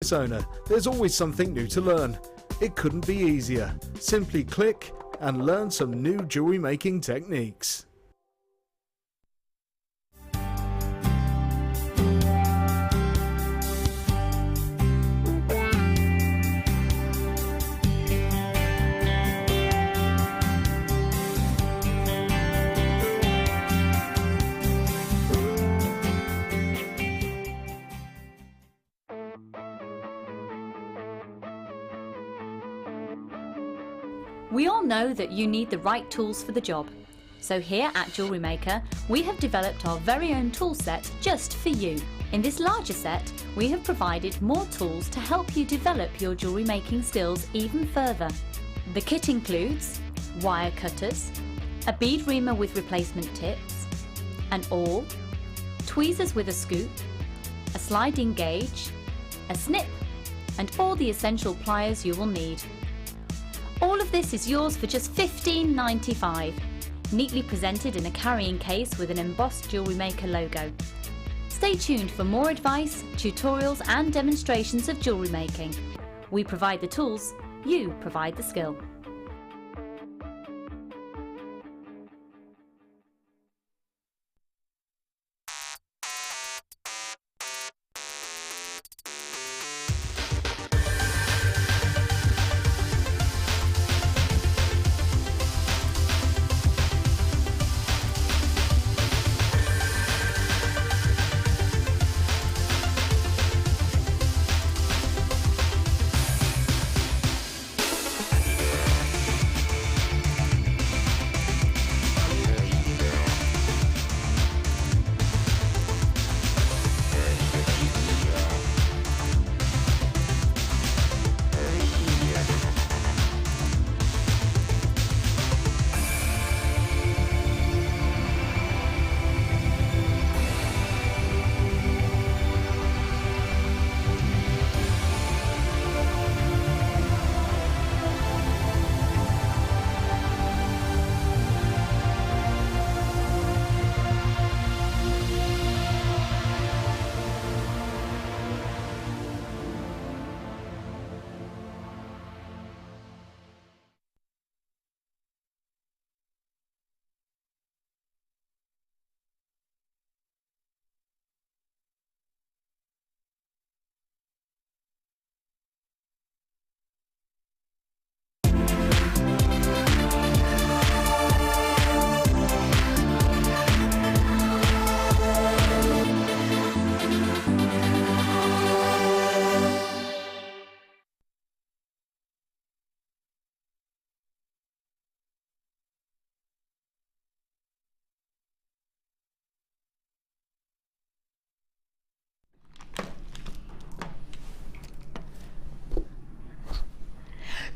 business owner, there's always something new to learn. It couldn't be easier. Simply click and learn some new jewelry making techniques. We all know that you need the right tools for the job. So here at JewelleryMaker, we have developed our very own tool set just for you. In this larger set, we have provided more tools to help you develop your jewellery making skills even further. The kit includes wire cutters, a bead reamer with replacement tips, an awl, tweezers with a scoop, a sliding gauge, a snip, and all the essential pliers you will need. All of this is yours for just $15.95, neatly presented in a carrying case with an embossed JewelleryMaker logo. Stay tuned for more advice, tutorials and demonstrations of jewellery making. We provide the tools, you provide the skill.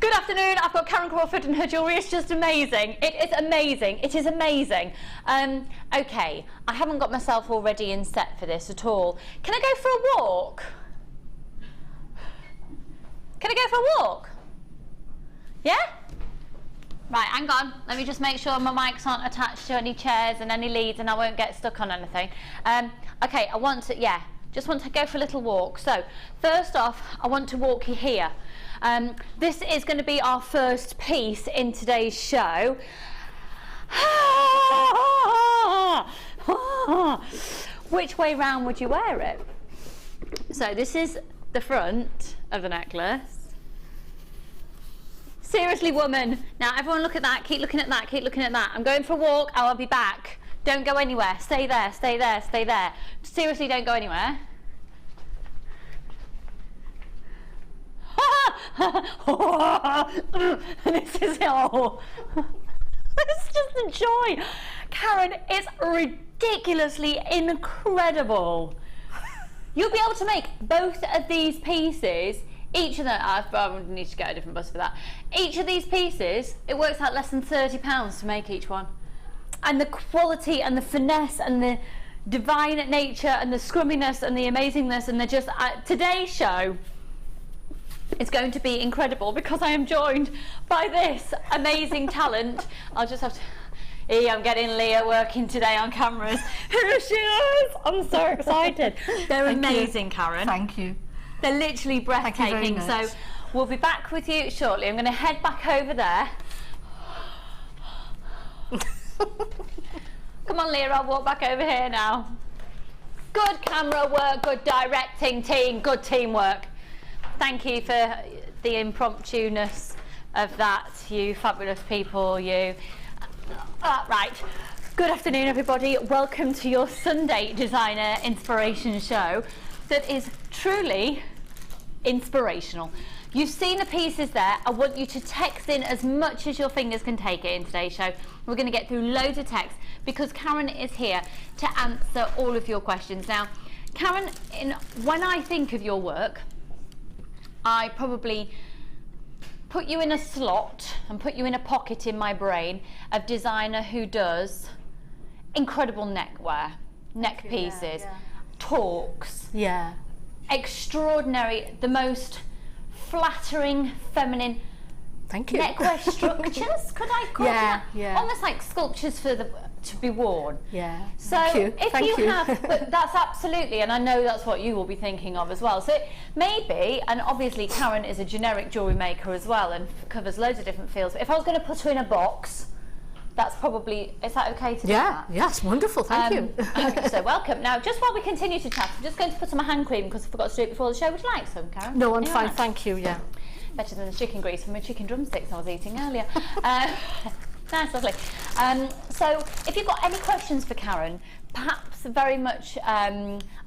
Good afternoon, I've got Karon Crawford and her jewellery. It's just amazing. It is amazing. It is amazing. Okay, I haven't got myself all ready and set for this at all. Can I go for a walk? Can I go for a walk? Yeah? Right, hang on. Let me just make sure my mics aren't attached to any chairs and any leads and I won't get stuck on anything. Okay, I want to, just want to go for a little walk. So, first off, I want to walk you here. This is going to be our first piece in today's show. Which way round would you wear it? So this is the front of the necklace. Seriously, woman. Now everyone look at that, keep looking at that, keep looking at that. I'm going for a walk, I'll be back. Don't go anywhere, stay there, stay there, stay there. Seriously, don't go anywhere. This is all. It's just a joy. Karon, it's ridiculously incredible. You'll be able to make both of these pieces. Each of them, I would need to get a different bus for that. Each of these pieces, it works out less than £30 to make each one. And the quality and the finesse and the divine nature and the scrumminess and the amazingness and the just, today's show is going to be incredible because I am joined by this amazing talent. I'll just have to, I'm getting Leah working today on cameras. Here she is! I'm so excited. They're amazing, Karon. Thank you. They're literally breathtaking. So we'll be back with you shortly. I'm going to head back over there. Come on, Leah, I'll walk back over here now. Good camera work, good directing team, good teamwork. Thank you for the impromptu-ness of that, you fabulous people, you. Right. Good afternoon, everybody. Welcome to your Sunday Designer Inspiration Show that is truly inspirational. You've seen the pieces there. I want you to text in as much as your fingers can take it in today's show. We're going to get through loads of text because Karon is here to answer all of your questions. Now, Karon, when I think of your work, I probably put you in a slot and put you in a pocket in my brain of designer who does incredible neckwear, neck pieces, talks, extraordinary, the most flattering, feminine neckwear structures. Could I call that? Almost like sculptures for to be worn. So if you have, but that's absolutely, and I know that's what you will be thinking of as well. So maybe, and obviously Karon is a generic jewellery maker as well and covers loads of different fields. But if I was going to put her in a box, that's probably, is that okay to do that? Yes, wonderful, thank you. Okay, so welcome. Now, just while we continue to chat, I'm just going to put on my hand cream because I forgot to do it before the show. Would you like some, Karon? No, I'm fine, thank you, Better than the chicken grease from my chicken drumsticks I was eating earlier. Nice, lovely. So if you've got any questions for Karon, perhaps very much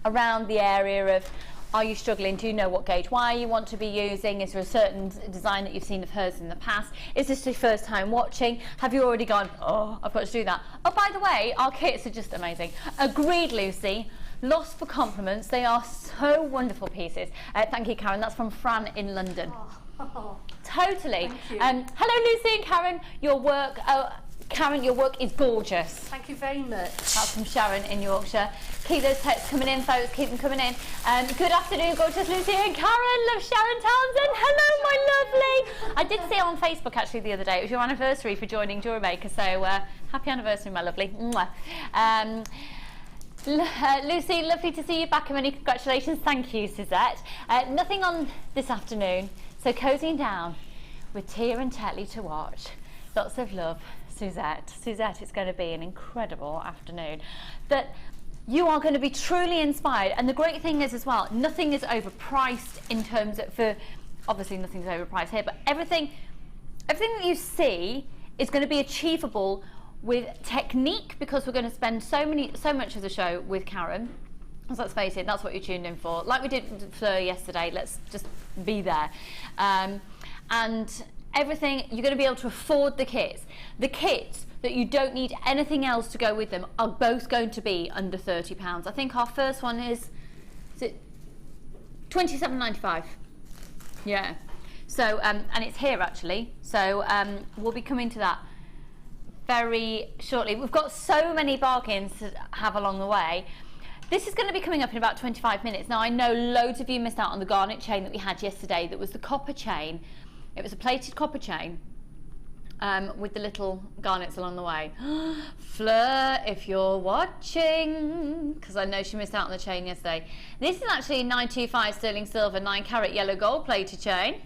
around the area of, are you struggling? Do you know what gauge wire you want to be using? Is there a certain design that you've seen of hers in the past? Is this your first time watching? Have you already gone, oh, I've got to do that? Oh, by the way, our kits are just amazing. Agreed, Lucy. Lost for compliments. They are so wonderful pieces. Thank you, Karon. That's from Fran in London. Totally. Hello, Lucy and Karon. Your work, Karon, your work is gorgeous. Thank you very much. That's from Sharon in Yorkshire. Keep those texts coming in, folks. Keep them coming in. Good afternoon, gorgeous Lucy and Karon. Love Sharon Townsend. Hello, my lovely. I did see on Facebook actually the other day. It was your anniversary for joining JewelleryMaker. So happy anniversary, my lovely. Lucy, lovely to see you back and many congratulations. Thank you, Suzette. Nothing on this afternoon, so cozying down with Tia and Tetley to watch. Lots of love, Suzette. Suzette, it's going to be an incredible afternoon. That you are going to be truly inspired, and the great thing is as well, nothing is overpriced in terms of, obviously nothing's overpriced here, but everything that you see is going to be achievable with technique, because we're going to spend so much of the show with Karon. So let's face it, that's what you're tuned in for. Like we did with Fleur yesterday, let's just be there. And everything, you're going to be able to afford the kits. The kits that you don't need anything else to go with them are both going to be under £30. I think our first one is it £27.95? Yeah. So, and it's here actually. So we'll be coming to that very shortly. We've got so many bargains to have along the way. This is going to be coming up in about 25 minutes. Now, I know loads of you missed out on the Garnet chain that we had yesterday. That was the copper chain. It was a plated copper chain with the little garnets along the way. Fleur, if you're watching, because I know she missed out on the chain yesterday. This is actually a 925 sterling silver 9-carat yellow gold plated chain,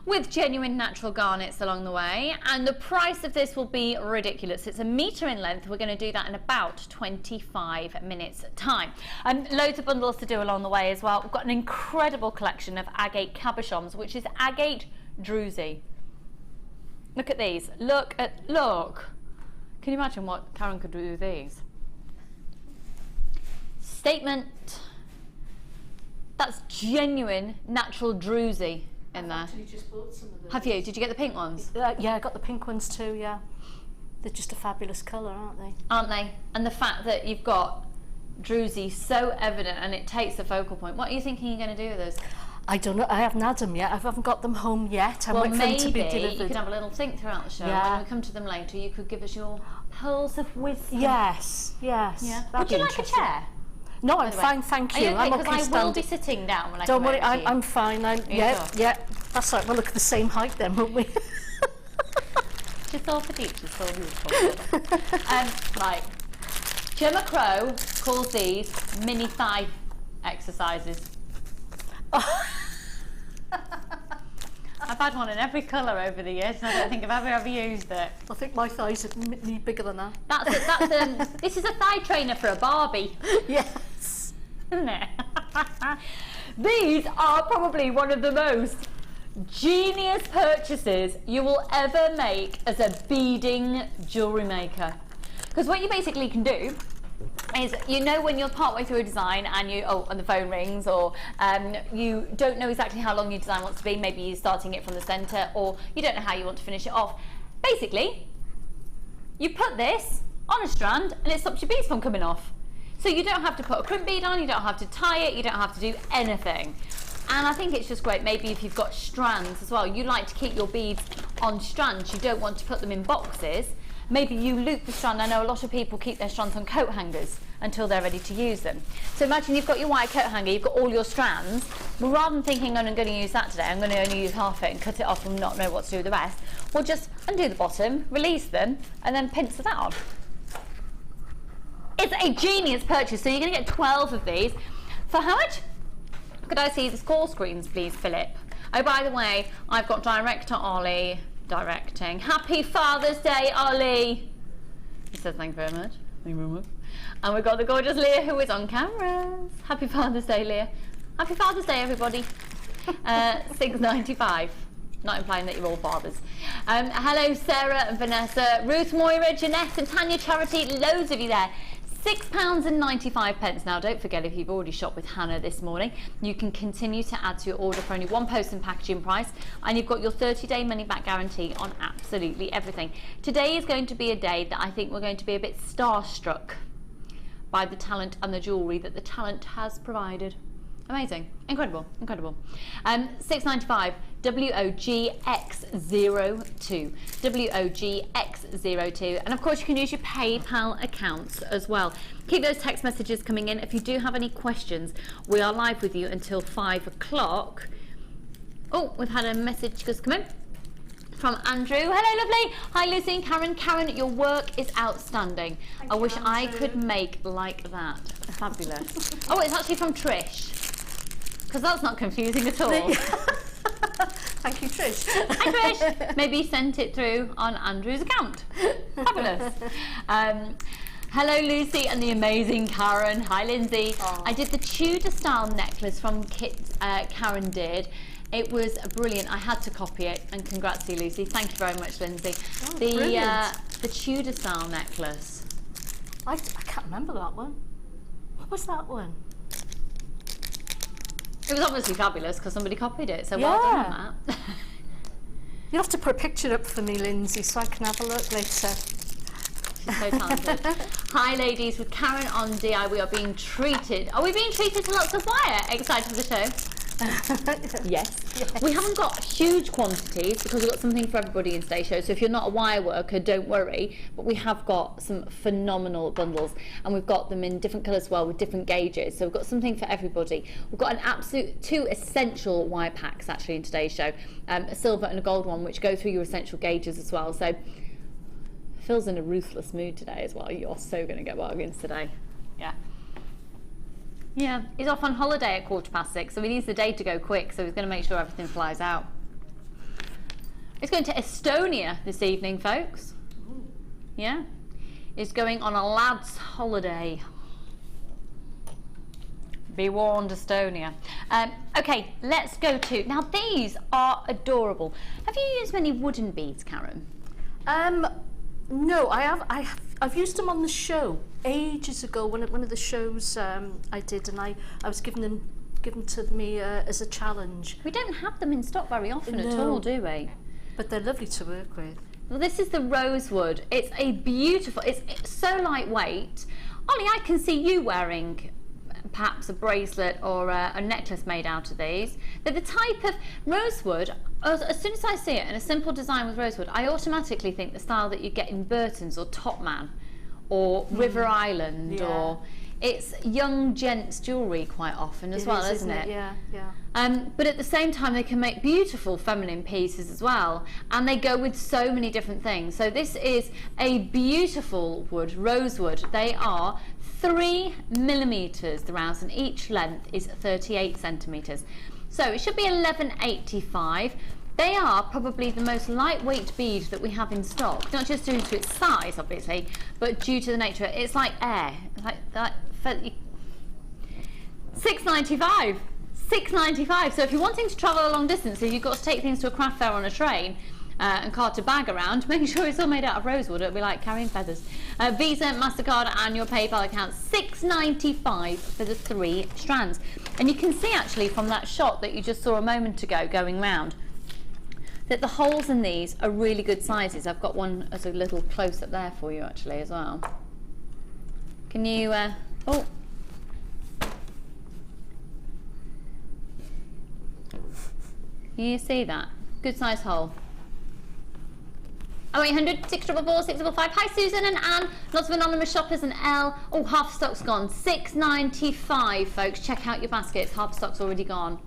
with genuine natural garnets along the way, and the price of this will be ridiculous. It's 1 metre in length. We're going to do that in about 25 minutes time. Loads of bundles to do along the way as well. We've got an incredible collection of agate cabochons, which is agate druzy. Look at these. Look. Can you imagine what Karon could do with these? Statement. That's genuine natural druzy in there. Actually just bought some of those. Have you? Did you get the pink ones? Yeah, I got the pink ones too, yeah. They're just a fabulous colour, aren't they? Aren't they? And the fact that you've got druzy so evident and it takes the focal point. What are you thinking you're going to do with those? I don't know, I haven't had them yet. I haven't got them home yet. I'm waiting for them to be delivered. You can have a little think throughout the show. Yeah. When we come to them later, you could give us your pearls of wisdom. Yes. Yeah. Would you like a chair? No, I'm fine, thank you. Are you okay? I'm okay Because I will be sitting down when I Don't come worry, over to you. I'm fine. Yeah. That's right. We'll look at the same height then, won't we? Just all for teachers, so beautiful. Right. Gemma Crow calls these mini thigh exercises. I've had one in every colour over the years, and I don't think I've ever used it. I think my thighs need bigger than that. This is a thigh trainer for a Barbie, Yes. isn't it? These are probably one of the most genius purchases you will ever make as a beading jewellery maker. Because what you basically can do is, you know, when you're partway through a design and and the phone rings, or you don't know exactly how long your design wants to be, maybe you're starting it from the centre, or you don't know how you want to finish it off. Basically, you put this on a strand and it stops your beads from coming off. So you don't have to put a crimp bead on, you don't have to tie it, you don't have to do anything. And I think it's just great, maybe if you've got strands as well, you like to keep your beads on strands, you don't want to put them in boxes. Maybe you loop the strand. I know a lot of people keep their strands on coat hangers until they're ready to use them. So imagine you've got your white coat hanger, you've got all your strands. Well, rather than thinking, I'm going to use that today, I'm going to only use half it and cut it off and not know what to do with the rest, we'll just undo the bottom, release them, and then pincer that on. It's a genius purchase. So you're going to get 12 of these. For how much? Could I see the score screens, please, Philip? Oh, by the way, I've got director Ollie directing. Happy Father's Day, Ollie! He says thank you very much. Thank you very much. And we've got the gorgeous Leah, who is on cameras. Happy Father's Day, Leah. Happy Father's Day, everybody. £6.95. Not implying that you're all fathers. Hello, Sarah and Vanessa, Ruth, Moira, Jeanette and Tanya Charity. Loads of you there. £6.95. Now, don't forget, if you've already shopped with Hannah this morning, you can continue to add to your order for only one post and packaging price, and you've got your 30-day money-back guarantee on absolutely everything. Today is going to be a day that I think we're going to be a bit starstruck by the talent and the jewellery that the talent has provided. Amazing, incredible, incredible. £6.95, WOGX02, WOGX02, and of course you can use your PayPal accounts as well. Keep those text messages coming in. If you do have any questions, we are live with you until 5 o'clock. Oh, we've had a message just come in from Andrew. Hello, lovely. Hi, Lucy and Karen. Karen, your work is outstanding. I wish I could make like that. Fabulous. Oh, it's actually from Trish. Because that's not confusing at all. Thank you, Trish. Hi, Trish. Maybe sent it through on Andrew's account. Fabulous. Hello, Lucy and the amazing Karen. Hi, Lindsay. Aww. I did the Tudor style necklace from kit Karen did. It was brilliant. I had to copy it, and congrats to you, Lucy. Thank you very much, Lindsay. Oh, the Tudor style necklace. I can't remember that one. What was that one? It was obviously fabulous because somebody copied it, so well done on that. You'll have to put a picture up for me, Lindsay, so I can have a look later. She's so talented. Hi, ladies. With Karen on DI, we are being treated. Are we being treated to lots of wire? Excited for the show? Yes. We haven't got huge quantities because we've got something for everybody in today's show. So if you're not a wire worker, don't worry. But we have got some phenomenal bundles, and we've got them in different colours as well with different gauges. So we've got something for everybody. We've got an absolute 2 essential wire packs actually in today's show, a silver and a gold one, which go through your essential gauges as well. So Phil's in a ruthless mood today as well. You're so going to get bargains today. Yeah. Yeah, he's off on holiday at 6:15, so he needs the day to go quick, so he's going to make sure everything flies out. He's going to Estonia this evening, folks. Yeah, he's going on a lad's holiday. Be warned, Estonia. Okay, let's go to... Now, these are adorable. Have you used many wooden beads, Karen? No, I've used them on the show ages ago. One of the shows I did, and I was given to me as a challenge. We don't have them in stock very often at all, do we? But they're lovely to work with. Well, this is the Rosewood. It's a beautiful... It's so lightweight. Ollie, I can see you wearing perhaps a bracelet or a necklace made out of these. They're the type of Rosewood. As soon as I see it in a simple design with Rosewood, I automatically think the style that you get in Burton's or Topman or River Island, or it's young gents jewellery quite often as well, isn't it? Yeah, yeah. But at the same time, they can make beautiful feminine pieces as well, and they go with so many different things. So this is a beautiful wood, Rosewood. They are 3 millimetres the rounds, and each length is 38 centimetres. So it should be 11.85. They are probably the most lightweight bead that we have in stock, not just due to its size, obviously, but due to the nature. It's like air. Like that. $6.95. $6.95. So if you're wanting to travel a long distance, if you've got to take things to a craft fair on a train and cart a bag around, make sure it's all made out of rosewood. It'll be like carrying feathers. Visa, MasterCard, and your PayPal account. $6.95 for the 3 strands. And you can see actually from that shot that you just saw a moment ago going round, that the holes in these are really good sizes. I've got one as a little close up there for you actually as well. Can you, oh. Can you see that? Good size hole. 0800 644 655. Hi Susan and Anne. Lots of anonymous shoppers and Elle. Oh, half stock's gone. $6.95, folks. Check out your baskets. Half stock's already gone.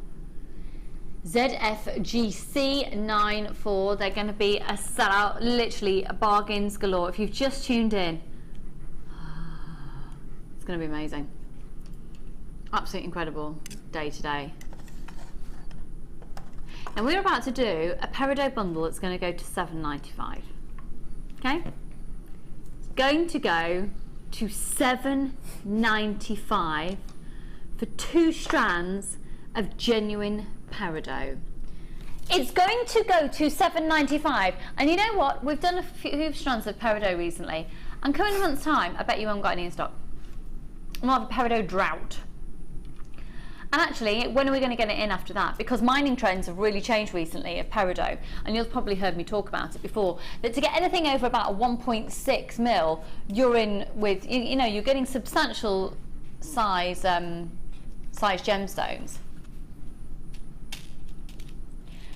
ZFGC94. They're going to be a sellout. Literally bargains galore. If you've just tuned in, it's going to be amazing. Absolutely incredible day today. And we're about to do a Peridot bundle that's going to go to $7.95. Okay? It's going to go to $7.95 for 2 strands of genuine Peridot. It's going to go to $7.95. And you know what? We've done a few strands of Peridot recently. And coming in a month's time, I bet you haven't got any in stock. We'll have a Peridot drought. And actually, when are we going to get it in after that? Because mining trends have really changed recently of Peridot, and you've probably heard me talk about it before, that to get anything over about a 1.6 mil, you're in with, you know, you're getting substantial size gemstones.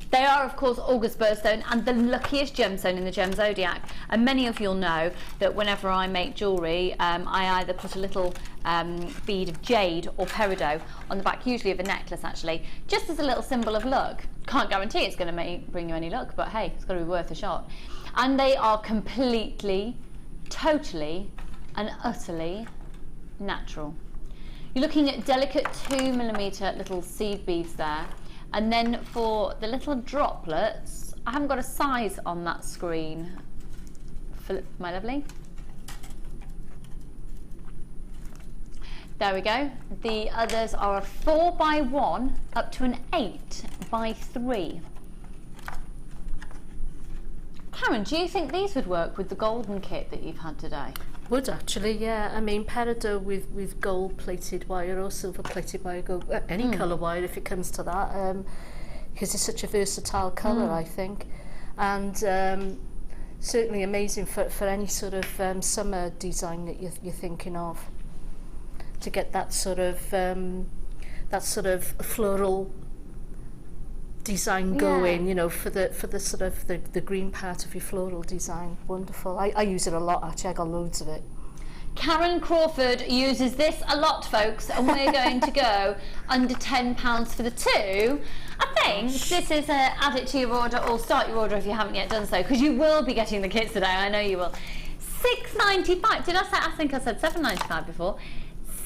They are, of course, August birthstone and the luckiest gemstone in the gem zodiac. And many of you'll know that whenever I make jewellery, I either put a little bead of jade or peridot on the back, usually of a necklace actually, just as a little symbol of luck. Can't guarantee it's going to bring you any luck, but hey, it's got to be worth a shot. And they are completely, totally and utterly natural. You're looking at delicate 2mm little seed beads there. And then for the little droplets, I haven't got a size on that screen, Philip, my lovely. There we go. The others are a 4x1 up to an 8x3. Karen, do you think these would work with the golden kit that you've had today? Would actually, yeah. I mean, Peridot with gold plated wire or silver plated wire, any colour wire if it comes to that, because it's such a versatile colour, I think, and certainly amazing for any sort of summer design that you're thinking of, to get that sort of floral design going, you know, for the sort of the green part of your floral design. Wonderful. I use it a lot actually. I got loads of it. Karen Crawford uses this a lot, folks, and we're going to go under £10 for the 2. I think this is add it to your order or start your order if you haven't yet done so, because you will be getting the kits today. I know you will. $6.95. Did I say? I think I said $7.95 before.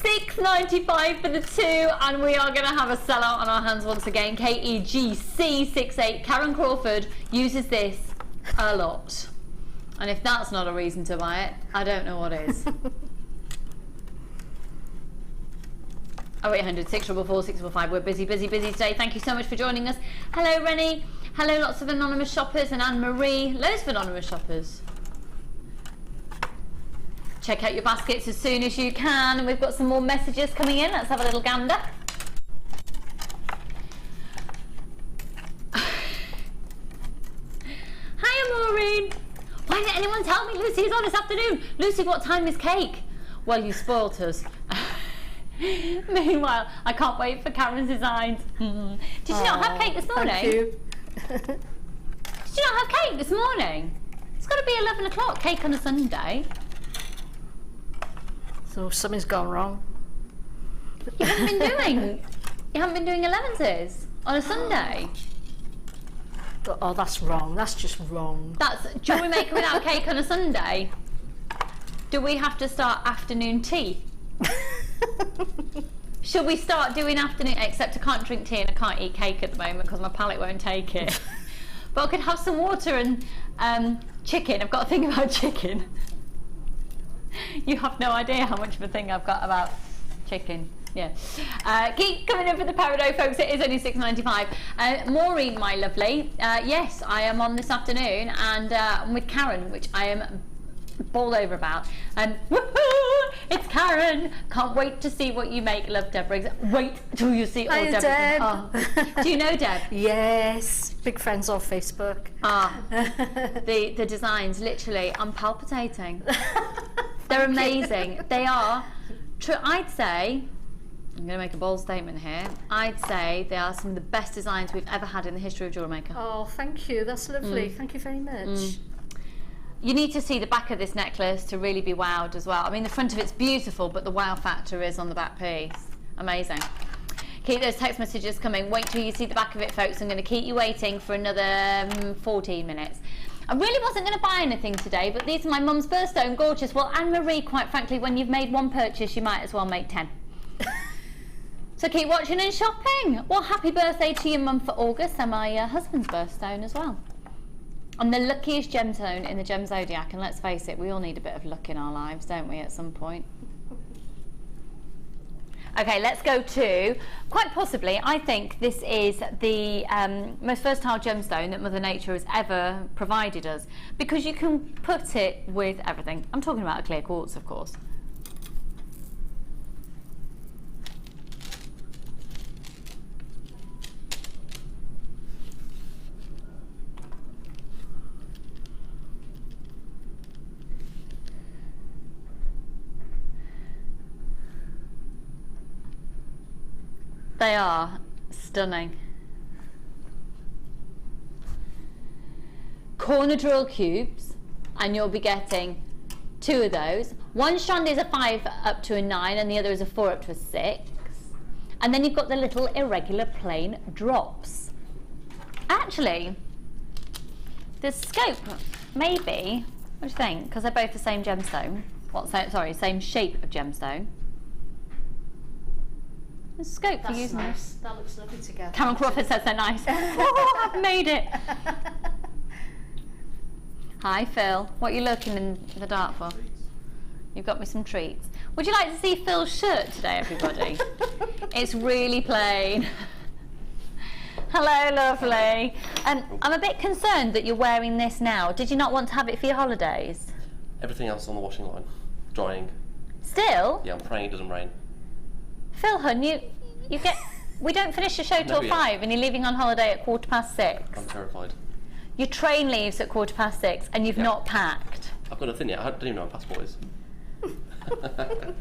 $6.95 for the 2, and we are going to have a sellout on our hands once again. KEGC68. Karen Crawford uses this a lot, and if that's not a reason to buy it, I don't know what is. 0800 644 645. We're busy today. Thank you so much for joining us. Hello Rennie. Hello lots of anonymous shoppers, and Anne-Marie. Loads of anonymous shoppers. Check out your baskets as soon as you can. And we've got some more messages coming in. Let's have a little gander. Hi, Maureen. Why didn't anyone tell me Lucy's on this afternoon? Lucy, what time is cake? Well, you spoilt us. Meanwhile, I can't wait for Karen's designs. Did you not have cake this morning? Thank you. Did you not have cake this morning? It's got to be 11 o'clock, cake on a Sunday. So something's gone wrong. You haven't been doing 11s on a Sunday. Oh, that's wrong. That's just wrong. That's JewelleryMaker without cake on a Sunday. Do we have to start afternoon tea? Should we start doing afternoon? Except I can't drink tea and I can't eat cake at the moment because my palate won't take it. But I could have some water and chicken. I've got a thing about chicken. You have no idea how much of a thing I've got about chicken. Yeah. Keep coming in for the Peridot, folks. It is only £6.95. Maureen, my lovely. Yes, I am on this afternoon, and I'm with Karon, which I am bowled over about. And it's Karon. Can't wait to see what you make. Love, Deborah. Wait till you see all Deborah. Deb. Oh. Do you know Deb? Yes, big friends on Facebook. The designs, literally, I'm palpitating. They're amazing. They are. I'd say, I'm going to make a bold statement here. I'd say they are some of the best designs we've ever had in the history of JewelleryMaker. Oh, thank you. That's lovely. Thank you very much. You need to see the back of this necklace to really be wowed as well. I mean, the front of it's beautiful, but the wow factor is on the back piece. Amazing. Keep those text messages coming. Wait till you see the back of it, folks. I'm going to keep you waiting for another 14 minutes. I really wasn't going to buy anything today, but these are my mum's birthstone, gorgeous. Well, Anne-Marie, quite frankly, when you've made one purchase, you might as well make 10. So keep watching and shopping. Well, happy birthday to your mum for August, and my husband's birthstone as well. I'm the luckiest gemstone in the Gem Zodiac, and let's face it, we all need a bit of luck in our lives, don't we, at some point? Okay, let's go to, quite possibly, I think this is the most versatile gemstone that Mother Nature has ever provided us, because you can put it with everything. I'm talking about a clear quartz, of course. They are stunning. Corner drill cubes, and you'll be getting 2 of those. One strand is a 5 up to a 9, and the other is a 4 up to a 6. And then you've got the little irregular plain drops. Actually, the scope, maybe, what do you think? Because they're both the same gemstone. Same shape of gemstone. The scope for using nice. That looks lovely together. Cameron Crawford says they're nice. Oh, I've made it. Hi, Phil. What are you looking in the dark for? You've got me some treats. Would you like to see Phil's shirt today, everybody? It's really plain. Hello, lovely. I'm a bit concerned that you're wearing this now. Did you not want to have it for your holidays? Everything else on the washing line. Drying. Still? Yeah, I'm praying it doesn't rain. Phil, hun, we don't finish the show till 5 and you're leaving on holiday at 6:15. I'm terrified. Your train leaves at 6:15 and you've not packed. I've got nothing yet. I don't even know what my passport is.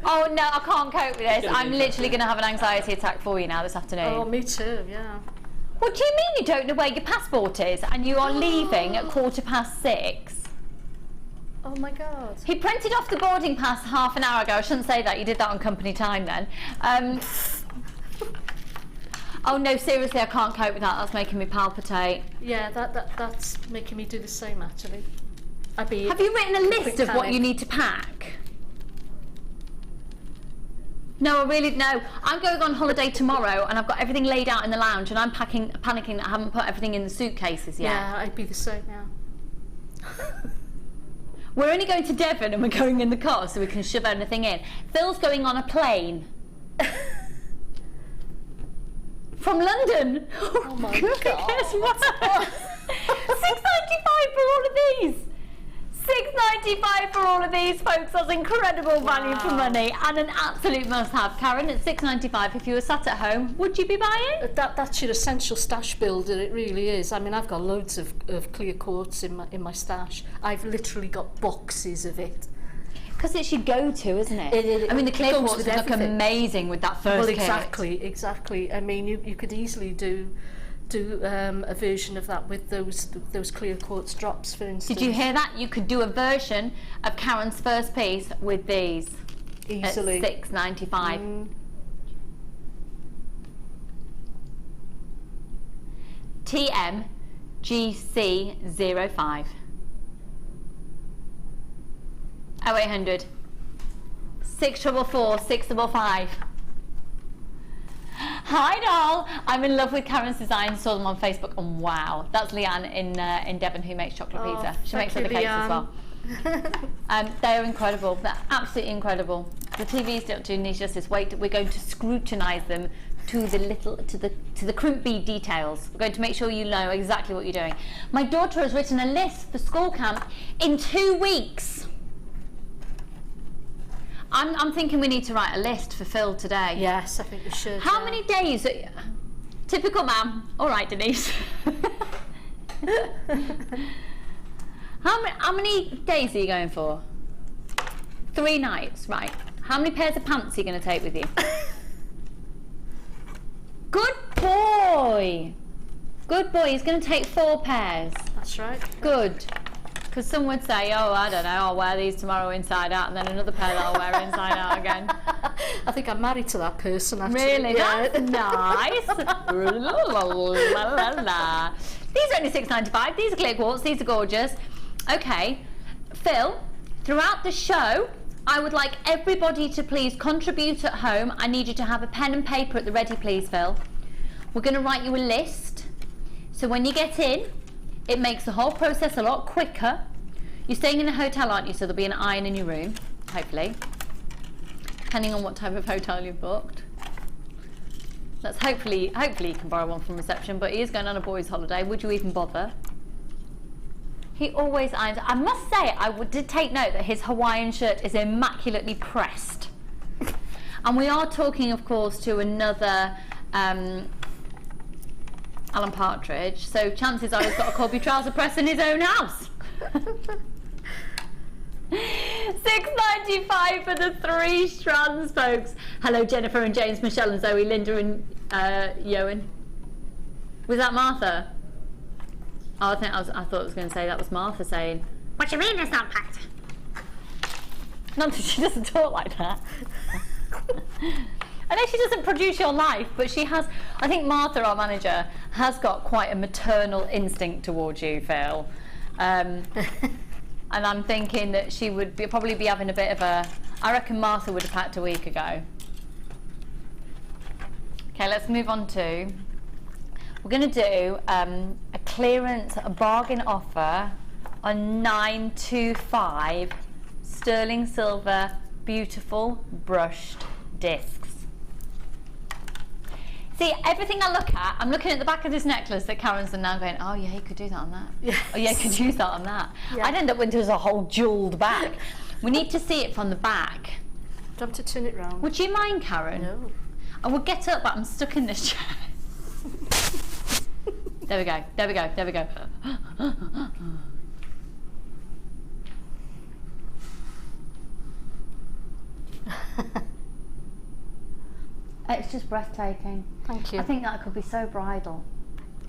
Oh no, I can't cope with this. I'm literally going to have an anxiety attack for you now this afternoon. Oh, me too, yeah. What do you mean you don't know where your passport is and you are leaving at 6:15? Oh my God. He printed off the boarding pass half an hour ago. I shouldn't say that. You did that on company time then. Oh no, seriously, I can't cope with that. That's making me palpitate. Yeah, that's making me do the same actually. Have you written a list of what you need to pack? No, no. I'm going on holiday tomorrow and I've got everything laid out in the lounge and I'm panicking that I haven't put everything in the suitcases yet. Yeah, I'd be the same now. We're only going to Devon and we're going in the car so we can shove anything in. Phil's going on a plane. From London. Oh my God. Guess what? £6.95 for all of these. £6.95 for all of these, folks. That's incredible value for money and an absolute must-have. Karon, at £6.95, if you were sat at home, would you be buying? That's your essential stash builder. It really is. I mean, I've got loads of clear quartz in my stash. I've literally got boxes of it. Because it's your go-to, isn't it? I mean, the clear quartz would look amazing with that first kit. Exactly. I mean, you could easily do a version of that with those clear quartz drops, for instance. Did you hear that? You could do a version of Karon's first piece with these easily at £6.95. TMGC05 0800 644 655. Hi doll, I'm in love with Karen's design. Saw them on Facebook, and wow, that's Leanne in Devon who makes chocolate pizza. She makes other cakes as well. They are incredible. They're absolutely incredible. The TVs don't do these justice. Wait, we're going to scrutinise them to the crimp bead details. We're going to make sure you know exactly what you're doing. My daughter has written a list for school camp in 2 weeks. I'm thinking we need to write a list for Phil today. Yes, I think we should. How many days? Typical ma'am. All right, Denise. How many days are you going for? 3 nights, right. How many pairs of pants are you going to take with you? Good boy. Good boy. He's going to take 4 pairs. That's right. Good. Because some would say, oh, I don't know, I'll wear these tomorrow inside out, and then another pair that I'll wear inside out again. I think I'm married to that person, actually. Really? Yeah. That's nice. La, la, la. These are only $6.95. These are clear quartz. These are gorgeous. Okay, Phil, throughout the show, I would like everybody to please contribute at home. I need you to have a pen and paper at the ready, please, Phil. We're going to write you a list. So when you get in, it makes the whole process a lot quicker. You're staying in a hotel, aren't you? So there'll be an iron in your room, hopefully. Depending on what type of hotel you've booked. Let's hopefully you can borrow one from reception, but he is going on a boys' holiday. Would you even bother? He always irons. I must say, did take note that his Hawaiian shirt is immaculately pressed. And we are talking, of course, to another Alan Partridge, so chances are he's got a Colby trouser press in his own house. $6.95 for the 3 strands, folks. Hello, Jennifer and James, Michelle and Zoe, Linda and Yoan. Was that Martha? Oh, I thought it was going to say that was Martha saying, "What you mean it's not packed?" Not that she doesn't talk like that. I know she doesn't produce your life, but she has. I think Martha, our manager, has got quite a maternal instinct towards you, Phil. And I'm thinking that she would probably be having a bit of a. I reckon Martha would have packed a week ago. Okay, let's move on to. We're going to do a clearance, a bargain offer on 925 sterling silver, beautiful brushed discs. See, everything I look at, I'm looking at the back of this necklace that Karen's done now going, oh yeah, you could do that on that. Yes. Oh yeah, you could use that on that. Yeah. I'd end up with there's a whole jewelled back. We need to see it from the back. Do you want to turn it round? Would you mind, Karen? No. I will get up, but I'm stuck in this chair. There we go, there we go, there we go. It's just breathtaking. Thank you. I think that could be so bridal.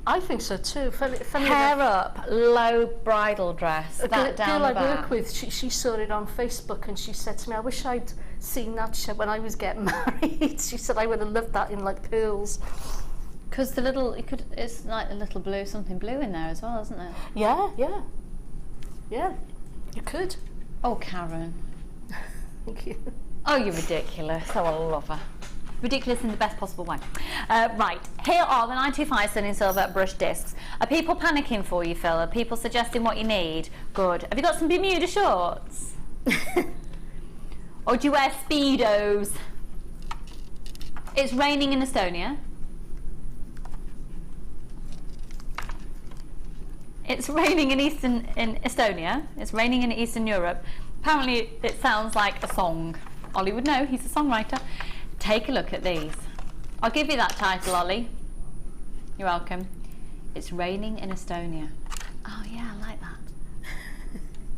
I think so too. Hair up, low bridal dress. That down the back. The girl I work with, she saw it on Facebook and she said to me, I wish I'd seen that when I was getting married. She said I would have loved that in like pearls. Because the little, it's like a little blue, something blue in there as well, isn't it? Yeah, yeah. Yeah, you could. Oh, Karen. Thank you. Oh, you're ridiculous. Oh, I love her. Ridiculous in the best possible way. Right, here are the 925 sterling silver brush discs. Are people panicking for you, Phil? Are people suggesting what you need? Good. Have you got some Bermuda shorts? Or do you wear Speedos? It's raining in Estonia. It's raining in Estonia. It's raining in Eastern Europe. Apparently it sounds like a song. Ollie would know, he's a songwriter. Take a look at these. I'll give you that title, Ollie. You're welcome. It's raining in Estonia. Oh yeah, I like that.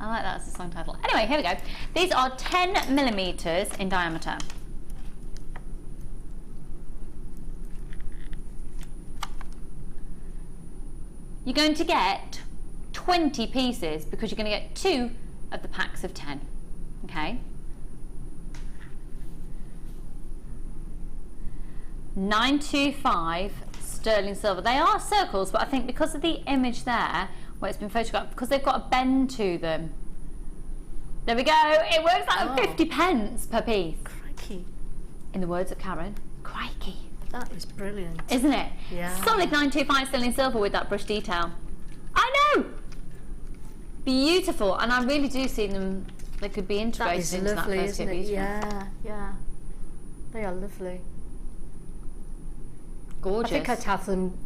I like that as a song title. Anyway, here we go. These are 10 millimeters in diameter. You're going to get 20 pieces because you're going to get 2 of the packs of 10. Okay? $925 sterling silver. They are circles, but I think because of the image there, where it's been photographed, because they've got a bend to them. There we go. It works out at 50 pence per piece. Crikey. In the words of Karen, crikey. That is brilliant. Isn't it? Yeah. Solid 925 sterling silver with that brush detail. I know! Beautiful, and I really do see them, they could be integrated That is into lovely, that first isn't kit. it? Beautiful. Yeah, yeah. They are lovely. Gorgeous. I think I'd have them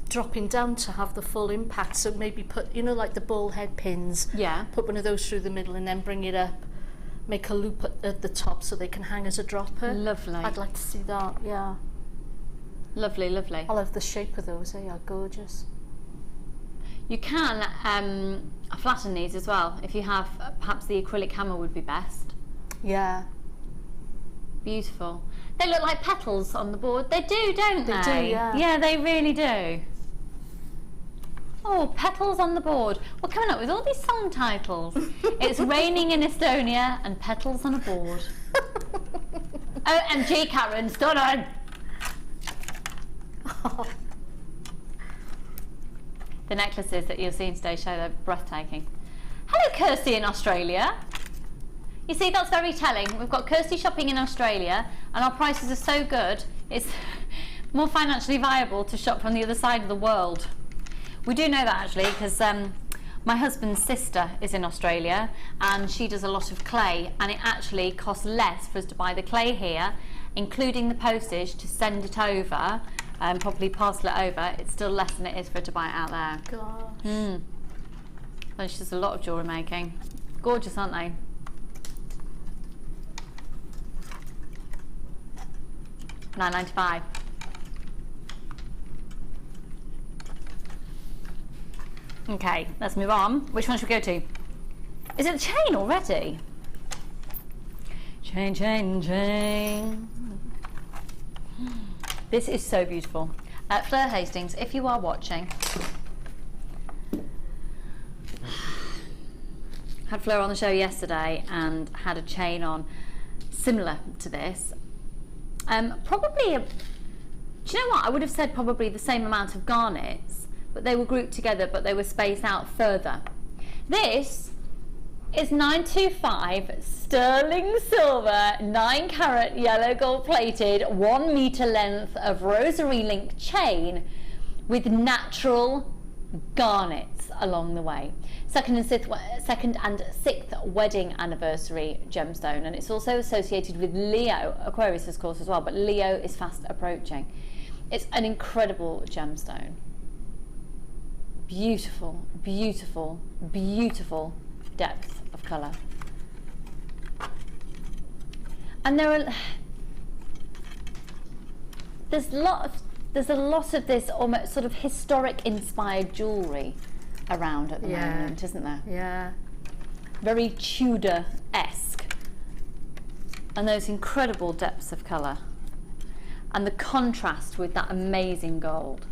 dropping down to have the full impact, so maybe put, you know, like the ball head pins, Yeah. put one of those through the middle and then bring it up, make a loop at the top so they can hang as a dropper. Lovely. I'd like to see that, yeah. Lovely, lovely. I love the shape of those, they are gorgeous. You can flatten these as well. If you have, perhaps the acrylic hammer would be best. Yeah. Beautiful. They look like petals on the board. They do, don't they? They do, yeah. Yeah, they really do. Oh, petals on the board. We're coming up with all these song titles. It's raining in Estonia and petals on a board. OMG, Karon, stunning. The necklaces that you're seeing today show they're breathtaking. Hello, Kirsty in Australia. You see, that's very telling. We've got Kirsty shopping in Australia and our prices are so good, it's more financially viable to shop from the other side of the world. We do know that actually because my husband's sister is in Australia and she does a lot of clay, and it actually costs less for us to buy the clay here, including the postage to send it over and probably parcel it over. It's still less than it is for her to buy it out there. Gosh. And she does a lot of jewellery making. Gorgeous, aren't they? £9.95. Okay, let's move on. Which one should we go to? Is it the chain already? Chain, chain, chain. This is so beautiful. Fleur Hastings, if you are watching, had Fleur on the show yesterday and had a chain on similar to this. Probably, do you know what? I would have said probably the same amount of garnets, but they were grouped together, but they were spaced out further. This is 925 sterling silver, 9 carat yellow gold plated, 1 meter length of rosary link chain with natural garnets along the way. Second and sixth wedding anniversary gemstone, and it's also associated with Leo, Aquarius of course as well, but Leo is fast approaching. It's an incredible gemstone. Beautiful, beautiful, beautiful depth of colour. And there's a lot of this almost sort of historic inspired jewellery around at the moment, isn't there? Yeah. Very Tudor-esque. And those incredible depths of colour. And the contrast with that amazing gold.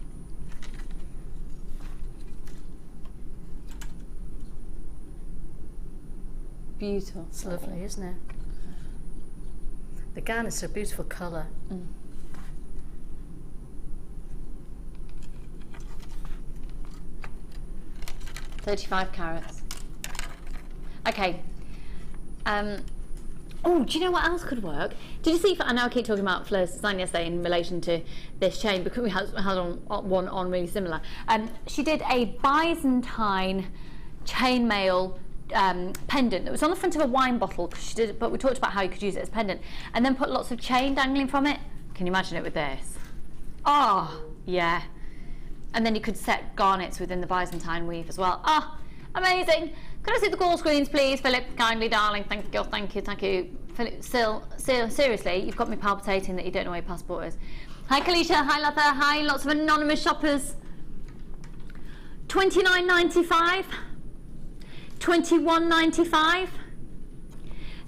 Beautiful. It's lovely, isn't it? The garnet's a beautiful colour. 35 carats. Okay. Oh, do you know what else could work? Did you see, I know I keep talking about Fleur's design yesterday in relation to this chain, because we had one on really similar. She did a Byzantine chainmail pendant that was on the front of a wine bottle, she did, but we talked about how you could use it as pendant, and then put lots of chain dangling from it. Can you imagine it with this? Oh, yeah. And then you could set garnets within the Byzantine weave as well. Ah, amazing. Could I see the call screens, please, Philip? Kindly, darling. Thank you, thank you, thank you. Philip, seriously, you've got me palpitating that you don't know where your passport is. Hi, Kalisha. Hi, Latha. Hi, lots of anonymous shoppers. $29.95. $21.95.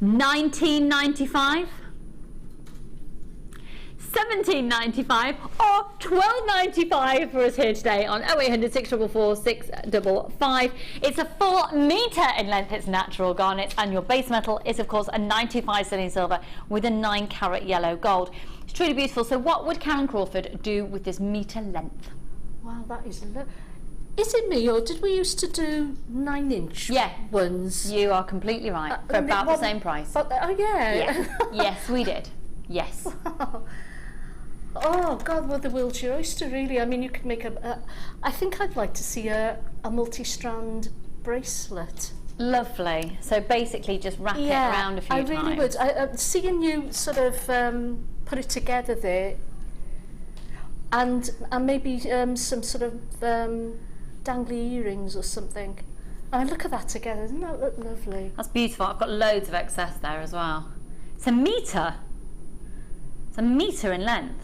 $19.95. $17.95 or $12.95 for us here today on 0800 644 655. It's a 4 metre in length, it's natural garnet, and your base metal is of course a 925 sterling silver with a 9 carat yellow gold. It's truly beautiful. So what would Karon Crawford do with this metre length? Wow, that is Is it me, or did we used to do 9-inch ones? You are completely right, for about the same price. But, oh yeah. Yes, we did. Yes. Oh God, well the world's your oyster really. I mean, you could make I think I'd like to see a multi-strand bracelet. Lovely. So basically just wrap it around a few times. I really would. Seeing you sort of put it together there, and maybe some sort of dangly earrings or something. And look at that together. Doesn't that look lovely? That's beautiful. I've got loads of excess there as well. It's a metre. It's a metre in length.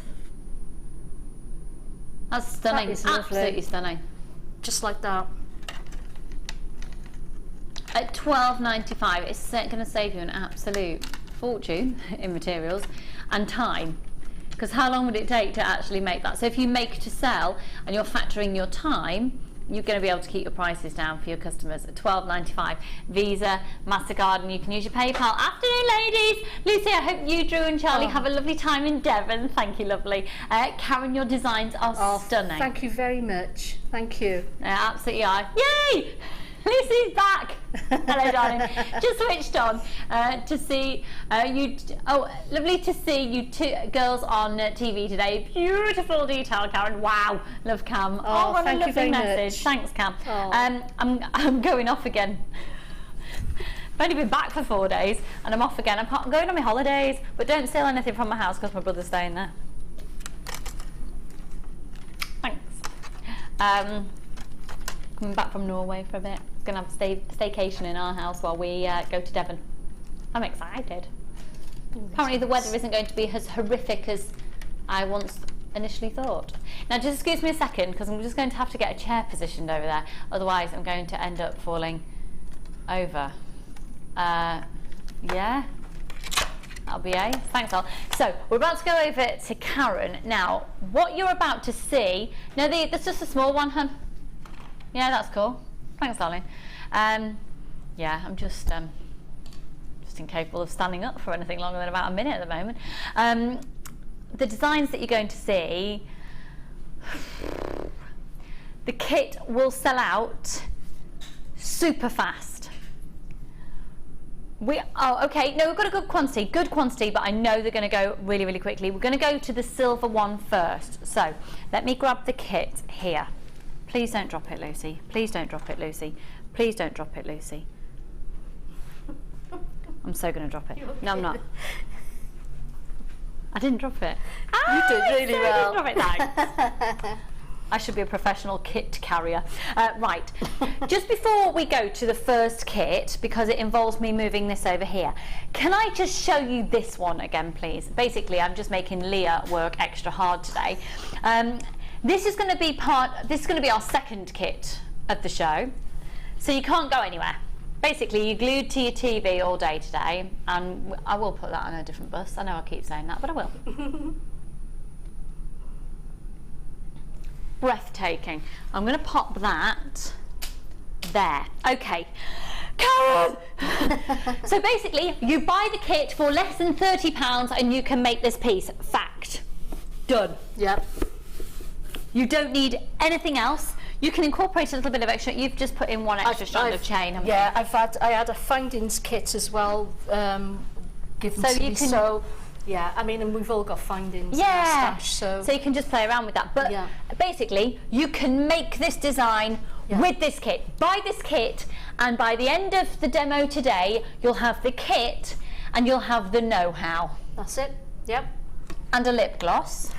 That's stunning. That is lovely. Absolutely stunning. Just like that. At $12.95, it's going to save you an absolute fortune in materials and time. Because how long would it take to actually make that? So if you make to sell and you're factoring your time, you're going to be able to keep your prices down for your customers at $12.95. Visa, MasterCard, and you can use your PayPal. Afternoon, ladies. Lucy, I hope you, Drew and Charlie have a lovely time in Devon. Thank you, lovely. Karon, your designs are stunning. Thank you very much. Thank you. Absolutely are. Yay! Lucy's back. Hello, darling. Just switched on to see you. Oh, lovely to see you two girls on TV today. Beautiful detail, Karon. Wow, love Cam. Oh, what a lovely message. Thanks, Cam. I'm going off again. I've only been back for 4 days, and I'm off again. I'm going on my holidays, but don't steal anything from my house because my brother's staying there. Thanks. Coming back from Norway for a bit. Going to have a staycation in our house while we go to Devon. I'm excited. Apparently the weather isn't going to be as horrific as I once initially thought. Now just excuse me a second because I'm just going to have to get a chair positioned over there. Otherwise I'm going to end up falling over. Yeah, that'll be A. Thanks, Al. So we're about to go over to Karon. Now what you're about to see, no, that's just a small one, hun. Yeah, that's cool. Thanks, darling. Yeah, I'm just incapable of standing up for anything longer than about a minute at the moment. The designs that you're going to see, the kit will sell out super fast. Okay, no, we've got a good quantity, but I know they're going to go really, really quickly. We're going to go to the silver one first. So let me grab the kit here. Please don't drop it, Lucy. Please don't drop it, Lucy. Please don't drop it, Lucy. I'm so going to drop it. No, I'm not. I didn't drop it. You did really well. I didn't drop it, thanks. I should be a professional kit carrier. Right. Just before we go to the first kit, because it involves me moving this over here, can I just show you this one again, please? Basically, I'm just making Leah work extra hard today. This is going to be our second kit of the show, so you can't go anywhere. Basically, you're glued to your TV all day today, and I will put that on a different bus. I know I keep saying that, but I will. Breathtaking. I'm going to pop that there. Okay. Karon! So basically, you buy the kit for less than £30 and you can make this piece. Fact. Done. Yep. You don't need anything else. You can incorporate a little bit of extra. You've just put in one extra strand of chain. Yeah, I had a findings kit as well given so to you me. Can, so yeah, I mean, and we've all got findings in our stash, so you can just play around with that. But basically, you can make this design with this kit. Buy this kit, and by the end of the demo today, you'll have the kit and you'll have the know-how. That's it. Yep. And a lip gloss.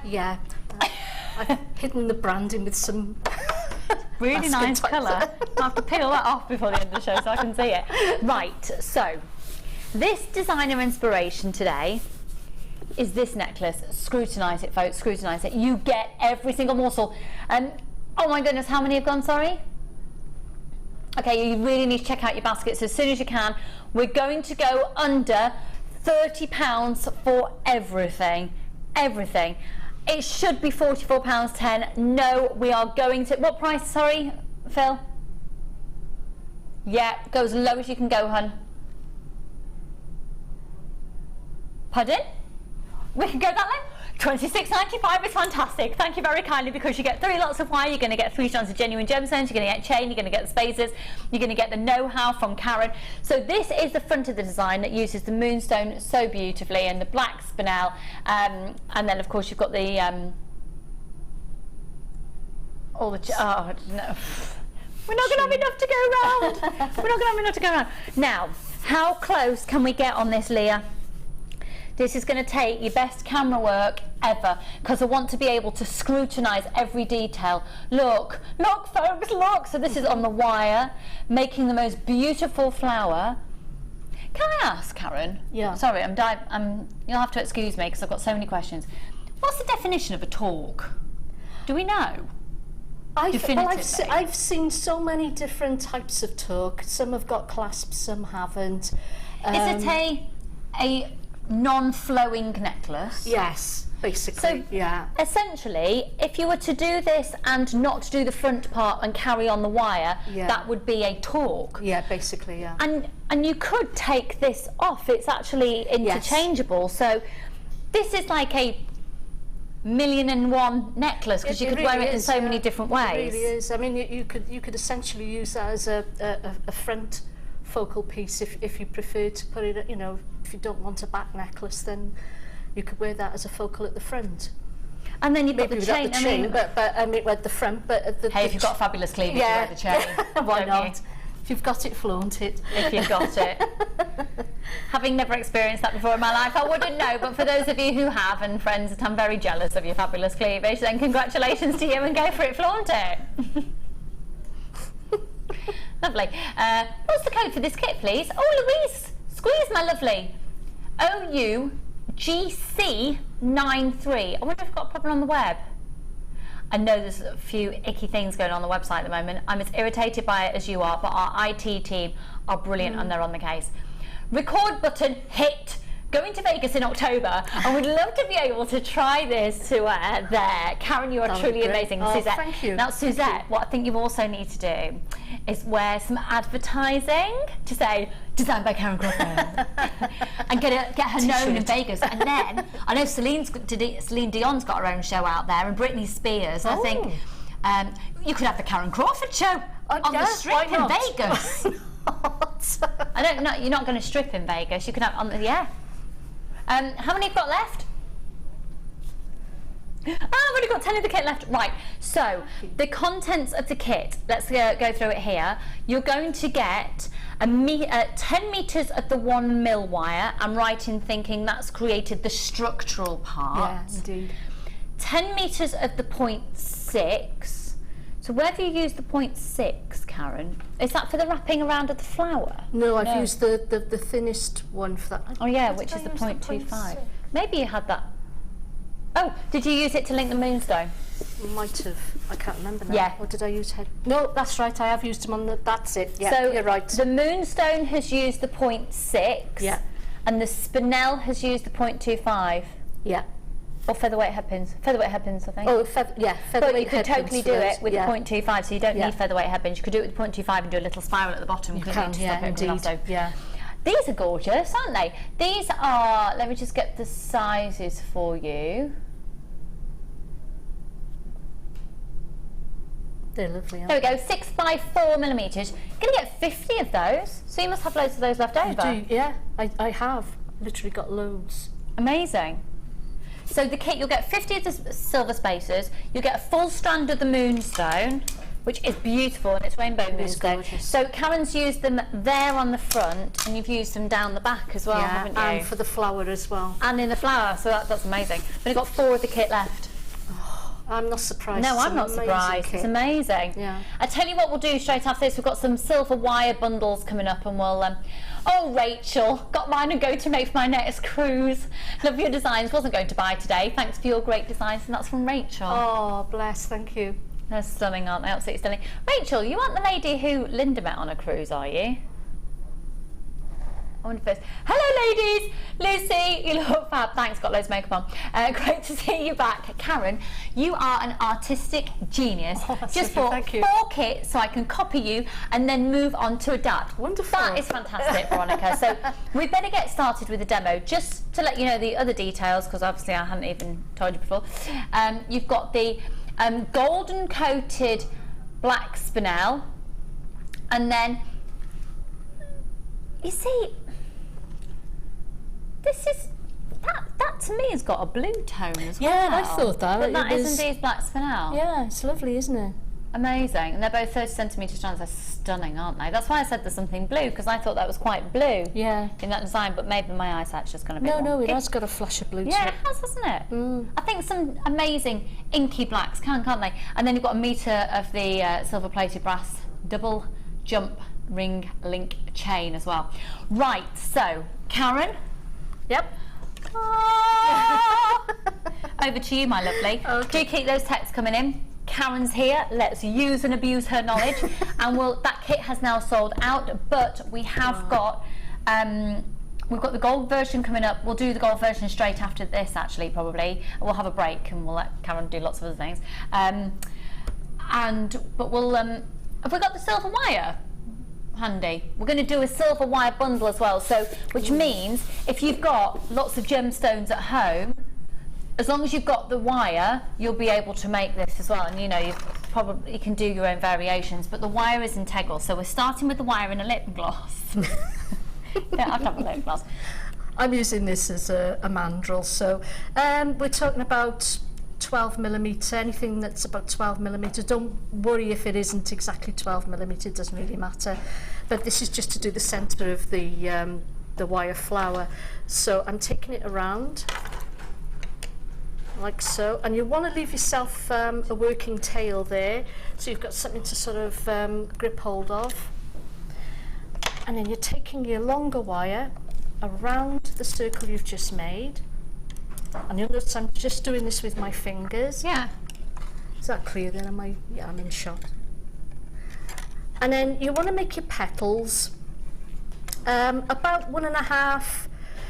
Yeah. I've hidden the branding with some really nice colour. I have to peel that off before the end of the show so I can see it. Right, so this designer inspiration today is this necklace. Scrutinise it, folks, scrutinise it. You get every single morsel. Oh my goodness, how many have gone, sorry? Okay, you really need to check out your baskets as soon as you can. We're going to go under £30 for everything. Everything. It should be £44.10. No, we are going to... What price, sorry, Phil? Yeah, go as low as you can go, hun. Pardon? We can go that low? $26.95 is fantastic. Thank you very kindly, because you get 3 lots of wire, you're going to get 3 strands of genuine gemstones, you're going to get chain, you're going to get the spacers, you're going to get the know-how from Karon. So this is the front of the design that uses the moonstone so beautifully, and the black spinel, and then of course you've got the all the oh no, we're not going to have enough to go round. We're not going to have enough to go round. Now, how close can we get on this, Leah? This is going to take your best camera work ever, because I want to be able to scrutinise every detail. Look, look folks, look! So this is on the wire, making the most beautiful flower. Can I ask, Karon? Yeah. Sorry, you'll have to excuse me because I've got so many questions. What's the definition of a torque? Do we know? I've seen so many different types of torque. Some have got clasps, some haven't. Is it a non-flowing necklace? Yes, basically. So, yeah. Essentially, if you were to do this and not do the front part and carry on the wire, that would be a torque. Yeah, basically, yeah. And you could take this off. It's actually interchangeable. Yes. So this is like a 1,000,001 necklace, because you could wear it in so many different ways. It really is. I mean, you could essentially use that as a front focal piece if you prefer to put it, you know, if you don't want a back necklace, then you could wear that as a focal at the front. And then you've got the chain. But I mean, at the front. But if you've got fabulous cleavage, you wear the chain. Why not? If you've got it, flaunt it. If you've got it. Having never experienced that before in my life, I wouldn't know. But for those of you who have, and friends that I'm very jealous of your fabulous cleavage, then congratulations to you, and go for it, flaunt it. Lovely. What's the code for this kit, please? Oh, Louise, squeeze, my lovely. OUGC93. I wonder if I've got a problem on the web. I know there's a few icky things going on the website at the moment. I'm as irritated by it as you are, but our IT team are brilliant and they're on the case. Record button, hit. Going to Vegas in October, and we'd love to be able to try this to wear there. Karon, you are truly amazing. Oh, Suzette. thank you. Now, Suzette, what I think you also need to do is wear some advertising to say, designed by Karon Crawford, and get her known in Vegas. And then, I know Celine Dion's got her own show out there, and Britney Spears. I think you could have the Karon Crawford show on the strip in Vegas. I don't know, you're not going to strip in Vegas. You can have, how many have got left? I've only got 10 of the kit left. Right, so the contents of the kit, let's go through it here. You're going to get 10 metres of the 1 mil wire. I'm right in thinking that's created the structural part. Yeah, indeed. 10 metres of the 0.6. So where have you used the 0.6, Karon? Is that for the wrapping around of the flower? No, I've used the thinnest one for that. Oh yeah, which is the 0.25. Maybe you had that. Oh, did you use it to link the moonstone? Might have. I can't remember now. Yeah. Or did I use head? No, that's right. I have used them on the. That's it. Yeah, so you're right. The moonstone has used the 0.6. Yeah. And the spinel has used the 0.25. Yeah. Or featherweight headpins. Featherweight headpins, I think. Oh, featherweight. But you could totally do it with 0.25, so you don't Yeah. need featherweight headpins. You could do it with 0.25 and do a little spiral at the bottom. You can, yeah, indeed. Yeah. These are gorgeous, aren't they? These are, let me just get the sizes for you. They're lovely, aren't There we go, 6 by 4 millimetres. You're going to get 50 of those, so you must have loads of those left over. You do, yeah. I have literally got loads. Amazing. So the kit, you'll get 50 of the silver spacers, you'll get a full strand of the moonstone, which is beautiful, and it's rainbow moonstone. Gorgeous. So Karon's used them there on the front, and you've used them down the back as well, haven't you? And for the flower as well. And in the flower, so that's amazing. But you've got 4 of the kit left. I'm not surprised. No, I'm not surprised. Kit. It's amazing. Yeah. I tell you what we'll do straight after this. We've got some silver wire bundles coming up, and we'll. Oh, Rachel, got mine and go to make for my next cruise. Love your designs. Wasn't going to buy today. Thanks for your great designs, and that's from Rachel. Oh, bless. Thank you. They're stunning, aren't they? Absolutely stunning. Rachel, you aren't the lady who Linda met on a cruise, are you? I wonder first. Hello, ladies. Lucy, you look fab. Thanks, got loads of makeup on. Great to see you back. Karen, you are an artistic genius. Oh, that's just lovely, bought thank you. 4 kits so I can copy you and then move on to adapt. Wonderful. That is fantastic, Veronica. So we better get started with the demo. Just to let you know the other details, because obviously I hadn't even told you before. You've got the golden coated black spinel, and then you see, this is that to me has got a blue tone as well. Yeah, I thought that. But that It is was- indeed black spinel. Yeah, it's lovely, isn't it? Amazing. And they're both 30 centimetre strands. They're stunning, aren't they? That's why I said there's something blue, because I thought that was quite blue Yeah. in that design, but maybe my eyesight's just going to be No, it has got a flash of blue Yeah, to it it. has, hasn't it? I think some amazing inky blacks can't they? And then you've got a metre of the silver-plated brass double jump ring link chain as well. Right, so Karen. Yep. Over to you, my lovely. Okay. Do keep those texts coming in. Karen's here. Let's use and abuse her knowledge. And that kit has now sold out, but we have got we've got the gold version coming up. We'll do the gold version straight after this, actually, probably. We'll have a break and we'll let Karen do lots of other things. But we'll have we got the silver wire handy? We're going to do a silver wire bundle as well. So, which means if you've got lots of gemstones at home, as long as you've got the wire, you'll be able to make this as well. And you know, you can do your own variations, but the wire is integral. So we're starting with the wire in a lip gloss. Yeah, I've done a lip gloss. I'm using this as a mandrel, so we're talking about 12mm, anything that's about 12mm. Don't worry if it isn't exactly 12mm, it doesn't really matter. But this is just to do the centre of the wire flower. So I'm taking it around like so, and you want to leave yourself a working tail there, so you've got something to sort of grip hold of. And then you're taking your longer wire around the circle you've just made. And you'll notice I'm just doing this with my fingers. Yeah. Is that clear then? Yeah, I'm in shot. And then you want to make your petals about 1.5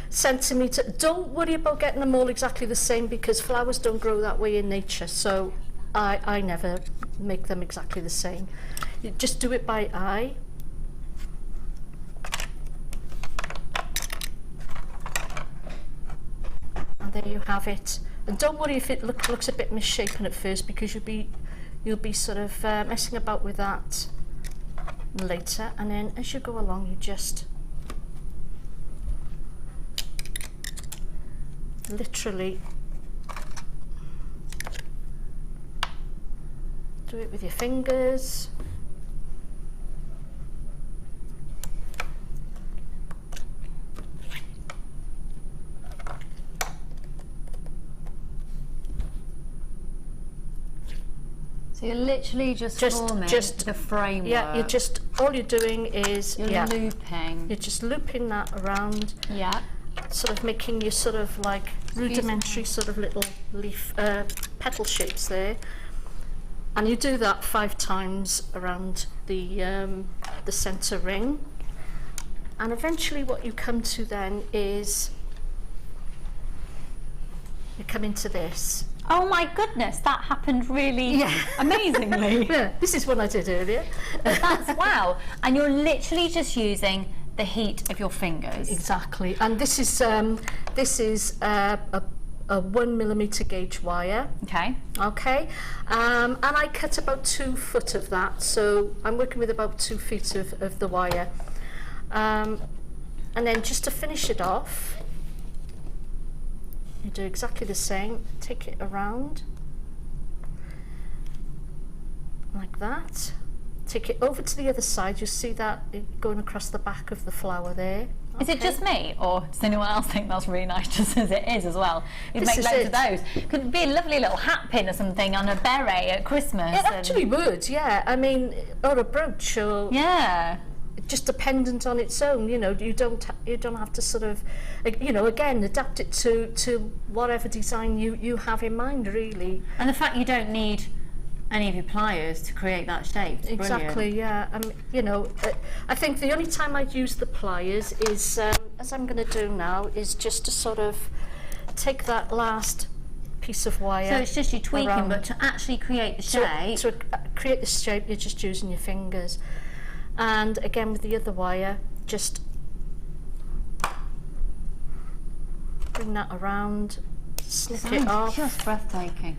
centimetre. Don't worry about getting them all exactly the same, because flowers don't grow that way in nature, so I never make them exactly the same. You just do it by eye. And there you have it. And don't worry if it looks a bit misshapen at first, because you'll be sort of messing about with that later. And then as you go along, you just literally do it with your fingers. So you're literally just forming the framework. Yeah, all you're doing is You're looping. You're just looping that around. Yeah. Sort of making your sort of like rudimentary sort of little leaf petal shapes there, and you do that 5 times around the center ring, and eventually what you come to then is you come into this. Oh my goodness, that happened really amazingly. Yeah, this is what I did earlier. That's wow. And you're literally just using the heat of your fingers. Exactly, and this is a 1mm gauge wire. Okay. Okay, and I cut about 2 foot of that, so I'm working with about 2 feet of the wire. And then just to finish it off, you do exactly the same. Take it around like that. Take it over to the other side. You see that going across the back of the flower there. Is it just me, or does anyone else think that's really nice just as it is as well? You'd This make is loads it. of those. Could be a lovely little hat pin or something on a beret at Christmas. It actually would, yeah. I mean, or a brooch, or Yeah. just dependent on its own. You know, you don't have to sort of, you know, again, adapt it to whatever design you have in mind, really. And the fact you don't need any of your pliers to create that shape. It's Exactly, brilliant. yeah. You know, I think the only time I'd use the pliers is, as I'm going to do now, is just to sort of take that last piece of wire. So it's just you tweaking, around. but to actually create the shape. To create the shape, you're just using your fingers. And again with the other wire, just bring that around, snip it off. Just breathtaking.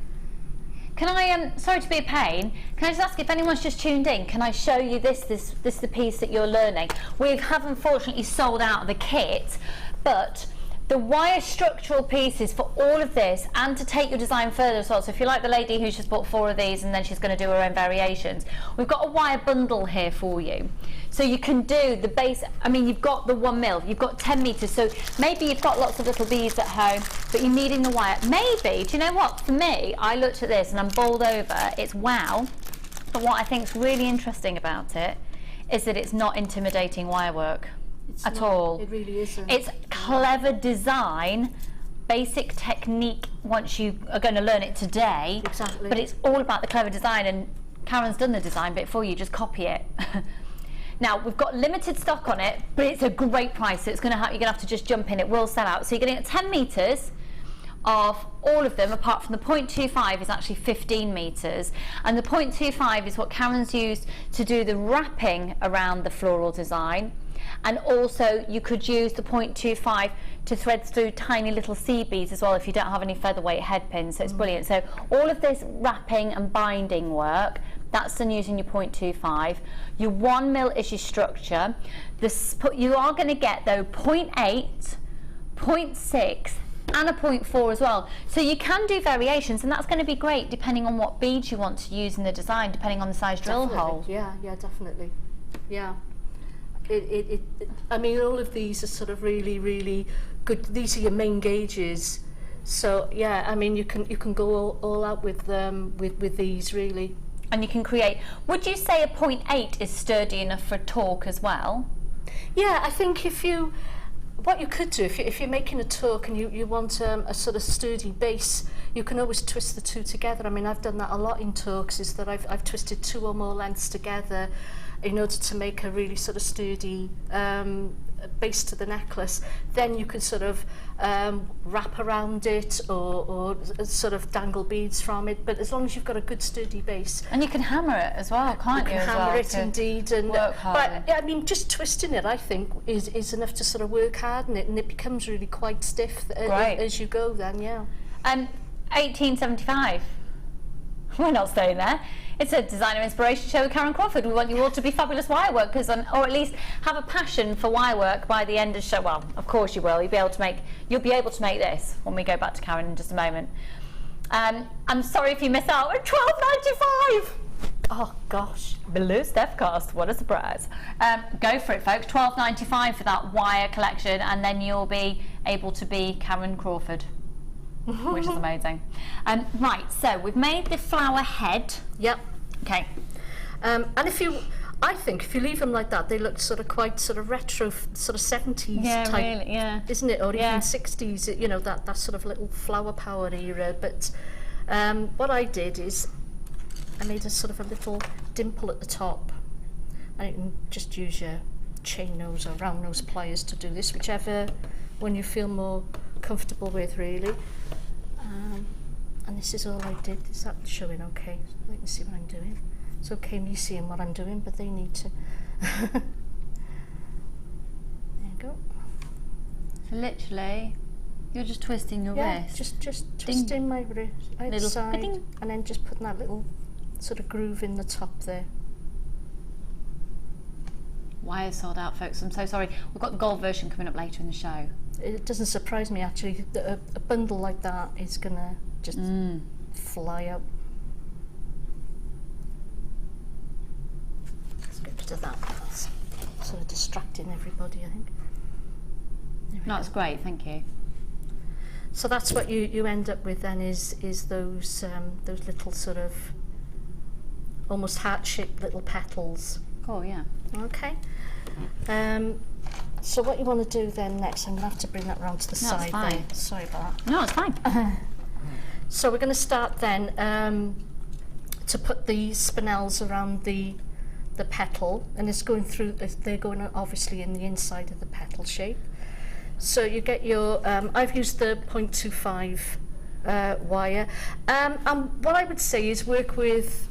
Can I, sorry to be a pain, can I just ask if anyone's just tuned in, can I show you this is the piece that you're learning? We have unfortunately sold out of the kit, but the wire structural pieces for all of this, and to take your design further as well, so if you're like the lady who's just bought 4 of these and then she's going to do her own variations, we've got a wire bundle here for you. So you can do the base, I mean you've got the 1 mil, you've got 10 metres, so maybe you've got lots of little beads at home, but you're needing the wire. Maybe, do you know what, for me, I looked at this and I'm bowled over, it's wow, but what I think is really interesting about it is that it's not intimidating wire work. It's at not, all. It really isn't. It's clever design, basic technique once you are going to learn it today. Exactly. But it's all about the clever design, and Karen's done the design bit for you, just copy it. Now, we've got limited stock on it, but it's a great price, so it's going to you're going to have to just jump in, it will sell out. So you're getting 10 metres of all of them, apart from the 0.25 is actually 15 metres, and the 0.25 is what Karen's used to do the wrapping around the floral design. And also you could use the 0.25 to thread through tiny little seed beads as well if you don't have any featherweight head pins, so it's brilliant. So all of this wrapping and binding work, that's done using your 0.25. Your 1 mil is your structure. You are going to get though 0.8, 0.6 and a 0.4 as well. So you can do variations, and that's going to be great depending on what beads you want to use in the design, depending on the size drill hole. Yeah, definitely. Yeah. I mean, all of these are sort of really, really good. These are your main gauges, so yeah. I mean, you can go all out with these really. And you can create. Would you say a 0.8 is sturdy enough for torque as well? Yeah, I think what you could do if you're making a torque and you want a sort of sturdy base, you can always twist the two together. I mean, I've done that a lot in torques. Is that I've twisted 2 or more lengths together in order to make a really sort of sturdy base to the necklace. Then you can sort of wrap around it or sort of dangle beads from it, but as long as you've got a good sturdy base. And you can hammer it as well, can't you? You can hammer it indeed, and work hard. but I mean, just twisting it, I think, is enough to sort of work hard in it, and it becomes really quite stiff as you go. Then, yeah. 1875. We're not staying there. It's a designer inspiration show with Karen Crawford. We want you all to be fabulous wire workers, or at least have a passion for wire work by the end of the show. Well, of course you will. You'll be able to make this when we go back to Karen in just a moment. I'm sorry if you miss out at $12.95. Oh gosh. Below Steph cost. What a surprise. Go for it, folks. $12.95 for that wire collection, and then you'll be able to be Karen Crawford. Which is amazing. Right, so we've made the flower head. Yep. Okay. And I think if you leave them like that, they look sort of quite sort of retro, sort of 70s type, really, yeah. Isn't it? Or Yeah. even 60s, you know, that sort of little flower power era. But what I did is I made a sort of a little dimple at the top. And you can just use your chain nose or round nose pliers to do this, whichever one you feel more comfortable with, really. And this is all I did. Is that showing okay? So they can see what I'm doing. It's okay me seeing what I'm doing, but they need to. There you go. So literally, you're just twisting your wrist. Just twisting my wrist Little outside, ding. and then just putting that little sort of groove in the top there. Wire sold out, folks. I'm so sorry. We've got the gold version coming up later in the show. It doesn't surprise me actually that a bundle like that is gonna just fly out. Let's get rid of that. That's sort of distracting everybody, I think. No, it's great. Thank you. So that's what you end up with then is those little sort of almost heart-shaped little petals. Oh yeah. Okay. So what you want to do then next, I'm going to have to bring that round to the side fine. there. Sorry about that. No, it's fine. So we're going to start then to put the spinels around the petal, and it's going through, they're going obviously in the inside of the petal shape. So you get your, I've used the 0.25 wire, and what I would say is work with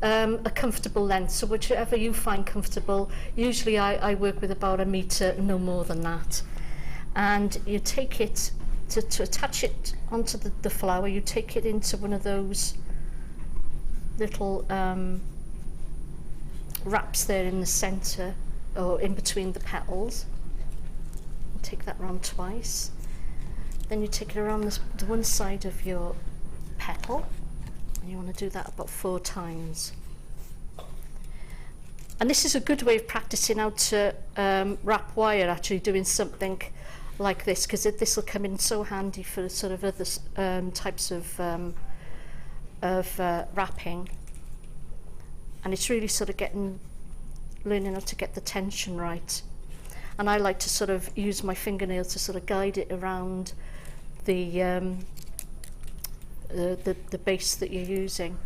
a comfortable length, so whichever you find comfortable. Usually I work with about 1 meter, no more than that. And you take it, to attach it onto the flower, you take it into one of those little wraps there in the centre, or in between the petals. You take that round twice. Then you take it around the one side of your petal. And you want to do that about 4 times. And this is a good way of practicing how to wrap wire, actually doing something like this, because this will come in so handy for sort of other types of wrapping. And it's really sort of learning how to get the tension right. And I like to sort of use my fingernail to sort of guide it around the base that you're using.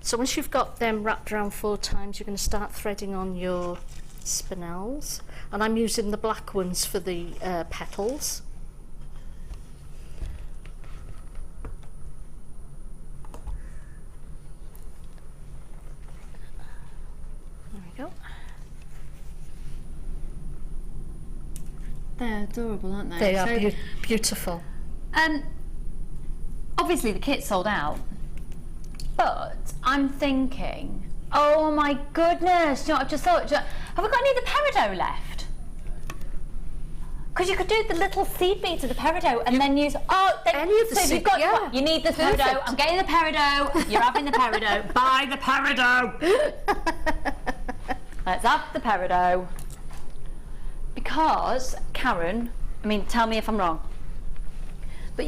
So once you've got them wrapped around 4 times, you're going to start threading on your spinels, and I'm using the black ones for the petals. There we go. They're adorable, aren't they? They are beautiful. Obviously the kit's sold out, but I'm thinking, oh my goodness, do you know what I've just thought? Have we got any of the Peridot left? Because you could do the little seed beads of the Peridot and then use, any of the so seed, you've got, yeah. you need the Perfect. Peridot, I'm getting the Peridot, you're having the Peridot, buy the Peridot! Let's have the Peridot. Because, Karen, I mean, tell me if I'm wrong, but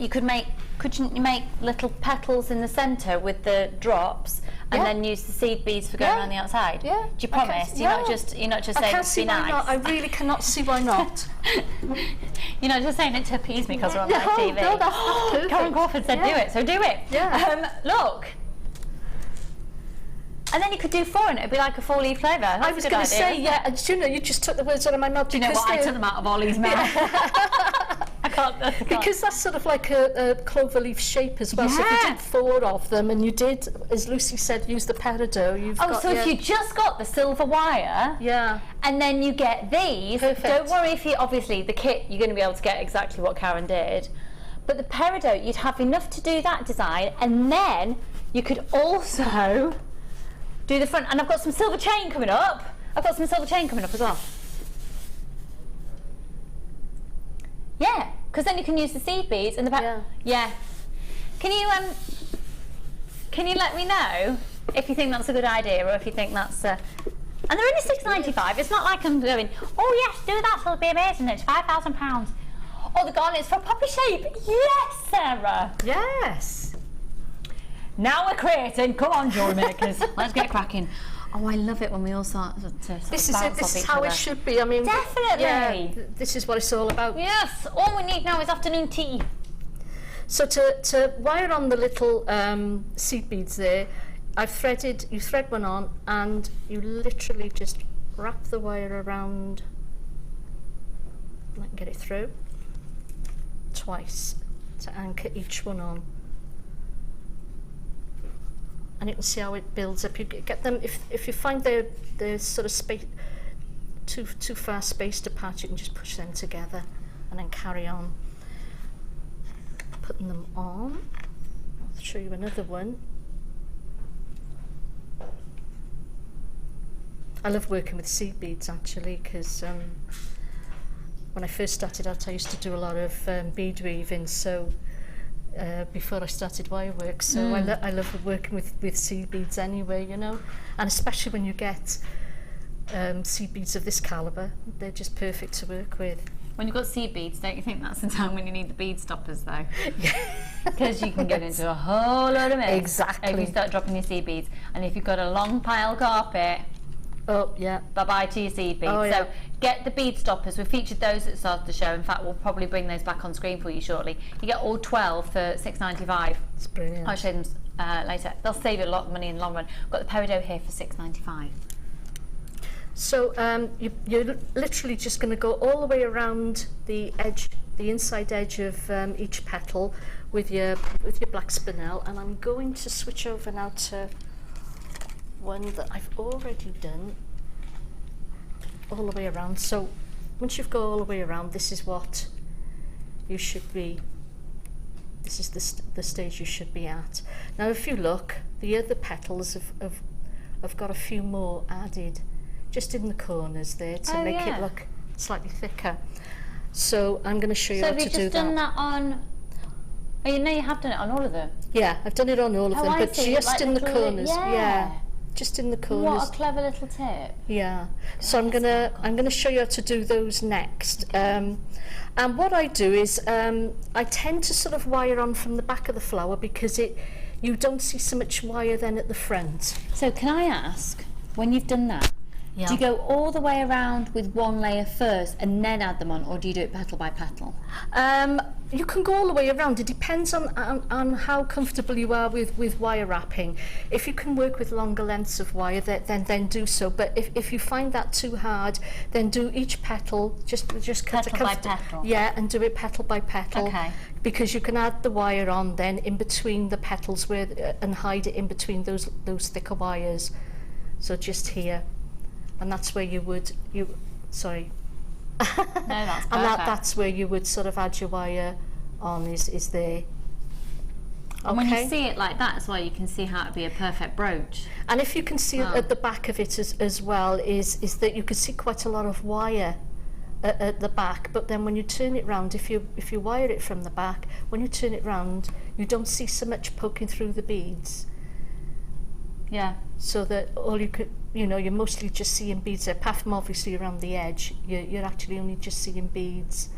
couldn't you make little petals in the centre with the drops, and then use the seed beads for going around the outside? Yeah. Do you promise? You're not just saying it to be nice? Not. I really cannot see why not. You're not just saying it to appease me because we're on live TV. No, that's perfect. Karon Crawford said do it, so do it. Yeah. Look. And then you could do 4 in it. It'd be like a 4-leaf flavour. I was going to say, and you just took the words out of my mouth. Do you know what? I took them out of Ollie's mouth. I can't. Because that's sort of like a clover leaf shape as well. So if you did 4 of them, and you did, as Lucy said, use the Peridot, you've got... so if you just got the silver wire, and then you get these, don't worry if you, obviously, the kit, you're going to be able to get exactly what Karon did, but the Peridot, you'd have enough to do that design, and then you could also do the front. And I've got some silver chain coming up. As well. Yeah, because then you can use the seed beads in the back. Yeah. Can you let me know if you think that's a good idea, or if you think that's and they're only £6.95. It's not like I'm going, oh yes, do that, it'll be amazing. It's £5,000. Oh, the garnet's for poppy shape. Yes, Sarah. Yes. Now we're creating. Come on, jewellery makers. Let's get cracking. Oh, I love it when we all start to This is how it should be. I mean, definitely. Yeah, this is what it's all about. Yes. All we need now is afternoon tea. So to wire on the little seed beads there, I've threaded. You thread one on, and you literally just wrap the wire around. I can get it through twice to anchor each one on. And you can see how it builds up. You get them, if you find they're sort of too far spaced apart, you can just push them together and then carry on putting them on. I'll show you another one. I love working with seed beads actually, because when I first started out I used to do a lot of bead weaving, so before I started wire work, so I love working with seed beads anyway, you know, and especially when you get seed beads of this calibre, they're just perfect to work with. When you've got seed beads, don't you think that's the time when you need the bead stoppers though? Because you can get into a whole lot of mess. Exactly. If you start dropping your seed beads, and if you've got a long pile carpet, oh yeah, bye-bye to your seed beads. So get the bead stoppers. We've featured those at the start of the show. In fact, we'll probably bring those back on screen for you shortly. You get all 12 for £6.95. It's brilliant. I'll show them later. They'll save you a lot of money in the long run. We've got the Peridot here for £6.95. So you're literally just going to go all the way around the edge, the inside edge of each petal with your black spinel, and I'm going to switch over now to one that I've already done all the way around. So once you've gone all the way around, this is what you should be. This is the stage you should be at. Now, if you look, the other petals have got a few more added just in the corners there to make it look slightly thicker. So I'm going to show you how to do that. So have you just done that on... Oh, you know you have done it on all of them? Yeah, I've done it on all of them, but just like in the corners. Yeah, just in the corners. What a clever little tip. Yeah. So I'm gonna show you how to do those next. And what I do is I tend to sort of wire on from the back of the flower because you don't see so much wire then at the front. So can I ask, when you've done that, do you go all the way around with one layer first and then add them on, or do you do it petal by petal? You can go all the way around. It depends on how comfortable you are with wire wrapping. If you can work with longer lengths of wire, then do so. But if you find that too hard, then do each petal, just cut petal by petal. Yeah, and do it petal by petal. Okay. Because you can add the wire on then in between the petals and hide it in between those thicker wires. So just here. And that's where sorry. No, that's perfect. And that's where you would sort of add your wire on is there. And when you see it like that, as well, you can see how it'd be a perfect brooch. And if you can see at the back of it as well, is that you can see quite a lot of wire at the back, but then when you turn it round, if you wire it from the back, when you turn it round, you don't see so much poking through the beads. Yeah. So that all you could, you're mostly just seeing beads, apart from obviously around the edge, you're actually only just seeing beads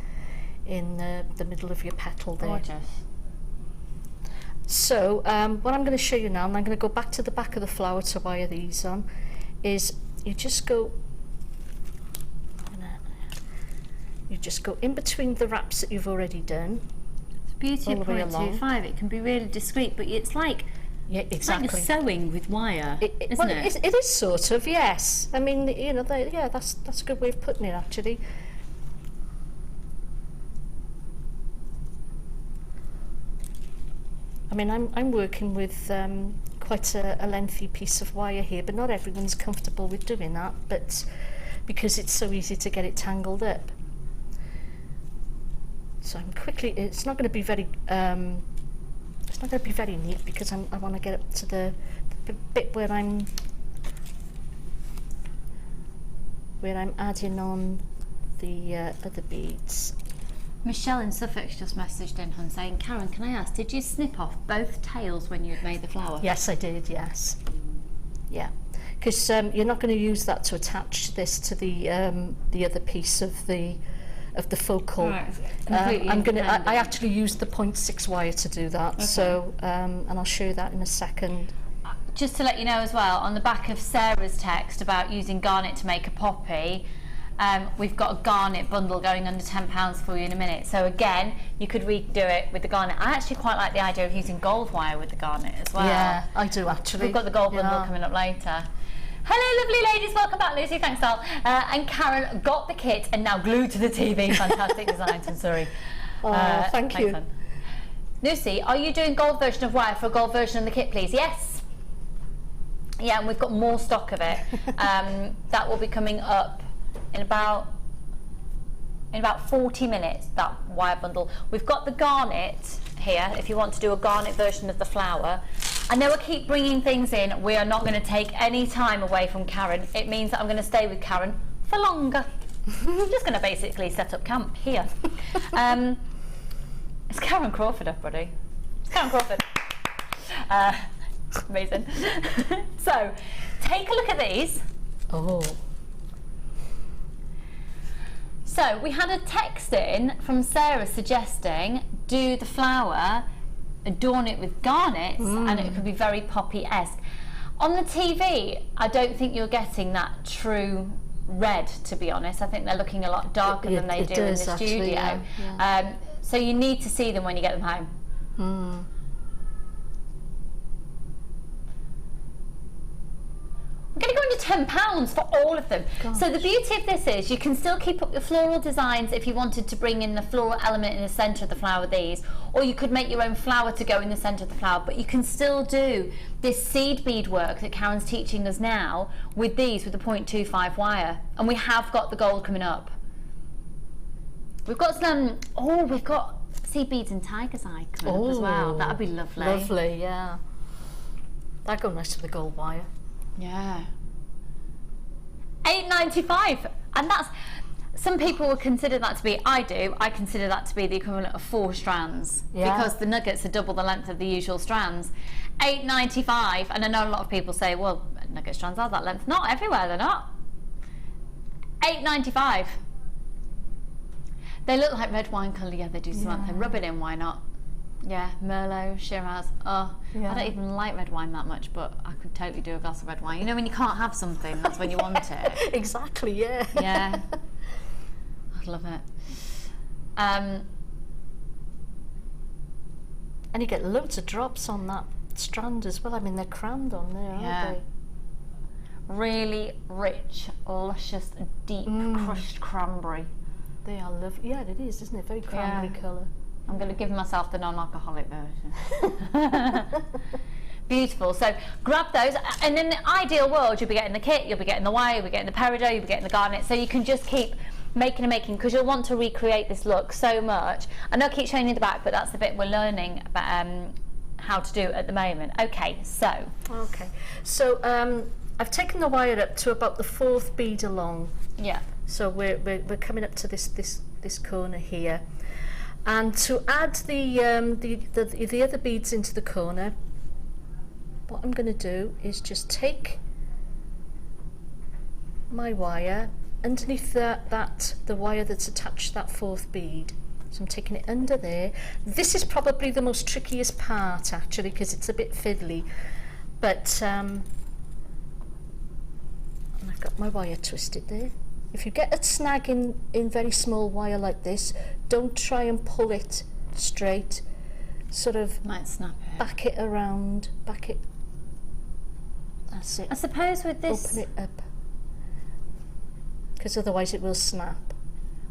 in the middle of your petal there. Gorgeous. So what I'm going to show you now, and I'm going to go back to the back of the flower to wire these on, is you just go in between the wraps that you've already done. It's beauty of 0.25. It can be really discreet, but it's like exactly. It's like sewing with wire, isn't it? It is sort of, yes. I mean, that's a good way of putting it, actually. I mean, I'm working with quite a lengthy piece of wire here, but not everyone's comfortable with doing that. But because it's so easy to get it tangled up, so I'm quickly. It's not going to be very. It's not going to be very neat because I want to get up to the bit where I'm adding on the other beads. Michelle in Suffolk just messaged in and saying, Karen, can I ask, did you snip off both tails when you had made the flower? Yes, I did, yes. Yeah, because you're not going to use that to attach this to the other piece of the focal. Right. I actually used the 0.6 wire to do that. Okay. So and I'll show you that in a second. Just to let you know as well, on the back of Sarah's text about using garnet to make a poppy, we've got a garnet bundle going under £10 for you in a minute. So again, you could redo it with the garnet. I actually quite like the idea of using gold wire with the garnet as well. Yeah, I do actually. We've got the gold bundle coming up later. Hello lovely ladies, welcome back Lucy, thanks Al. And Karen got the kit and now glued to the TV. Fantastic design, I'm sorry. Thank you. Lucy, are you doing gold version of wire for a gold version of the kit please? Yes. Yeah, and we've got more stock of it. That will be coming up in about 40 minutes, that wire bundle. We've got the garnet here, if you want to do a garnet version of the flower. I know I keep bringing things in. We are not going to take any time away from Karen. It means that I'm going to stay with Karen for longer. I'm just going to basically set up camp here. It's Karen Crawford, everybody. It's Karen Crawford. Amazing. So, take a look at these. Oh. So, we had a text in from Sarah suggesting do the flower, adorn it with garnets, and it could be very poppy-esque. On the TV, I don't think you're getting that true red, to be honest. I think they're looking a lot darker than they do in the studio. Yeah. So you need to see them when you get them home. £10 for all of them. So the beauty of this is you can still keep up your floral designs if you wanted to bring in the floral element in the centre of the flower with these, or you could make your own flower to go in the centre of the flower, but you can still do this seed bead work that Karen's teaching us now with these, with the 0.25 wire. And we have got the gold coming up. We've got some, we've got seed beads in tiger's eye coming up as well. That'd be lovely. Lovely, yeah. That'd go nice with the gold wire. Yeah. £8.95, and that's, some people would consider that to be, I consider that to be the equivalent of 4 strands, because the nuggets are double the length of the usual strands. £8.95, and I know a lot of people say, well, nugget strands are that length. Not everywhere, they're not. £8.95. They look like red wine colour. Yeah, they do something. Rub it in, why not? Yeah, Merlot, Shiraz. I don't even like red wine that much, but I could totally do a glass of red wine. You know, when you can't have something, that's when you want it. Exactly, yeah. Yeah. I love it. And you get loads of drops on that strand as well. I mean, they're crammed on there, aren't they? Really rich, luscious, deep, crushed cranberry. They are lovely. Yeah, it is, isn't it? Very cranberry colour. I'm going to give myself the non-alcoholic version. Beautiful. So grab those, and in the ideal world, you'll be getting the kit, you'll be getting the wire, you'll be getting the Peridot, you'll be getting the Garnet. So you can just keep making and making, because you'll want to recreate this look so much. And I'll keep showing you the back, but that's the bit we're learning about how to do at the moment. Okay, so. I've taken the wire up to about the 4th bead along. Yeah. So we're coming up to this corner here, and to add the other beads into the corner, what I'm going to do is just take my wire underneath the wire that's attached to that 4th bead. So I'm taking it under there. This is probably the most trickiest part, actually, because it's a bit fiddly, but and I've got my wire twisted there. If you get a snag in very small wire like this, don't try and pull it straight. Sort of might snap it. Back it around, back it. That's it. I suppose with this, open it up, because otherwise it will snap.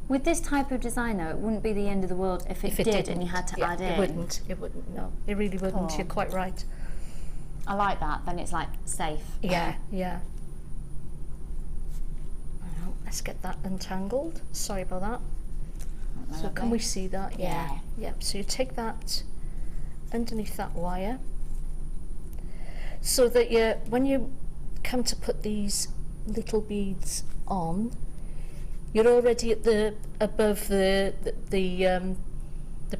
With this type of design, though, it wouldn't be the end of the world if it did and you had to add in. It wouldn't. It wouldn't. No, it really wouldn't. You're quite right. I like that. Then it's like safe. Yeah. Yeah. Let's get that untangled. Sorry about that. So can we see that? Yeah. So you take that underneath that wire, so that when you come to put these little beads on, you're already at above the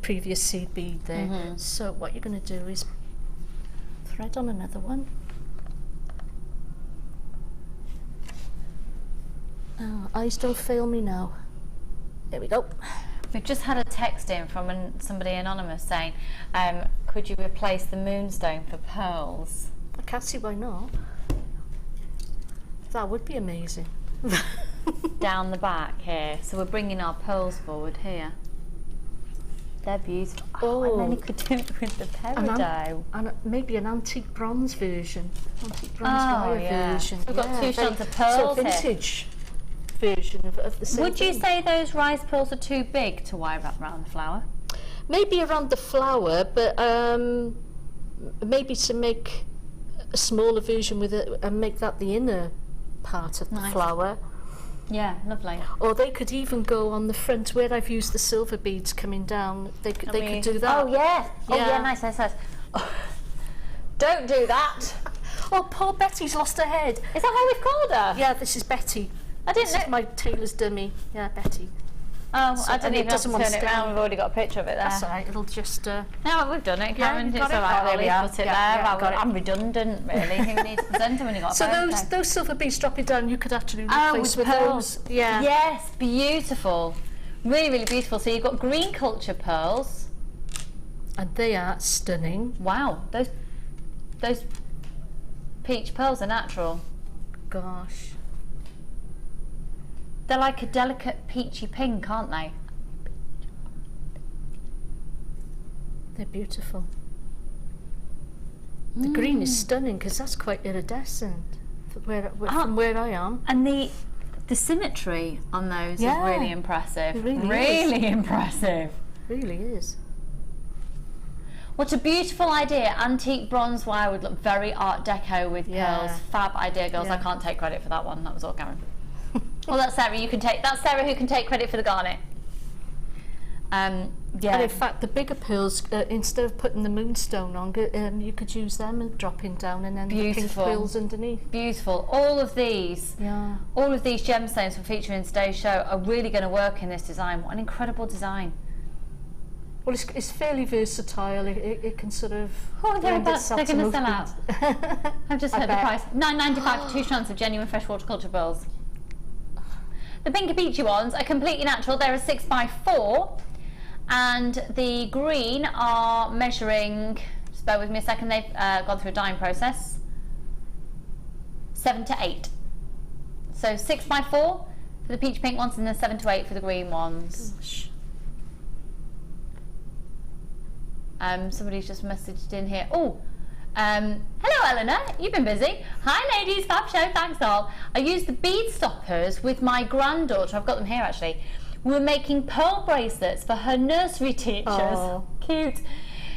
previous seed bead there. So what you're going to do is thread on another one. Oh, eyes don't fail me now. There we go. We've just had a text in from somebody anonymous saying, could you replace the moonstone for pearls? I can't see why not. That would be amazing. Down the back here. So we're bringing our pearls forward here. They're beautiful. And then you could do it with the Peridot. And maybe an antique bronze version. Antique bronze wire version. We've got 2 strands of pearls so vintage version of the same Would you thing. say those rice pearls are too big to wire wrap around the flower? Maybe around the flower, but maybe to make a smaller version with it and make that the inner part of the flower. Yeah, lovely. Or they could even go on the front where I've used the silver beads coming down. They could do that. Oh yeah. Oh yeah, nice. Oh, don't do that. Oh, poor Betty's lost her head. Is that what we've called her? Yeah, this is Betty. I didn't know. This is my tailor's dummy. Yeah, Betty. Oh, so, I didn't even have to turn it around. We've already got a picture of it there. That's all right. It'll just. No, we've done it, Karen. Yeah, it's all right. there we are. Put it there. I'm redundant, really. Who needs to present when you got a photo? So those silver beads dropping down, you could actually replace with pearls. Yeah. Yes, beautiful. Really, really beautiful. So you've got green culture pearls, and they are stunning. Wow, those peach pearls are natural. Gosh. They're like a delicate peachy pink, aren't they? They're beautiful. The green is stunning because that's quite iridescent from where I am. And the symmetry on those is really impressive. It really really impressive. Really is. What a beautiful idea. Antique bronze wire would look very Art Deco with pearls. Fab idea, girls. I can't take credit for that one. That was all Karon. Well, that's Sarah. That's Sarah who can take credit for the garnet. And in fact, the bigger pearls, instead of putting the moonstone on, you could use them and dropping down, and then the pink pearls underneath. Beautiful. All of these gemstones we're featuring in today's show are really going to work in this design. What an incredible design. Well, it's fairly versatile. It can sort of. Oh, they're going to sell out. I've just heard the price. $9.95 for 2 strands of genuine freshwater culture pearls. The pinky peachy ones are completely natural. They're a 6x4, and the green are measuring. Just bear with me a second. They've gone through a dyeing process. 7 to 8. So 6x4 for the peach pink ones, and then 7 to 8 for the green ones. Gosh. Somebody's just messaged in here. Hello Eleanor, you've been busy. Hi ladies, fab show, thanks all. I used the bead stoppers with my granddaughter. I've got them here actually. We were making pearl bracelets for her nursery teachers. Oh. Cute.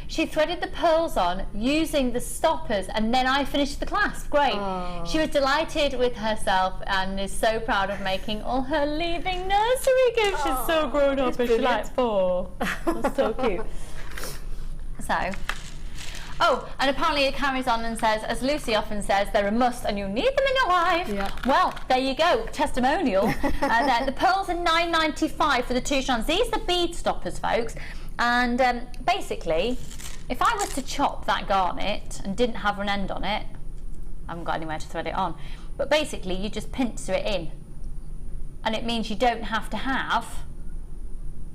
She threaded the pearls on using the stoppers, and then I finished the clasp. Great. Oh. She was delighted with herself and is so proud of making all her leaving nursery gifts. She's so grown up, and she's like 4. That's so cute. So, and apparently it carries on and says, as Lucy often says, they're a must and you need them in your life. Yeah. Well, there you go, testimonial. The pearls are $9.95 for the 2 strands. These are the bead stoppers, folks. And basically, if I was to chop that garnet and didn't have an end on it, I haven't got anywhere to thread it on, but basically you just pincer it in. And it means you don't have to have,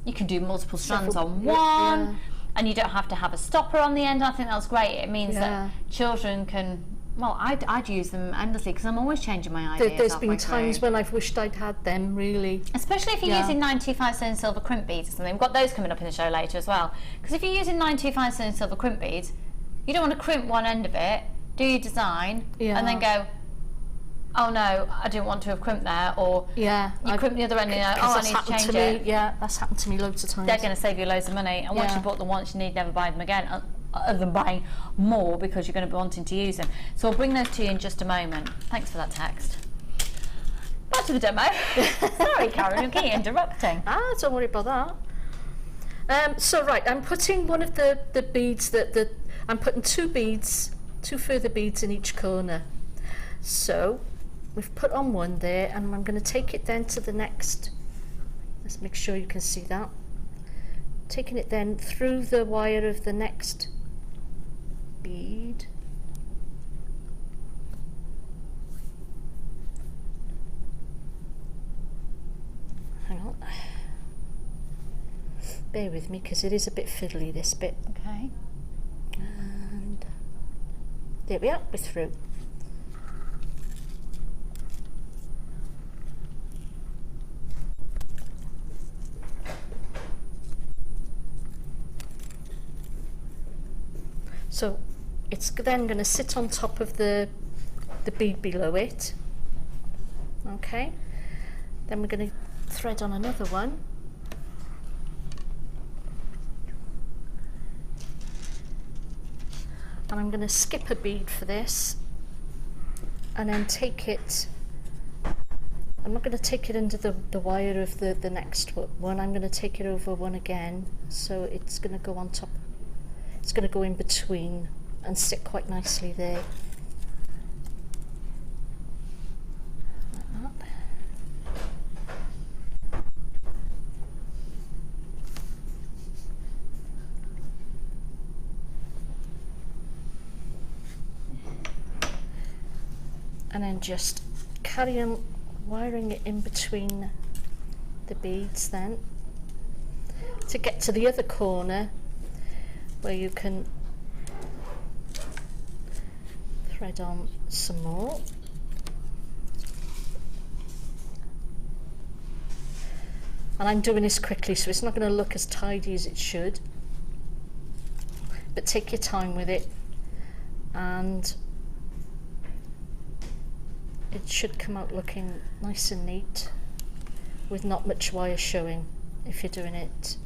you can do multiple strands on one. Yeah. And you don't have to have a stopper on the end. I think that's great. It means that children can, well, I'd use them endlessly because I'm always changing my ideas. There's been times when I've wished I'd had them, really. Especially if you're using 925 sterling silver crimp beads or something. We've got those coming up in the show later as well. Because if you're using 925 sterling silver crimp beads, you don't want to crimp one end of it, do your design, and then go, oh no, I didn't want to have crimped there, or you crimp the other end and you're like, oh, I need to change it. Yeah, that's happened to me loads of times. They're going to save you loads of money, and once you bought them once, you need never buy them again, other than buying more because you're going to be wanting to use them. So I'll bring those to you in just a moment. Thanks for that text. Back to the demo. Sorry, Karon, I'm keep interrupting. Don't worry about that. So right, I'm putting one of the beads I'm putting 2 further beads in each corner. So we've put on one there, and I'm going to take it then to the next. Let's make sure you can see that. Taking it then through the wire of the next bead. Hang on. Bear with me because it is a bit fiddly, this bit. Okay. And there we are, we're through. So it's then going to sit on top of the bead below it. Okay. Then we're going to thread on another one. And I'm going to skip a bead for this, and then take it. I'm not going to take it under the wire of the next one. I'm going to take it over one again, so it's going to go on top. It's going to go in between and sit quite nicely there. Like that. And then just carry on wiring it in between the beads then to get to the other corner, where you can thread on some more. And I'm doing this quickly, so it's not going to look as tidy as it should, but take your time with it. And it should come out looking nice and neat with not much wire showing if you're doing it.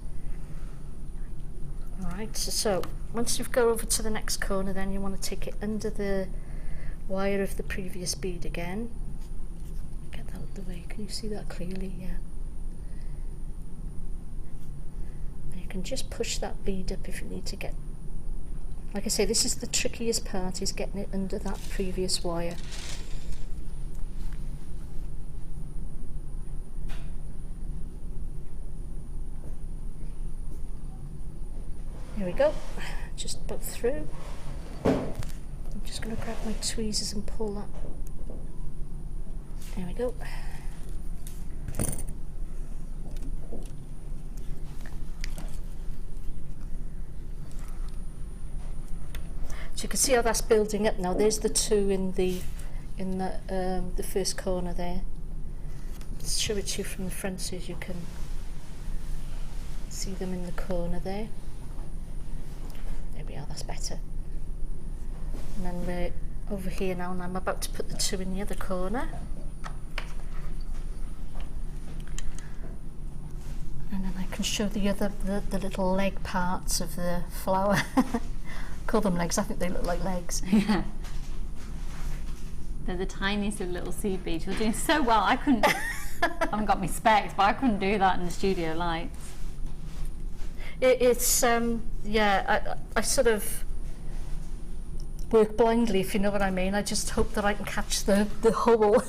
Alright, so once you've go over to the next corner, then you want to take it under the wire of the previous bead again. Get that out of the way, can you see that clearly? Yeah. And you can just push that bead up if you need to get, like I say, this is the trickiest part, is getting it under that previous wire. There we go, just about through. I'm just going to grab my tweezers and pull that. There we go. So you can see how that's building up now. There's the two in the first corner there. Let's show it to you from the front so you can see them in the corner there. There we are, that's better. And then we're over here now, and I'm about to put the two in the other corner. And then I can show the other, the little leg parts of the flower. Call them legs, I think they look like legs. Yeah. They're the tiniest little seed beads. You're doing so well. I couldn't, I haven't got my specs, but I couldn't do that in the studio lights. It's yeah, I sort of work blindly, if you know what I mean. I just hope that I can catch the whole.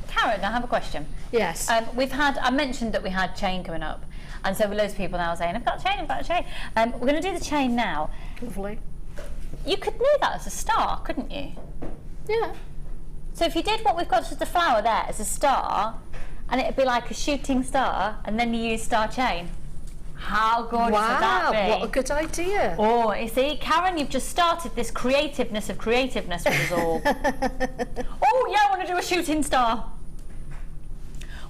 Karon, I have a question. Yes. I mentioned that we had chain coming up, and so loads of people now are saying, I've got a chain, I've got a chain. We're going to do the chain now. Lovely. You could do that as a star, couldn't you? Yeah. So if you did what we've got as the flower there as a star, and it'd be like a shooting star, and then you use star chain. How gorgeous would that be? What a good idea. Oh, you see, Karon, you've just started this creativeness of creativeness with us all. Oh yeah, I want to do a shooting star.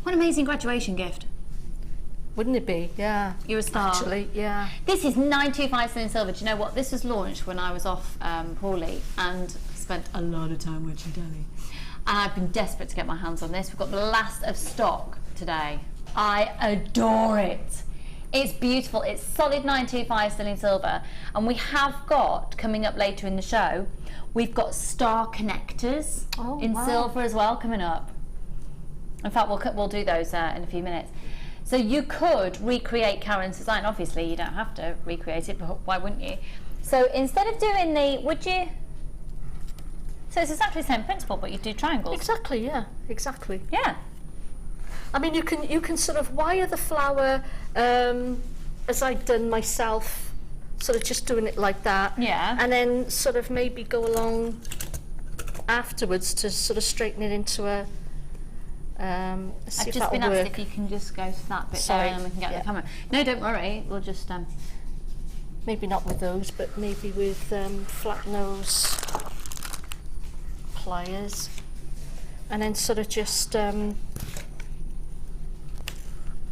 What an amazing graduation gift. Wouldn't it be? Yeah. You're a star. Actually, yeah. This is 925 sterling silver. Do you know what? This was launched when I was off poorly and spent a lot of time watching telly. And I've been desperate to get my hands on this. We've got the last of stock today. I adore it. It's beautiful. It's solid 925 sterling silver. And we have got, coming up later in the show, we've got star connectors in silver as well coming up. In fact, we'll do those in a few minutes. So you could recreate Karon's design. Obviously, you don't have to recreate it, but why wouldn't you? So instead of doing would you? So it's exactly the same principle, but you do triangles. Exactly, yeah, exactly. Yeah. I mean, you can sort of wire the flower as I've done myself, sort of just doing it like that. Yeah. And then sort of maybe go along afterwards to sort of straighten it into a. I've just been asked if you can just go to that bit there and we can get the camera. No, don't worry. We'll just maybe not with those, but maybe with flat nose pliers, and then sort of just where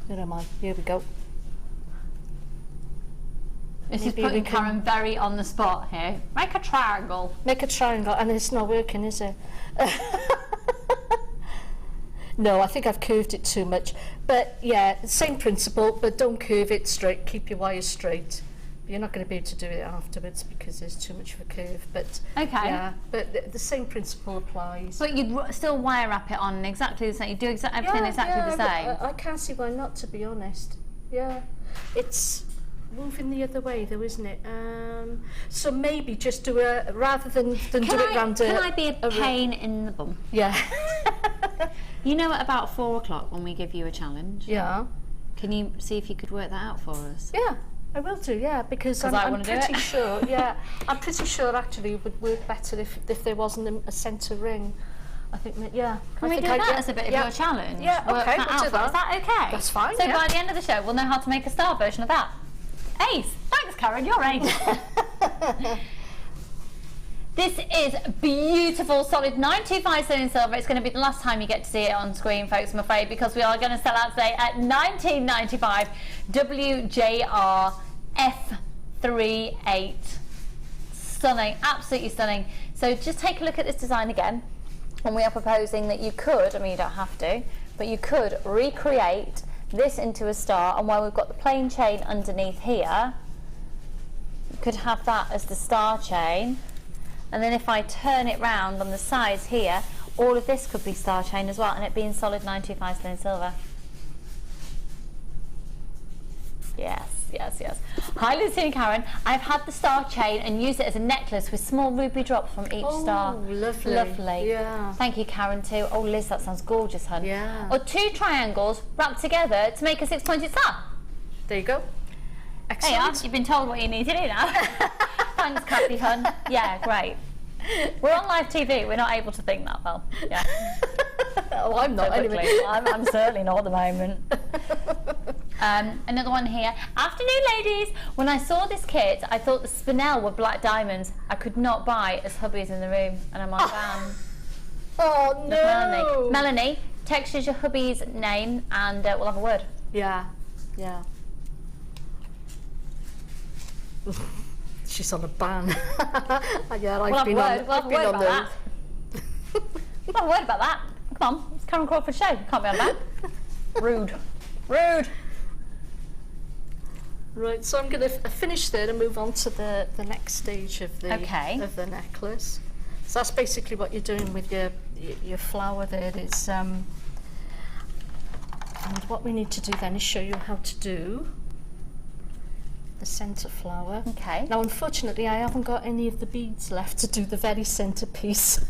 am I? Here we go. This is putting Karon very on the spot here. Make a triangle. Make a triangle, and it's not working, is it? No, I think I've curved it too much. But yeah, same principle, but don't curve it straight. Keep your wires straight. You're not going to be able to do it afterwards because there's too much of a curve. But okay. Yeah, but the same principle applies. But you'd still wire wrap it on exactly the same. You do everything exactly the same. I can't see why not, to be honest. Yeah, it's moving the other way though, isn't it? So maybe just do a rather than do it round. Can I be a pain in the bum? Yeah. You know, at about 4 o'clock when we give you a challenge. Yeah. Can you see if you could work that out for us? Yeah, I will do. Yeah, because I'm pretty sure. Yeah, I'm pretty sure actually it would work better if there wasn't a centre ring. I think that, yeah. Can we do that as a bit of your challenge? Yeah, okay, we'll do that. Is that okay? That's fine. So by the end of the show, we'll know how to make a star version of that. Ace! Thanks, Karon, you're ace. This is beautiful, solid 925 sterling silver. It's going to be the last time you get to see it on screen, folks, I'm afraid, because we are going to sell out today at $19.95 WJR F38. Stunning, absolutely stunning. So just take a look at this design again. And we are proposing that you could, I mean you don't have to, but you could recreate this into a star, and while we've got the plain chain underneath here, you could have that as the star chain, and then if I turn it round on the sides here, all of this could be star chain as well, and it being solid 925 sterling silver. Yes, yes, yes. Hi Lucy and Karen, I've had the star chain and used it as a necklace with small ruby drops from each star. Oh, lovely. Lovely. Yeah. Thank you, Karen, too. Oh, Liz, that sounds gorgeous, hun. Yeah. Or 2 triangles wrapped together to make a 6-pointed star. There you go. There you are. Excellent. You've been told what you need to do now. Thanks, Kathy, hun. Yeah, great. We're on live TV. We're not able to think that well. Yeah. Oh, I'm not Typically. anyway. I'm certainly not at the moment. Another one here. Afternoon, ladies. When I saw this kit, I thought the spinel were black diamonds. I could not buy as hubbies in the room, and I'm on ban. Oh no. Melanie, text us your hubby's name, and we'll have a word. Yeah. Yeah. She's on a ban. Yeah, We'll have a word. We'll have a word about that. We'll have a word about that. Come on, it's Karon Crawford show. You can't be on that. Rude. Rude. Right, so I'm going to finish there and move on to the next stage of the necklace. So that's basically what you're doing with your flower there. Is and what we need to do then is show you how to do the centre flower. Okay. Now, unfortunately, I haven't got any of the beads left to do the very centre piece.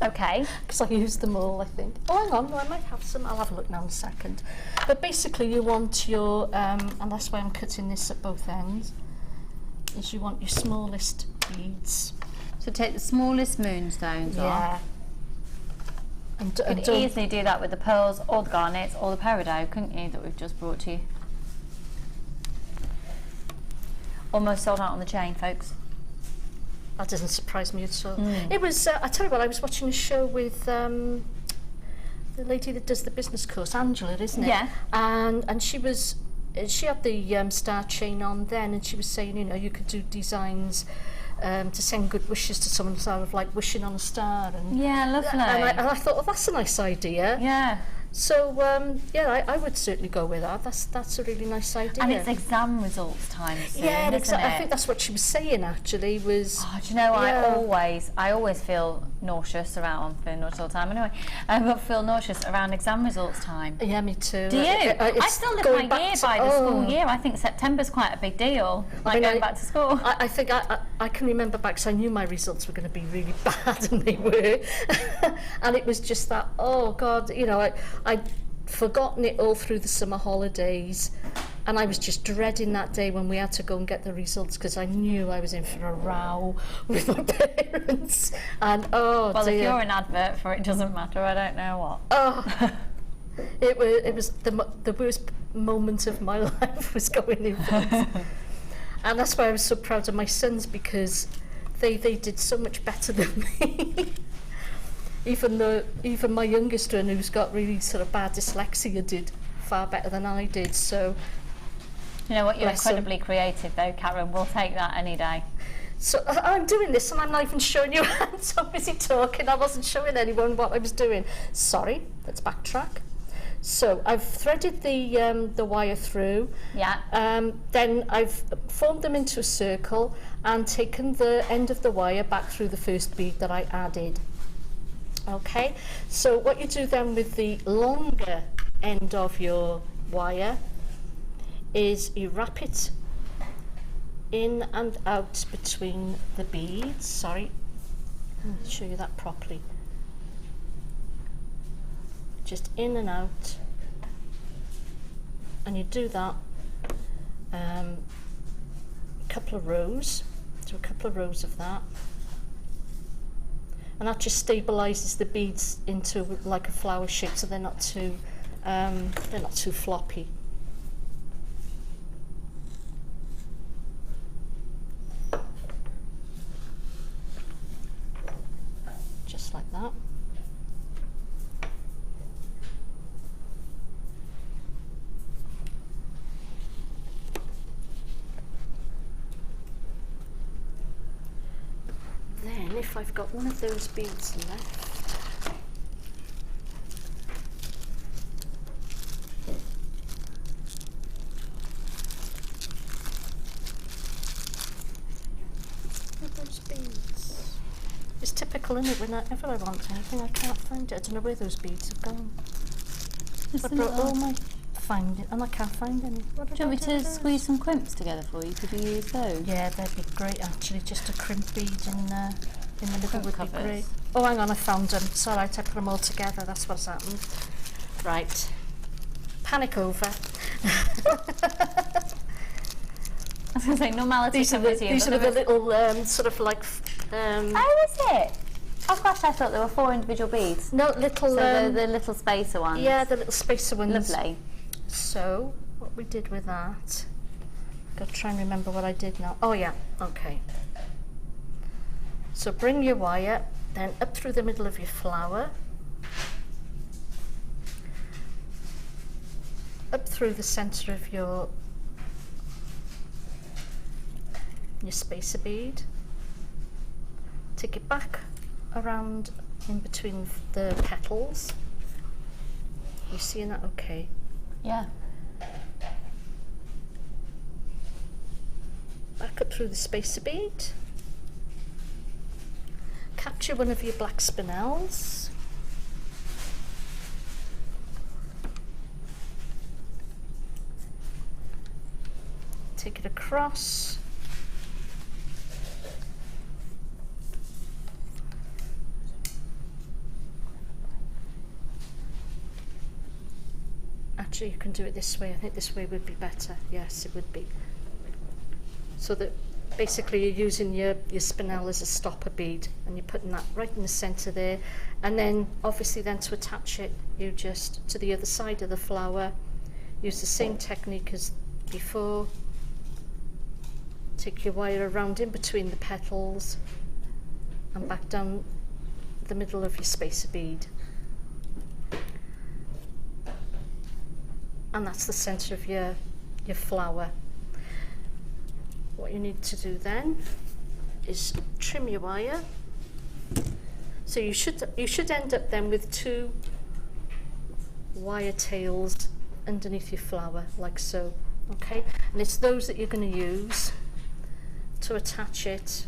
Okay. Because I used them all, I think. Oh, hang on, no, I might have some. I'll have a look now in a second. But basically, you want your, and that's why I'm cutting this at both ends, is you want your smallest beads. So take the smallest moonstones off. And You could easily do that with the pearls or the garnets or the peridot, couldn't you, that we've just brought to you? Almost sold out on the chain, folks. That doesn't surprise me at all. It was, I tell you what, I was watching a show with the lady that does the business course, Angela, isn't it? Yeah. And she had the star chain on then, and she was saying, you know, you could do designs to send good wishes to someone, sort of like wishing on a star. And, Yeah, lovely. and I thought, well, that's a nice idea. Yeah. So, yeah, I would certainly go with that. That's a really nice idea. And it's exam results time soon, yeah, isn't exactly. it? I think that's what she was saying, actually, was... Oh, do you know, Yeah. I always feel nauseous around, I'm feeling nauseous all the time anyway, but feel nauseous around exam results time. Yeah, me too. Do you? I still live my year by the school year. I think September's quite a big deal, like going back to school. I think I can remember back, because I knew my results were going to be really bad, and they were. And it was just that, oh God, you know, I'd forgotten it all through the summer holidays, and I was just dreading that day when we had to go and get the results, because I knew I was in for a row with my parents. And oh Well, dear. if you're an advert for It Doesn't Matter, I don't know what. Oh, it was the worst moment of my life was going in for this. And that's why I was so proud of my sons, because they did so much better than me. Even my youngest one, who's got really sort of bad dyslexia, did far better than I did. So You know what, you're Bless 'em. incredibly creative though, Karen. We'll take that any day. So I'm doing this, and I'm not even showing you. I'm so busy talking, I wasn't showing anyone what I was doing. Sorry, let's backtrack. So I've threaded the wire through. Yeah. Then I've formed them into a circle and taken the end of the wire back through the first bead that I added. Okay, so what you do then with the longer end of your wire is you wrap it in and out between the beads. Sorry, let me show you that properly. Just in and out, and you do that a couple of rows, do a couple of rows of that, and that just stabilizes the beads into like a flower shape, so they're not too floppy. Just like that. Then if I've got one of those beads left, pulling it whenever I want anything. I can't find it. I don't know where those beads have gone. Just I a brought all little- my find it, and I can't find any. What Do you want me to squeeze some crimps together for you? Could you use those? Yeah, that'd be great actually. Just a crimp bead in the middle Crimp would covers. be great. Oh, hang on, I found them. It's all right, I put them all together. That's what's happened. Right. Panic over. I was going to say, normality These are comes to you. the but there little sort of like Oh, is it? Oh gosh, I thought there were 4 individual beads. no little So the little spacer ones. yeah, the little spacer ones. Lovely. So what we did with that, got to try and remember what I did now. Oh yeah, okay. So bring your wire then up through the middle of your flower, up through the centre of your spacer bead, take it back around in between the petals. You seeing that okay? Yeah. Back up through the spacer bead, capture one of your black spinels, take it across, actually you can do it this way. I think this way would be better. Yes, it would be. So that basically you're using your spinel as a stopper bead, and you're putting that right in the centre there, and then obviously then to attach it you just to the other side of the flower use the same technique as before. Take your wire around in between the petals and back down the middle of your spacer bead, and that's the centre of your flower. What you need to do then is trim your wire. So you should end up then with 2 wire tails underneath your flower, like so. Okay, and it's those that you're going to use to attach it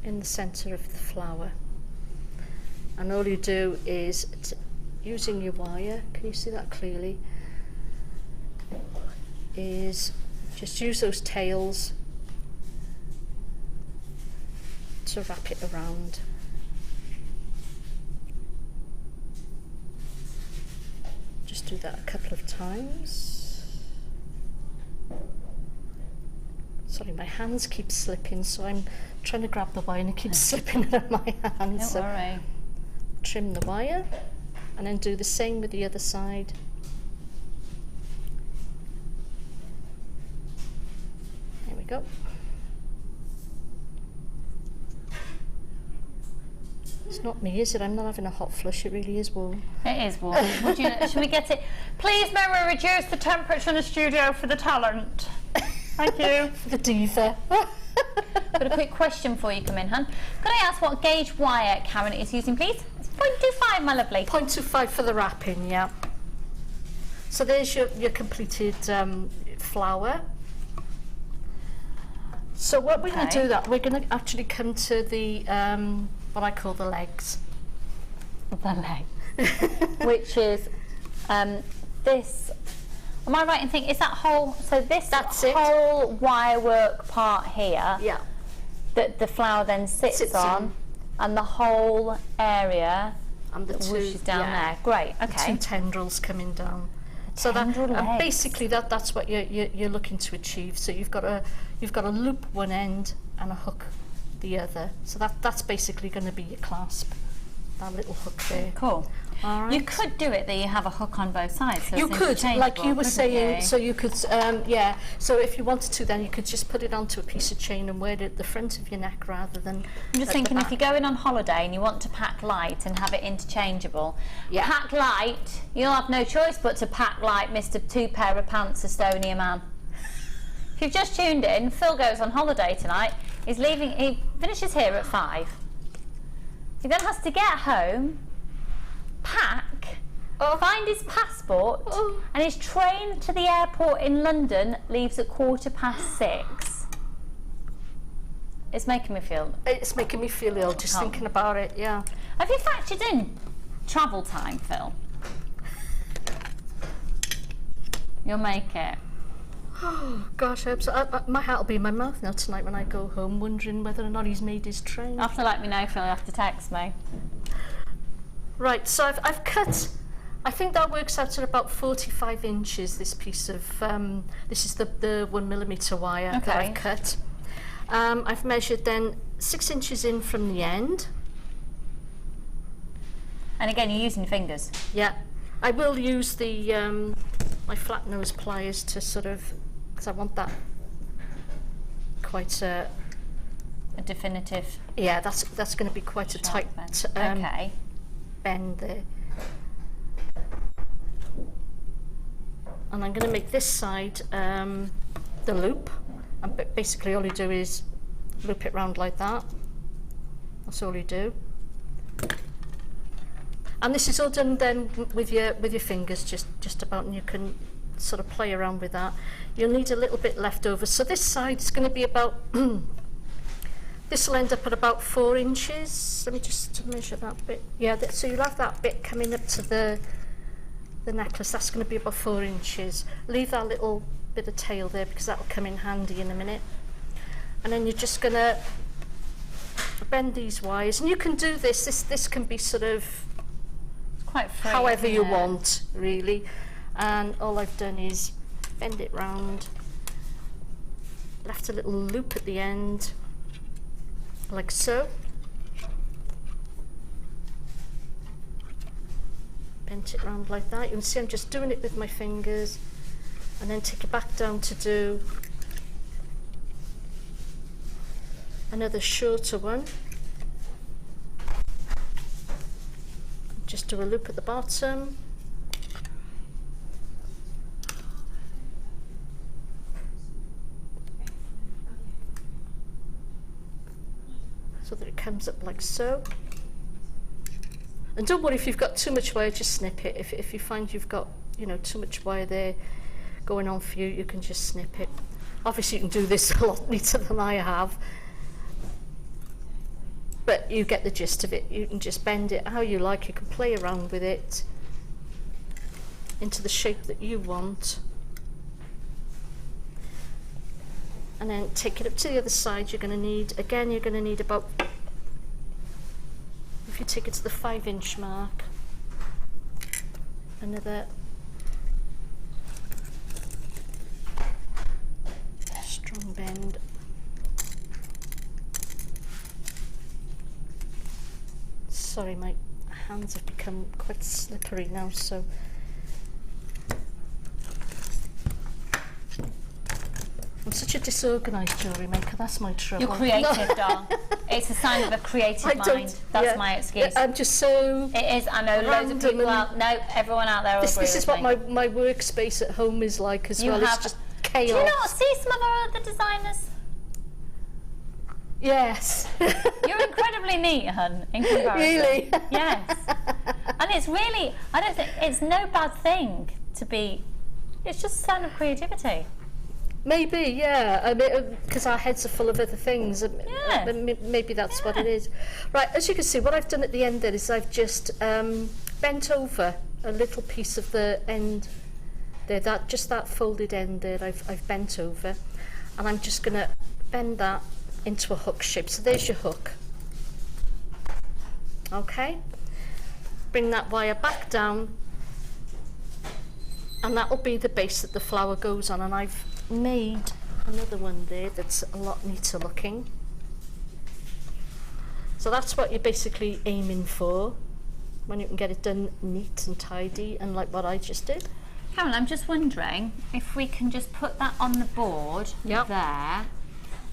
in the centre of the flower. And all you do is using your wire, can you see that clearly? Is just use those tails to wrap it around. Just do that a couple of times. Sorry, my hands keep slipping, so I'm trying to grab the wire and it keeps slipping out of my hands. Don't worry. Trim the wire and then do the same with the other side. There we go. It's not me, is it? I'm not having a hot flush. It really is warm. It is warm. Would you, should we get it? Please, Mary, reduce the temperature in the studio for the talent. Thank you. For the diva. Got a quick question for you, come in, hun. Could I ask what gauge wire Karen is using, please? It's 0.25, my lovely. 0.25 for the wrapping, yeah. So there's your completed flower. So what we're going to do that, we're going to actually come to the, what I call the legs. The leg. Which is this. Am I right in thinking, is that whole, so this That's it. whole wire work part here Yeah. that the flower then sits on, on. and the whole area And the two, whooshes down yeah, there. Great, the okay. 2 tendrils coming down. So that, tendril and legs. basically that's what you're looking to achieve. So you've got a loop one end and a hook the other. So that's basically going to be your clasp. That little hook there. Cool. All right. You could do it that you have a hook on both sides. So You it's could, like you interchangeable, were couldn't saying, you? so you could, yeah. So if you wanted to, then you could just put it onto a piece of chain and wear it at the front of your neck rather than. I'm just thinking if you're going on holiday and you want to pack light and have it interchangeable, Yeah. pack light, you'll have no choice but to pack like Mr. 2 pair of pants Estonia man. If you've just tuned in, Phil goes on holiday tonight. He's leaving, he finishes here at 5. He then has to get home, pack, find his passport, and his train to the airport in London leaves at 6:15. It's making me feel. It's making me feel ill just thinking about it, yeah. Have you factored in travel time, Phil? You'll make it. Oh gosh, I hope so. My heart will be in my mouth now tonight when I go home, wondering whether or not he's made his train. You'll have to let me know, Phil. You'll have to text me. Right, so I've cut, I think that works out at about 45 inches, this piece of, this is the 1mm wire that I've cut. I've measured then 6 inches in from the end. And again, you're using your fingers. Yeah, I will use the my flat nose pliers to sort of, because I want that quite a definitive. Yeah, that's going to be quite a tight bend there. And I'm going to make this side the loop, and basically all you do is loop it round like that. That's all you do. And this is all done then with your fingers, just about, and you can sort of play around with that. You'll need a little bit left over. So this side is going to be about, this will end up at about 4 inches. Let me just measure that bit. Yeah, so you'll have that bit coming up to the necklace. That's going to be about 4 inches. Leave that little bit of tail there because that will come in handy in a minute. And then you're just going to bend these wires. And you can do this. This can be sort of quite free, however you want, really. And all I've done is bend it round, left a little loop at the end, like so. Bent it round like that. You can see I'm just doing it with my fingers, and then take it back down to do another shorter one. Just do a loop at the bottom. So that it comes up like so. And don't worry if you've got too much wire, just snip it. If you find you've got, you know, too much wire there going on for you, you can just snip it. Obviously you can do this a lot neater than I have. But you get the gist of it. You can just bend it how you like. You can play around with it into the shape that you want. And then take it up to the other side. You're going to need, again, you're going to need about, if you take it to the 5-inch mark, another strong bend. Sorry, my hands have become quite slippery now, so I'm such a disorganised jewellery maker, that's my trouble. You're creative, doll. It's a sign of a creative mind. That's my excuse. I'm just so It is, I know loads of people out, no, everyone out there will agree this is with what me. my workspace at home is like as well. It's just chaos. Do you not see some of our other designers? Yes. You're incredibly neat, hun, in comparison. Really? Yes. And it's really, I don't think, it's no bad thing to be, it's just a sign of creativity. Maybe, yeah. I mean, because our heads are full of other things. Yeah. Maybe that's what it is. Right, as you can see, what I've done at the end there is I've just bent over a little piece of the end there, just that folded end there I've bent over. And I'm just going to bend that into a hook shape. So there's your hook. Okay. Bring that wire back down, and that will be the base that the flower goes on. And I've made another one there that's a lot neater looking. So that's what you're basically aiming for when you can get it done neat and tidy, and like what I just did. Karon, I'm just wondering if we can just put that on the board there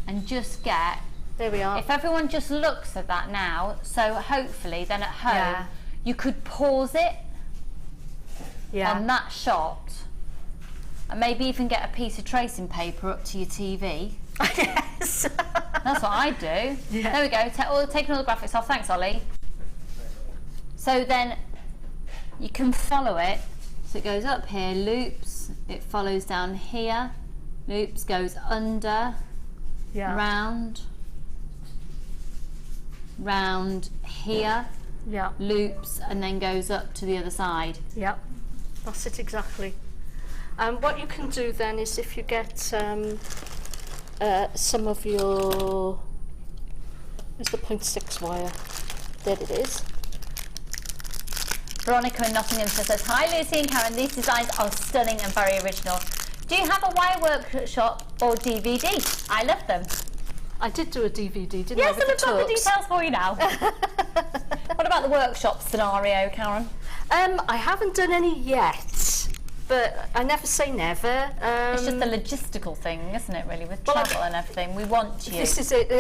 and just get, there we are. if everyone just looks at that now, so hopefully then at home you could pause it on that shot and maybe even get a piece of tracing paper up to your TV. Yes. That's what I do. Yeah. There we go, taking all the graphics off, thanks Ollie. So then you can follow it, so it goes up here, loops, it follows down here, loops, goes under, round, round here, Yeah. loops, and then goes up to the other side. Yeah, that's it exactly. What you can do then is if you get some of your, where's the 0.6 wire? There it is. Veronica in Nottingham says, hi Lucy and Karen, these designs are stunning and very original. Do you have a wire workshop or DVD? I love them. I did do a DVD, didn't Yes, I? and we've got the details for you now. What about the workshop scenario, Karen? I haven't done any yet, but I never say never. It's just a logistical thing, isn't it, really, with travel and everything? We want you. This is it.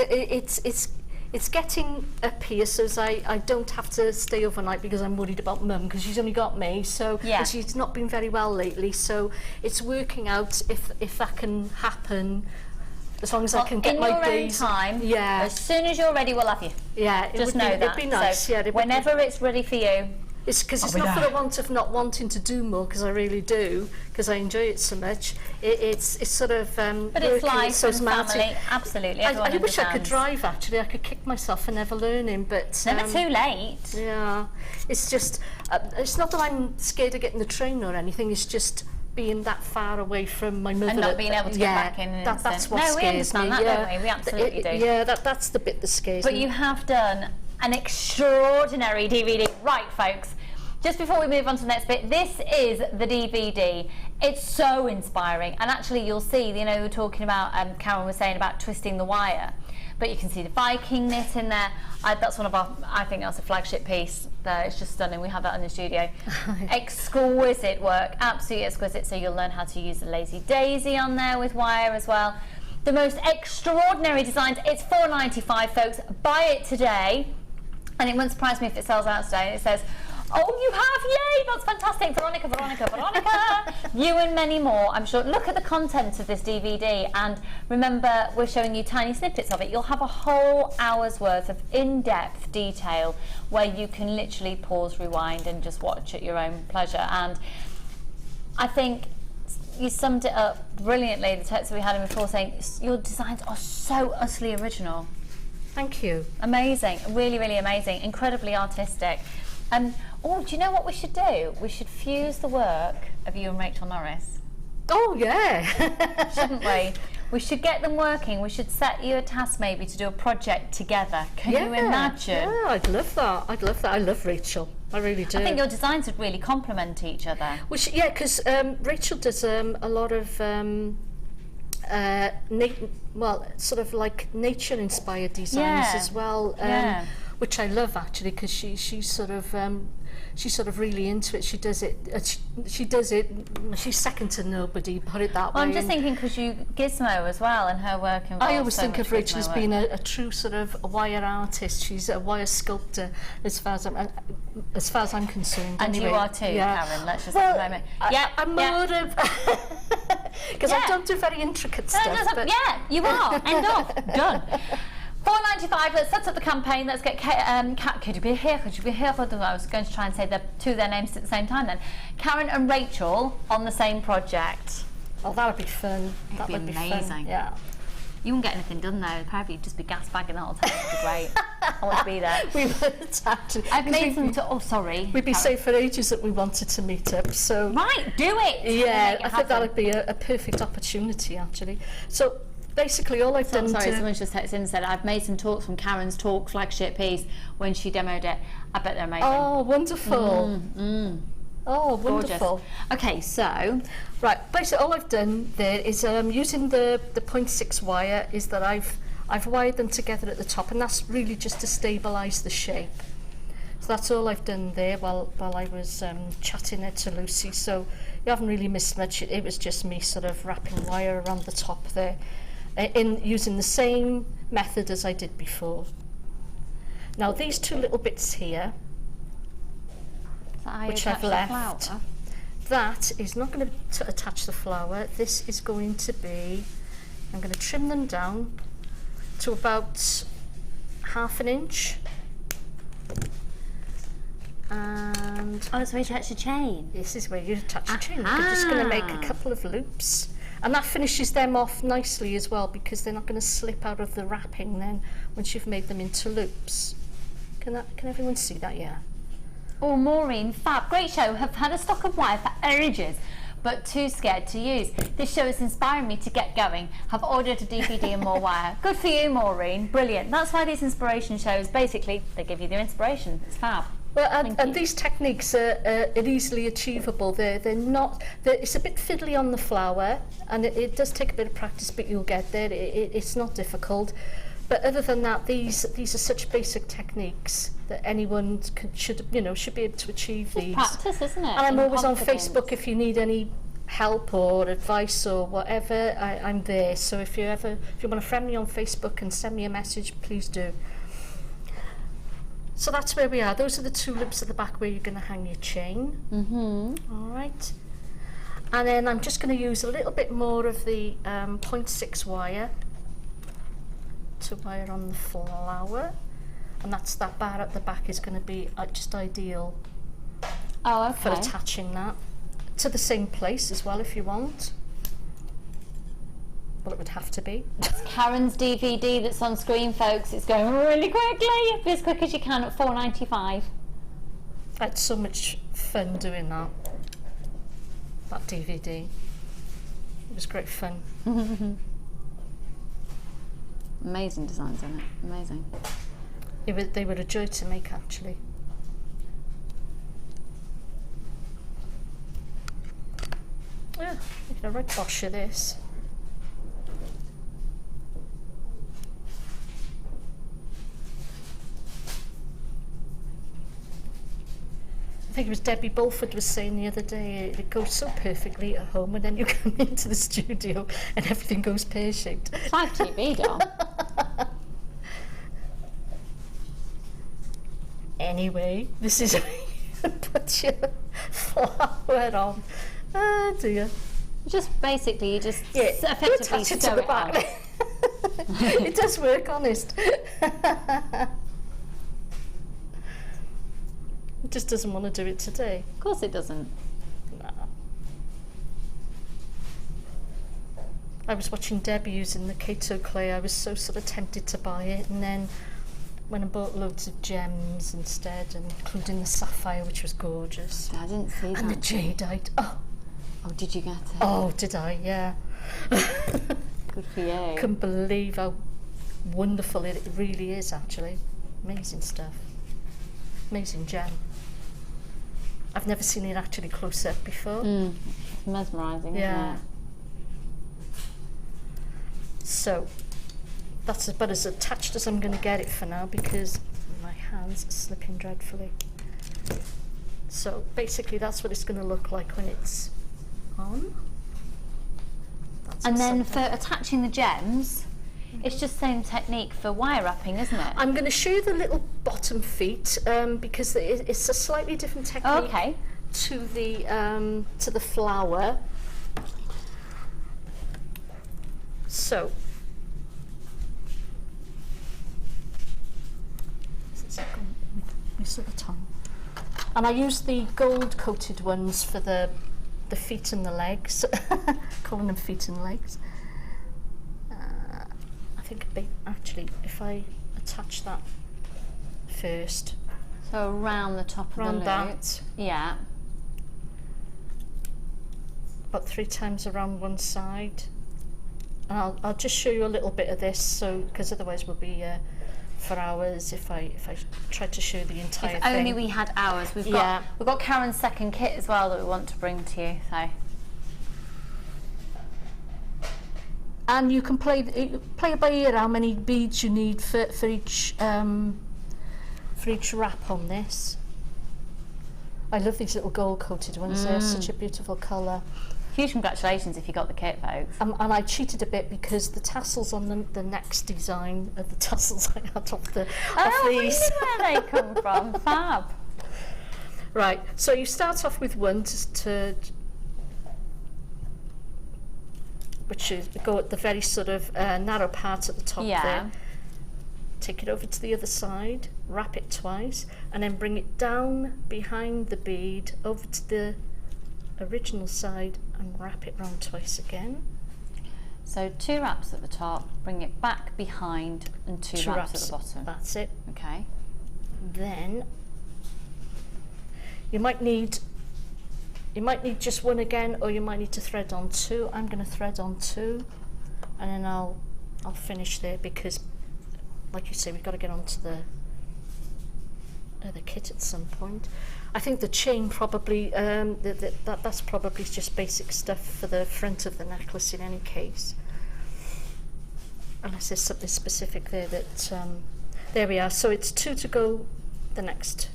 It's getting up here so as I don't have to stay overnight because I'm worried about Mum because she's only got me. So and she's not been very well lately. So it's working out if that can happen. As long as I can get my days. In your own time, yeah. As soon as you're ready, we'll have you. Yeah, just know that. It'd be nice. So yeah, whenever it's ready for you. It's because it's not for the want of not wanting to do more, because I really do, because I enjoy it so much. It's sort of but it's life so and family, absolutely. I wish I could drive, actually. I could kick myself for never learning, but never too late. Yeah, it's just it's not that I'm scared of getting the train or anything. It's just being that far away from my mother and not being able to get back in an that's what no, scares we understand me. that, don't we? We absolutely do. Yeah, that's the bit that scares me. But you have done an extraordinary DVD. Right, folks, just before we move on to the next bit, this is the DVD. It's so inspiring, and actually you'll see, you know, we were talking about, Karen was saying about twisting the wire, but you can see the Viking knit in there. That's one of our, I think that's a flagship piece. It's just stunning. We have that in the studio. Exquisite work, absolutely exquisite. So you'll learn how to use the lazy daisy on there with wire as well. The most extraordinary designs. It's £4.95, folks. Buy it today, and it won't surprise me if it sells out today. And it says, oh, you have, yay, that's fantastic. Veronica, Veronica, Veronica. You and many more, I'm sure. Look at the content of this DVD, and remember, we're showing you tiny snippets of it. You'll have a whole hour's worth of in-depth detail where you can literally pause, rewind, and just watch at your own pleasure. And I think you summed it up brilliantly, the text that we had in before, saying your designs are so utterly original. Thank you. Amazing, really, really amazing, incredibly artistic. Oh, do you know what we should do? We should fuse the work of you and Rachel Norris. Oh, yeah. Shouldn't we? We should get them working. We should set you a task maybe to do a project together. Can you imagine? Yeah, I'd love that. I'd love that. I love Rachel. I really do. I think your designs would really complement each other. Which, yeah, because Rachel does a lot of sort of like nature-inspired designs as well. Which I love, actually, because she's sort of really into it. She does it. She's second to nobody. Put it that way. I'm just thinking because you Gizmo as well, and her work involves. I always think of Rachel as being work. a true sort of wire artist. She's a wire sculptor, as far as I'm concerned. And anyway. you are too, Karen. Let's just have a moment. I'm more of because I don't do very intricate stuff. But yeah, you are. End of. Done. £4.95. Let's set up the campaign. Let's get could you be here? Could you be here? I was going to try and say two of their names at the same time then. Karen and Rachel on the same project. Oh, that would be fun. That would be amazing. Fun. Yeah. You won't get anything done though. Probably just be gas bagging the whole time. It'd be great. I want to be there. We would actually. I've made some. Oh, sorry. We'd be saying for ages that we wanted to meet up. So right, do it. Yeah, I think that would be a perfect opportunity actually. So. Basically, all I've done. Sorry, someone's just texted in and said I've made some talks from Karen's talk flagship piece when she demoed it. I bet they're amazing. Oh, wonderful! Oh, wonderful. Gorgeous. Okay, so right. Basically, all I've done there is using the 0.6 wire. Is that I've wired them together at the top, and that's really just to stabilise the shape. So that's all I've done there while I was chatting it to Lucy. So you haven't really missed much. It was just me sort of wrapping wire around the top there. In using the same method as I did before. Now these two little bits here, which I've left, that is not going to attach the flower. This is going to be, I'm going to trim them down to about 1/2 inch. And that's where you attach the chain. This is where you attach the chain. I'm just going to make a couple of loops. And that finishes them off nicely as well, because they're not going to slip out of the wrapping then once you've made them into loops. Can everyone see that? Yeah. Oh, Maureen, fab, great show. Have had a stock of wire for ages, but too scared to use. This show is inspiring me to get going. Have ordered a DVD and more wire. Good for you, Maureen. Brilliant. That's why these inspiration shows, basically, they give you the inspiration. It's fab. Well, and these techniques are easily achievable. They're not. It's a bit fiddly on the flower, and it does take a bit of practice, but you'll get there. It's not difficult. But other than that, these are such basic techniques that anyone should be able to achieve these. Practice, isn't it? And I'm always on Facebook if you need any help or advice or whatever. I'm there. So if you want to friend me on Facebook and send me a message, please do. So that's where we are. Those are the tulips at the back where you're going to hang your chain. All right. And then I'm just going to use a little bit more of the 0.6 wire to wire on the flower, and that bar at the back is going to be just ideal for attaching that to the same place as well if you want. Well, it would have to be. Karen's DVD that's on screen, folks. It's going really quickly. Be as quick as you can at $4.95. I had so much fun doing that DVD. It was great fun. Amazing designs on it. Amazing. They were a joy to make, actually. Yeah, you can right bosh of this. I think it was Debbie Bulford was saying the other day, it goes so perfectly at home, and then you come into the studio and everything goes pear-shaped. It's like TV, doll. Anyway, this is where you put your flower on. Oh dear. Basically, you just effectively attach it to the back. It does work, honest. It just doesn't want to do it today. Of course it doesn't. No. I was watching Debbie using the Kato clay. I was so sort of tempted to buy it, and then went and bought loads of gems instead, including the sapphire, which was gorgeous. I didn't see that. And the jadeite. Oh, did you get it? oh, did I? Yeah. Good for you. Couldn't believe how wonderful it really is, actually. Amazing stuff. Amazing gem. I've never seen it actually close up before. It's mesmerising, isn't it? So that's about as attached as I'm going to get it for now, because my hands are slipping dreadfully. So basically that's what it's going to look like when it's on. And then for attaching the gems, it's just same technique for wire wrapping, isn't it? I'm going to show you the little bottom feet because it's a slightly different technique to the flower. So the tongue, and I use the gold coated ones for the feet and the legs. Calling them feet and legs. I think actually if I attach that first. So around the top of the loop. That. Yeah. About 3 times around one side. And I'll just show you a little bit of this, so because otherwise we'll be for hours if I try to show the entire thing. If only we had hours. We've got Karen's second kit as well that we want to bring to you. So. And you can play by ear how many beads you need for each wrap on this. I love these little gold coated ones. They're such a beautiful colour. Huge congratulations if you got the kit, folks. And I cheated a bit because the tassels on the next design are the tassels I had off these. Really where they come from. Fab. Right, so you start off with one which is go at the very sort of narrow part at the top there. Take it over to the other side, wrap it twice, and then bring it down behind the bead over to the original side and wrap it round twice again. So 2 wraps at the top, bring it back behind, and 2 wraps at the bottom. That's it. Okay. then you might need just one again, or you might need to thread on 2. I'm going to thread on 2, and then I'll finish there, because like you say, we've got to get onto the kit at some point. I think the chain probably that's probably just basic stuff for the front of the necklace in any case, unless there's something specific there that there we are. So it's 2 to go the next,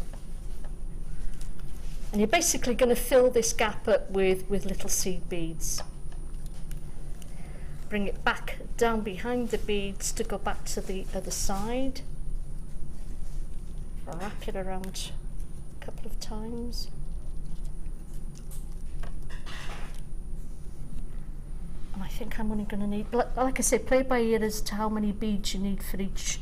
and you're basically going to fill this gap up with little seed beads. Bring it back down behind the beads to go back to the other side. Wrap it around a couple of times. And I think I'm only going to need, like I say, play by ear as to how many beads you need for each.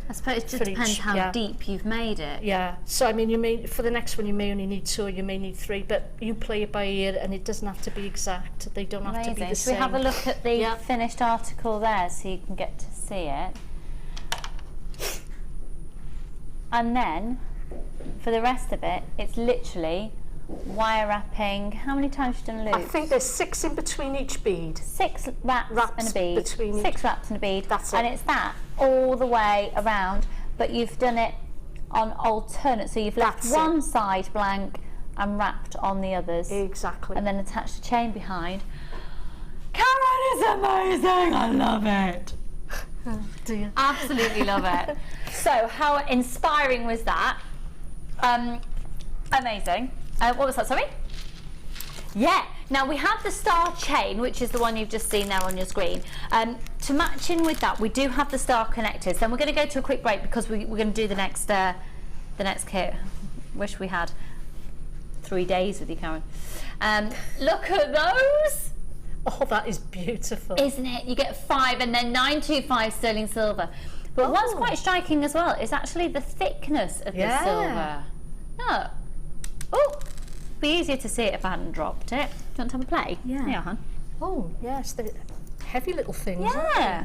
I suppose it just depends how deep you've made it. Yeah, so I mean, you may, for the next one you may only need 2, or you may need 3, but you play it by ear, and it doesn't have to be exact. They don't have to be the same. Should we have a look at the finished article there so you can get to see it? And then, for the rest of it, it's literally wire wrapping. How many times have you done loops? I think there's 6 in between each bead. 6 wraps and a bead. Between 6 wraps and a bead. That's it. And it's that all the way around, but you've done it on alternate. So you've left one side blank and wrapped on the others. Exactly. And then attached a chain behind. Karon is amazing! I love it. Do you? Absolutely love it. So how inspiring was that? Amazing. What was that, sorry? Yeah, now we have the star chain, which is the one you've just seen there on your screen. To match in with that, we do have the star connectors. Then we're going to go to a quick break because we're going to do the next kit. Wish we had 3 days with you, Karon. Look at those! Oh, that is beautiful. Isn't it? You get 5 and then 925 sterling silver. But what's quite striking as well is actually the thickness of the silver. Look. Oh, be easier to see it if I hadn't dropped it. Do you want to have a play? Yeah. Yeah, hon. Oh, yes, they're heavy little things. Yeah.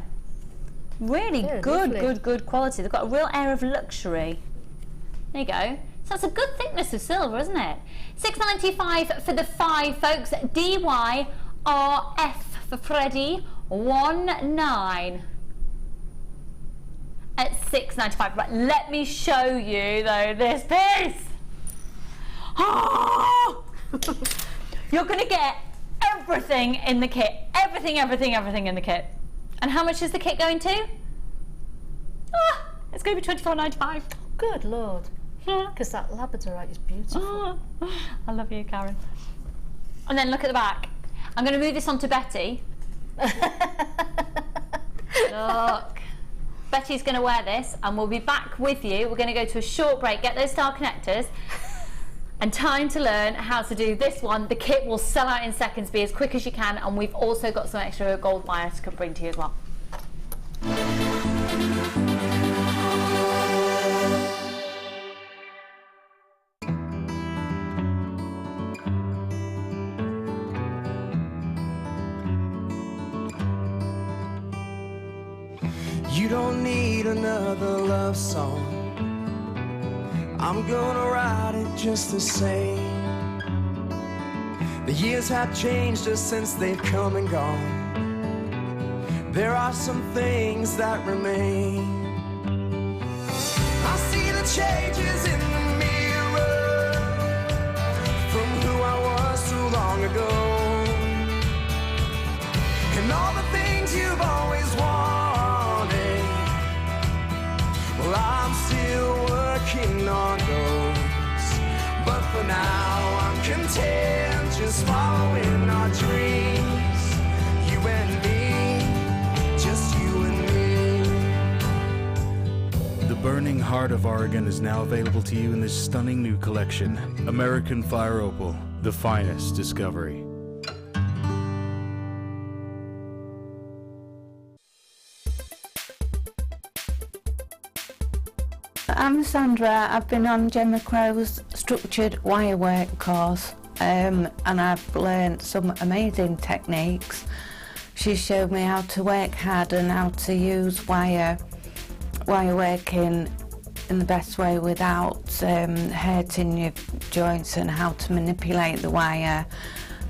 Really good quality. They've got a real air of luxury. There you go. So that's a good thickness of silver, isn't it? $6.95 for the 5, folks. DYRF for Freddie. 19 at $6.95. Right, let me show you though this piece. Oh! You're going to get everything in the kit. Everything in the kit. And how much is the kit going to? It's going to be $24.95. Good Lord. Because that Labradorite is beautiful. I love you, Karon. And then look at the back. I'm going to move this on to Betty. Look. Betty's going to wear this and we'll be back with you. We're going to go to a short break, get those star connectors, and time to learn how to do this one. The kit will sell out in seconds. Be as quick as you can, and we've also got some extra gold wire to bring to you as well. You don't need another love song. I'm gonna write it just the same. The years have changed us since they've come and gone. There are some things that remain. I see the changes in the mirror from who I was so long ago, and all the things you've always wanted. Well, I'm still working on those, but for now I'm content just following our dreams. You and me, just you and me. The Burning Heart of Oregon is now available to you in this stunning new collection, American Fire Opal, the finest discovery. I'm Sandra. I've been on Gemma Crow's structured wirework course and I've learnt some amazing techniques. She showed me how to work hard and how to use wire working in the best way without hurting your joints, and how to manipulate the wire,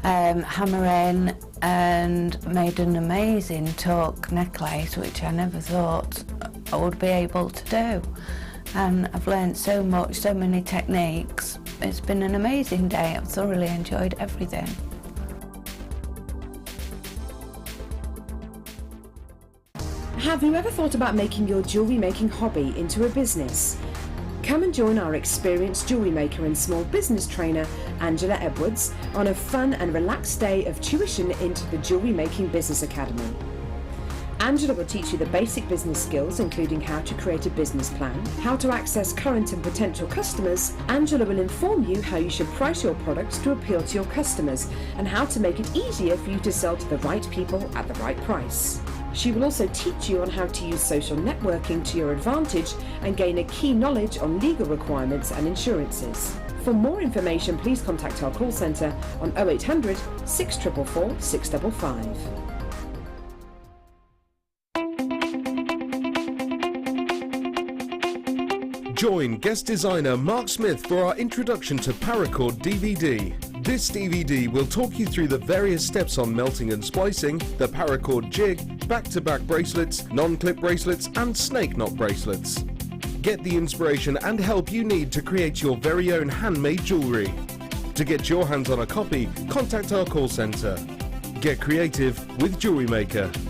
hammer in, and made an amazing torque necklace, which I never thought I would be able to do. And I've learned so much, so many techniques. It's been an amazing day. I've thoroughly enjoyed everything. Have you ever thought about making your jewellery making hobby into a business? Come and join our experienced jewellery maker and small business trainer, Angela Edwards, on a fun and relaxed day of tuition into the Jewellery Making Business Academy. Angela will teach you the basic business skills, including how to create a business plan, how to access current and potential customers. Angela will inform you how you should price your products to appeal to your customers, and how to make it easier for you to sell to the right people at the right price. She will also teach you on how to use social networking to your advantage and gain a key knowledge on legal requirements and insurances. For more information, please contact our call centre on 0800 644 655. Join guest designer Mark Smith for our introduction to paracord DVD. This DVD will talk you through the various steps on melting and splicing, the paracord jig, back-to-back bracelets, non-clip bracelets and snake knot bracelets. Get the inspiration and help you need to create your very own handmade jewellery. To get your hands on a copy, contact our call centre. Get creative with JewelleryMaker.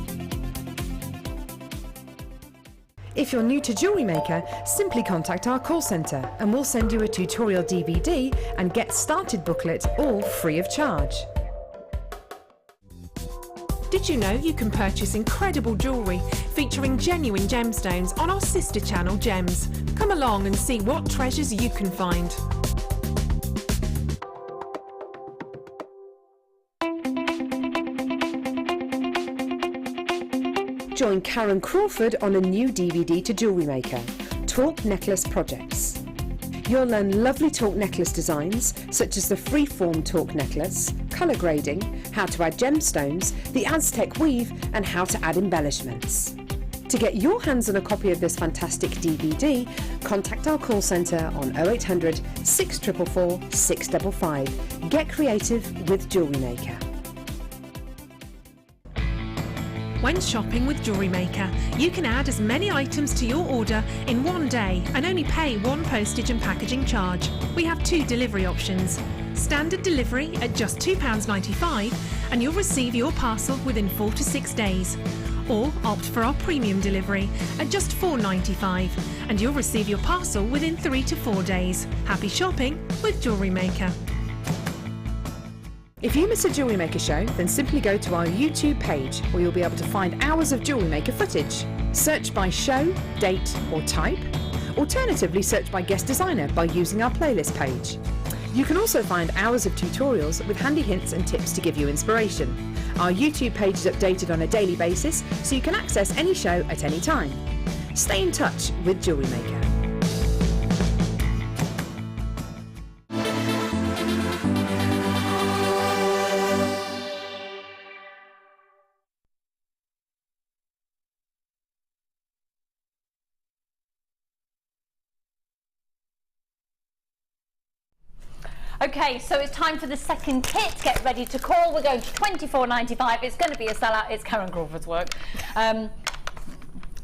If you're new to Jewellery Maker, simply contact our call centre and we'll send you a tutorial DVD and Get Started booklet, all free of charge. Did you know you can purchase incredible jewellery featuring genuine gemstones on our sister channel Gems? Come along and see what treasures you can find. Join Karon Crawford on a new DVD to Jewellery Maker, Talk Necklace Projects. You'll learn lovely talk necklace designs, such as the free-form talk necklace, colour grading, how to add gemstones, the Aztec weave, and how to add embellishments. To get your hands on a copy of this fantastic DVD, contact our call centre on 0800 644 655. Get creative with Jewellery Maker. When shopping with Jewellery Maker, you can add as many items to your order in one day and only pay one postage and packaging charge. We have two delivery options. Standard delivery at just £2.95 and you'll receive your parcel within 4 to 6 days. Or opt for our premium delivery at just £4.95 and you'll receive your parcel within 3 to 4 days. Happy shopping with Jewellery Maker. If you miss a Jewellery Maker show, then simply go to our YouTube page where you'll be able to find hours of Jewellery Maker footage. Search by show, date or type. Alternatively, search by guest designer by using our playlist page. You can also find hours of tutorials with handy hints and tips to give you inspiration. Our YouTube page is updated on a daily basis, so you can access any show at any time. Stay in touch with Jewellery Maker. Okay, so it's time for the second kit. Get ready to call. We're going to £24.95. It's going to be a sellout. It's Karon Crawford's work.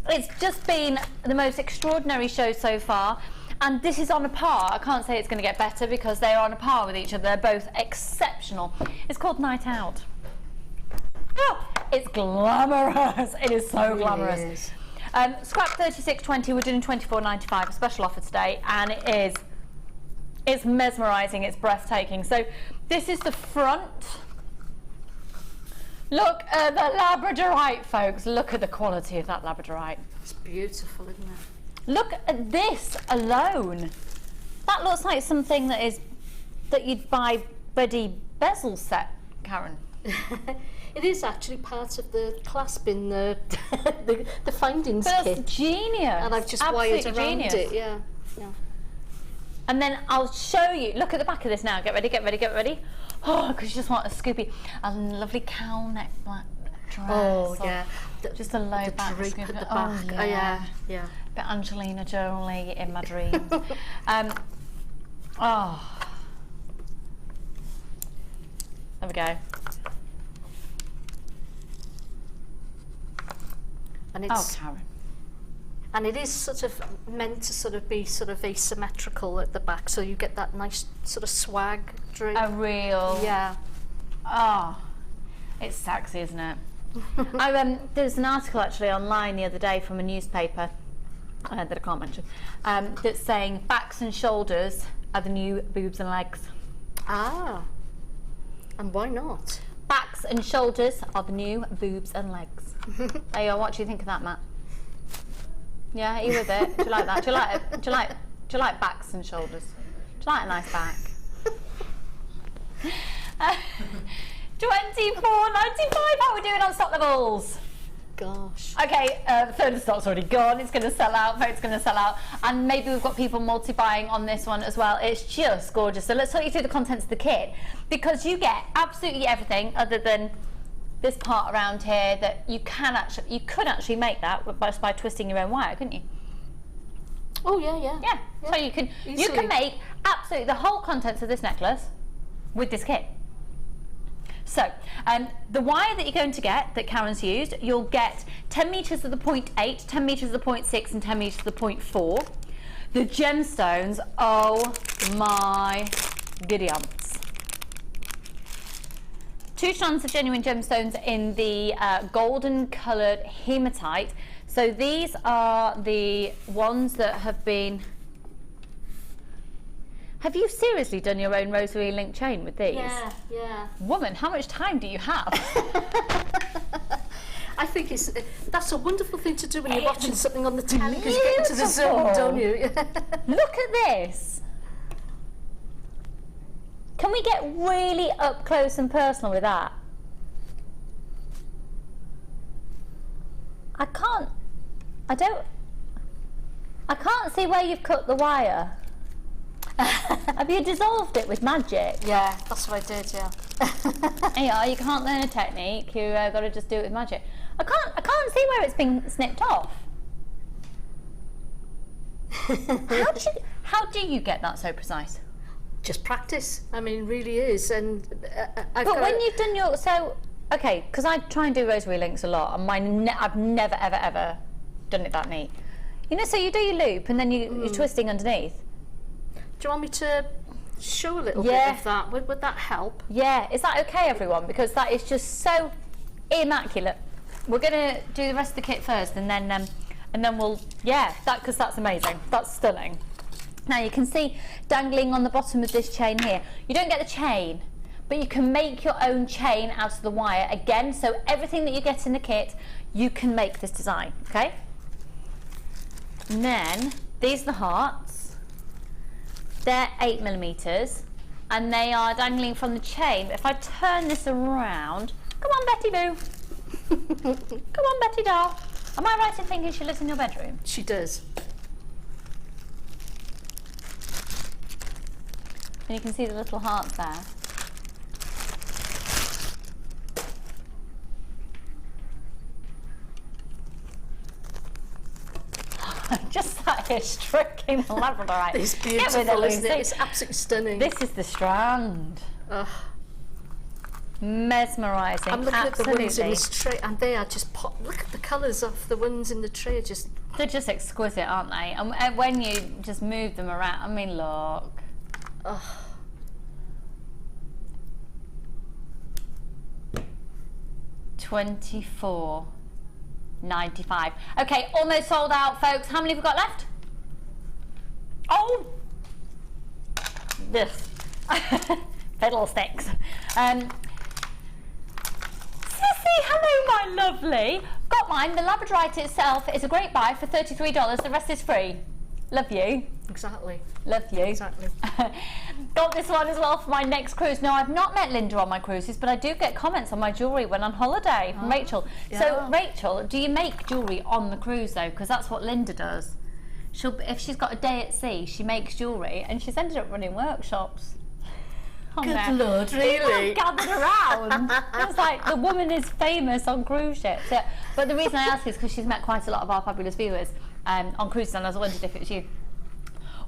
It's just been the most extraordinary show so far. And this is on a par. I can't say it's going to get better because they're on a par with each other. They're both exceptional. It's called Night Out. Oh, it's glamorous. It is so glamorous. Scrap 36.20. We're doing £24.95, a special offer today, and it's mesmerising, it's breathtaking. So this is the front. Look at the Labradorite, folks. Look at the quality of that Labradorite. It's beautiful, isn't it? Look at this alone. That looks like something that you'd buy Buddy bezel set, Karon. It is actually part of the clasp in the findings But kit. that's genius. And I've just Absolute wired around genius. it, yeah. And then I'll show you. Look at the back of this now. Get ready, get ready, get ready. Oh, because you just want a scoopy. A lovely cowl neck black dress. Oh, yeah. Just a low the back drape scoop. at the back. Oh, Oh, yeah. Bit Angelina Jolie in my dreams. Oh. There we go. And it's, Karen. and it is sort of meant to sort of be sort of asymmetrical at the back, so you get that nice sort of swag droop. A real. Yeah. Oh, it's sexy, isn't it? There's an article actually online the other day from a newspaper that I can't mention, that's saying backs and shoulders are the new boobs and legs. Ah. And why not? Backs and shoulders are the new boobs and legs. There you are. What do you think of that, Matt? Yeah, are you with it? Do you like that? Do you like it? Do you like backs and shoulders? Do you like a nice back? 24.95. How are we doing on stock levels? Gosh. Okay, third of stock's already gone. It's going to sell out. It's going to sell out. And maybe we've got people multi-buying on this one as well. It's just gorgeous. So let's talk you through the contents of the kit, because you get absolutely everything other than this part around here that you could actually make that just by twisting your own wire, couldn't you? Oh yeah. Yeah. So you can make absolutely the whole contents of this necklace with this kit. So, the wire that you're going to get, that Karen's used, you'll get 10 metres of the 0.8, 10 metres of the 0.6 and 10 metres of the 0.4. The gemstones, oh my giddy umps. 2 strands of genuine gemstones in the golden coloured hematite. So these are the ones that have been... Have you seriously done your own rosary link chain with these? Yeah. Woman, how much time do you have? I think that's a wonderful thing to do when you're watching something on the telly, because you get into the zone, don't you? Look at this. Can we get really up close and personal with that? I can't see where you've cut the wire. Have you dissolved it with magic? Yeah, that's what I did, yeah. Yeah, you can't learn a technique, you got to just do it with magic. I can't see where it's been snipped off. How do you get that so precise? Just practice. I mean, really is. And but when you've done your okay, because I try and do rosary links a lot, and I've never ever done it that neat. You know, so you do your loop and then you're twisting underneath. Do you want me to show a little bit of that? Would that help? Yeah, is that okay, everyone? Because that is just so immaculate. We're going to do the rest of the kit first, and then we'll because that's amazing. That's stunning. Now you can see dangling on the bottom of this chain here. You don't get the chain, but you can make your own chain out of the wire again. So everything that you get in the kit, you can make this design. Okay. And then these are the hearts. They're 8mm, and they are dangling from the chain. If I turn this around, come on, Betty Boo. Come on, Betty doll. Am I right in thinking she lives in your bedroom? She does. And you can see the little hearts there. Just sat here stroking the Labradorite. It's beautiful, isn't it? It's absolutely stunning. This is the strand. Ugh. Mesmerising. I'm looking at the ones in this tray, and they are just pop. Look at the colours of the ones in the tray. Are just they're just exquisite, aren't they? And when you just move them around, I mean, look. Ugh. $24.95. Okay, almost sold out, folks. How many have we got left? Oh, this fiddlesticks. Sissy, hello, my lovely. Got mine. The Labradorite itself is a great buy for $33. The rest is free. Love you. Exactly. Love you. Exactly. Got this one as well for my next cruise. Now, I've not met Linda on my cruises, but I do get comments on my jewellery when I'm on holiday from Rachel. Yeah. So, Rachel, do you make jewellery on the cruise, though? Because that's what Linda does. If she's got a day at sea, she makes jewellery, and she's ended up running workshops. Good Lord, really? People gathered around. It's like the woman is famous on cruise ships. Yeah. But the reason I ask is because she's met quite a lot of our fabulous viewers. on cruise, and I was wondering if it was you.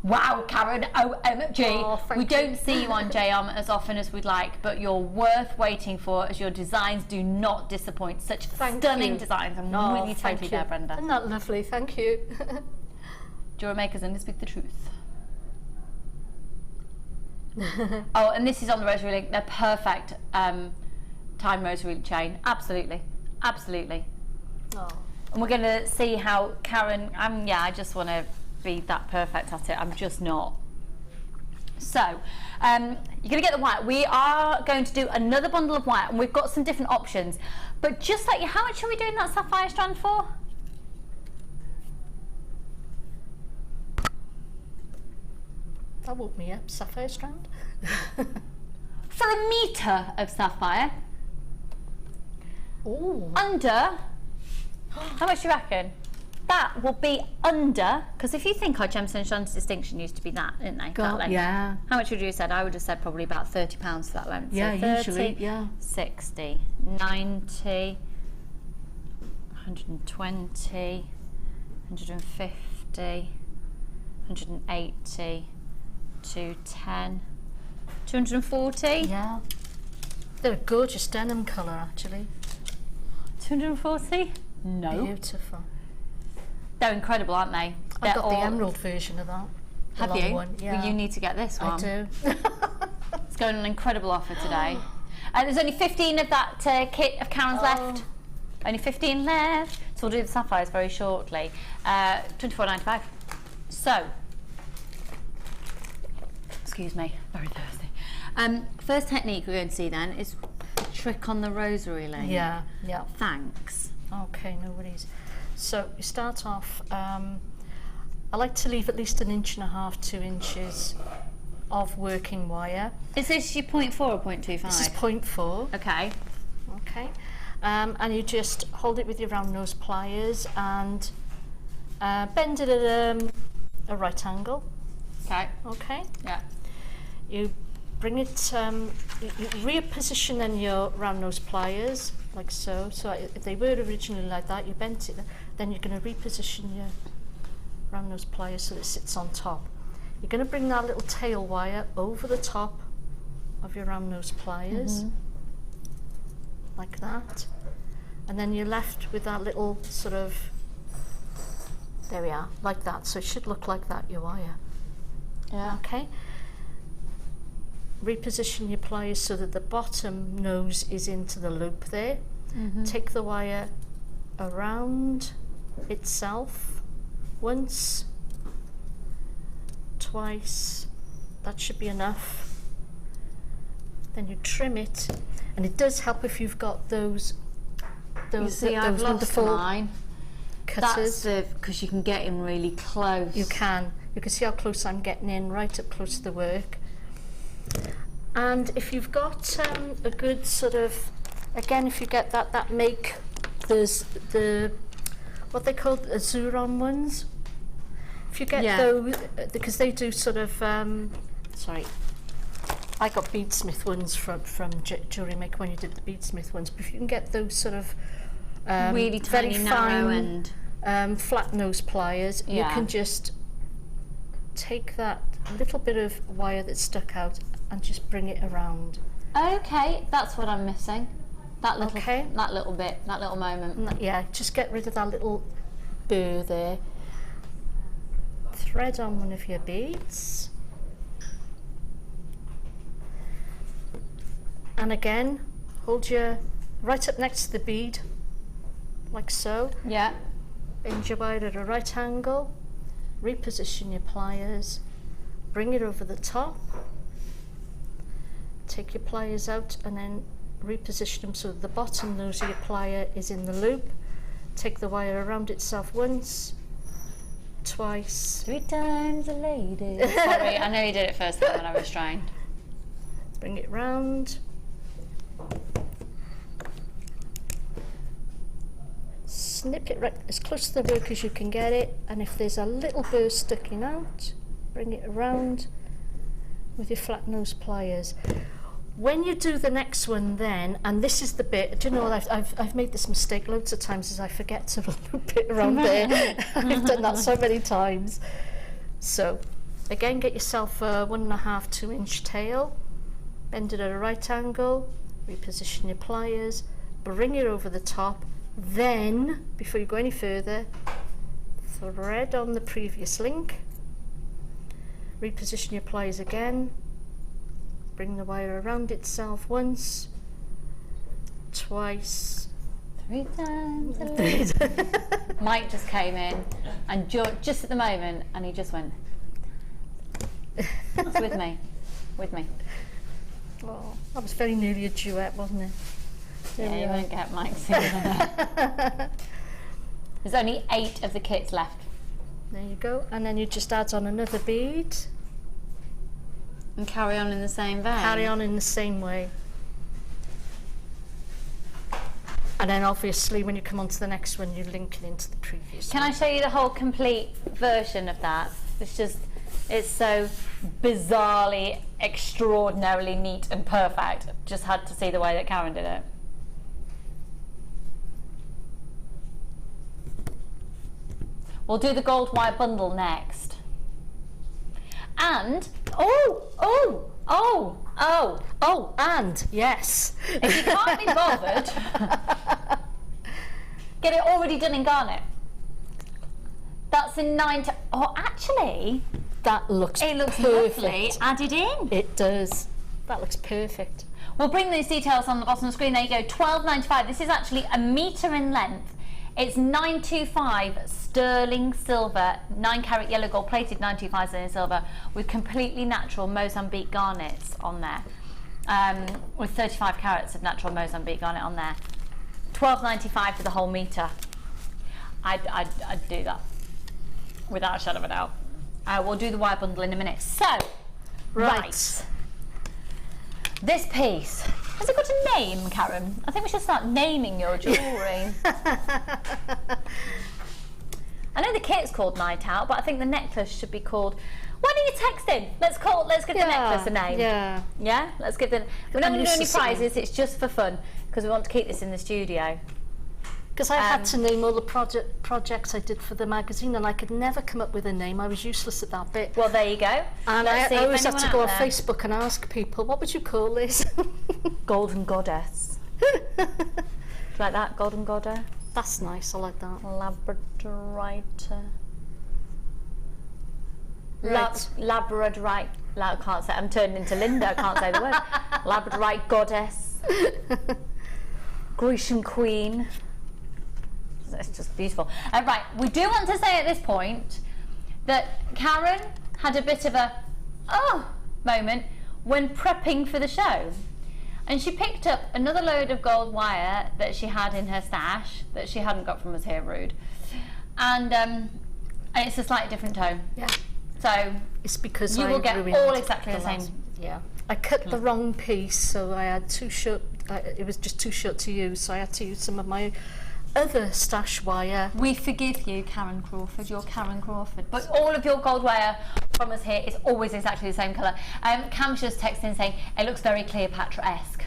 Wow, Karen, OMG. Oh, we don't see you on JM as often as we'd like, but you're worth waiting for, as your designs do not disappoint. Such stunning designs. I'm really totally there, Brenda. Isn't that lovely? Thank you. JewelleryMakers only speak the truth. Oh, and this is on the rosary link. They're perfect time rosary chain. Absolutely. Absolutely. Oh. And we're going to see how Karen, yeah, I just want to be that perfect at it. I'm just not. So you're going to get the wire. We are going to do another bundle of wire, and we've got some different options. But just like you, how much are we doing that sapphire strand for? That woke me up. Sapphire strand. For a metre of sapphire. Oh. Under. How much do you reckon? That will be under, because if you think our gemstone strands distinction used to be that, didn't they? That length. Yeah. How much would you have said? I would have said probably about £30 for that length. Yeah, so 30, usually, yeah. 60, 90, 120, 150, 180, 210, 240. Yeah. They're a gorgeous denim colour, actually. 240? No. Beautiful. They're incredible, aren't they? I've got the emerald version of that. Have you? One. Yeah. Well, you need to get this one. I do. It's going on an incredible offer today. There's only 15 of that kit of Karen's left. Only 15 left. So we'll do the sapphires very shortly. $24.95. So, excuse me, very thirsty. First technique we're going to see then is a trick on the rosary lane. Yeah, yeah. Thanks. Okay, no worries. So you start off, I like to leave at least 1.5 inches, 2 inches of working wire. Is this your 0.4 or 0.25? This is 0.4. Okay. Okay. And you just hold it with your round nose pliers and bend it at a right angle. Okay. Okay. Yeah. You bring it, you reposition then your round nose pliers like so. So if they were originally like that, you bent it, then you're going to reposition your round nose pliers so that it sits on top. You're going to bring that little tail wire over the top of your round nose pliers, like that. And then you're left with that little sort of, there we are, like that. So it should look like that, your wire. Yeah. Okay. Reposition your pliers so that the bottom nose is into the loop there. Take the wire around itself once, twice, that should be enough. Then you trim it, and it does help if you've got those I've lost wonderful mine. cutters. That's because you can get in really close. You can see how close I'm getting in, right up close to the work. And if you've got a good sort of, again, if you get that make, there's the, what they call Azuron ones. If you get those, because they do sort of, sorry, I got Beadsmith ones from JewelleryMaker when you did the Beadsmith ones, but if you can get those sort of really tiny, very narrow fine, flat nose pliers, you can just take that little bit of wire that's stuck out and just bring it around. Okay, that's what I'm missing. That little, that little bit, that little moment. Yeah, just get rid of that little burr there. Thread on one of your beads. And again, hold your right up next to the bead, like so. Yeah. Bend your wire at a right angle. Reposition your pliers. Bring it over the top. Take your pliers out and then reposition them so that the bottom nose of your plier is in the loop. Take the wire around itself once, twice. 3 times a lady. Sorry, I know you did it first time when I was trying. Bring it round. Snip it right as close to the work as you can get it, and if there's a little burr sticking out, bring it around with your flat nose pliers. When you do the next one then, and this is the bit, do you know, I've made this mistake loads of times, as I forget to run a bit around there. I've done that so many times. So, again, get yourself a 1.5 to 2 inch tail, bend it at a right angle, reposition your pliers, bring it over the top, then, before you go any further, thread on the previous link, reposition your pliers again, bring the wire around itself once, twice, 3 times. Mike just came in, and just at the moment, and he just went, that's with me. Oh, that was very nearly a duet, wasn't it? Yeah, you won't get Mike singing that. There's only 8 of the kits left. There you go, and then you just add on another bead. And carry on in the same vein. Carry on in the same way. And then obviously when you come on to the next one, you link it into the previous Can one. I show you the whole complete version of that? It's so bizarrely, extraordinarily neat and perfect. Just had to see the way that Karon did it. We'll do the gold wire bundle next. And, and yes. if you can't be bothered, get it already done in Garnet. That's in 9 to, actually, That looks it looks perfect. lovely added in. It does. That looks perfect. We'll bring these details on the bottom of the screen. There you go, £12.95. This is actually 1 metre in length. It's 925 sterling silver, 9 carat yellow gold plated 925 sterling silver with completely natural Mozambique garnets on there, with 35 carats of natural Mozambique garnet on there. £12.95 for the whole metre. I'd do that without a shadow of a doubt. We'll do the wire bundle in a minute. So, right. This piece, has it got a name, Karon? I think we should start naming your jewellery. I know the kit's called Night Out, but I think the necklace should be called. Why don't you text in? Let's give the necklace a name. Yeah. Yeah. Let's give the. We're not going to do any prizes. It's just for fun because we want to keep this in the studio. Because I had to name all the projects I did for the magazine, and I could never come up with a name. I was useless at that bit. Well, there you go. And I always have to go on Facebook and ask people, what would you call this? Golden Goddess. Do you like that, Golden Goddess? That's nice, I like that. Labradorite. Right. Labradorite. I can't say. I'm turning into Linda. I can't say the word. Labradorite Goddess. Grecian Queen. It's just beautiful. Right, we do want to say at this point that Karon had a bit of a moment when prepping for the show, and she picked up another load of gold wire that she had in her stash that she hadn't got from us here, rude, and it's a slightly different tone. Yeah. So it's because you will get all exactly the same. Yeah. I cut the wrong piece, so I had too short. It was just too short to use, so I had to use some of my other stash wire. We forgive you, Karon Crawford. You're Karon Crawford. But all of your gold wire from us here is always exactly the same colour. Cam's just texting saying it looks very Cleopatra-esque.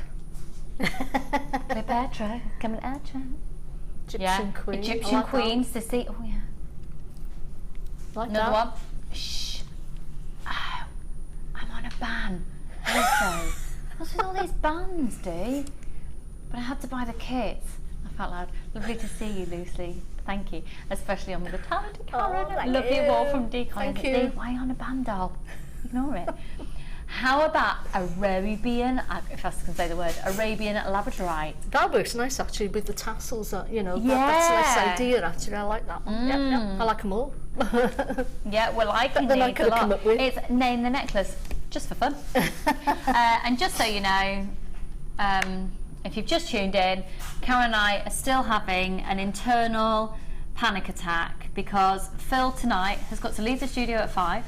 Cleopatra, coming at you. Egyptian Queen. Egyptian Queen, Sissy. Oh yeah. Like Another that. one. Shh. Oh, I'm on a ban. Also, what's with all these bans, dude? But I had to buy the kits. I felt loud. Lovely to see you, Lucy. Thank you. Especially on with the talented Karon. Oh, Love you all from Decoy. Thank you. Why are you on a band doll? Ignore it. How about Arabian, if I can say the word, Arabian Labradorite? That works nice actually with the tassels. That's a Yeah. nice idea actually. I like that one. Yeah, I like them all. Yeah, we're liking Then I these could a have come lot. up with. It's Name the Necklace, just for fun. And just so you know, if you've just tuned in, Karon and I are still having an internal panic attack because Phil tonight has got to leave the studio at 5.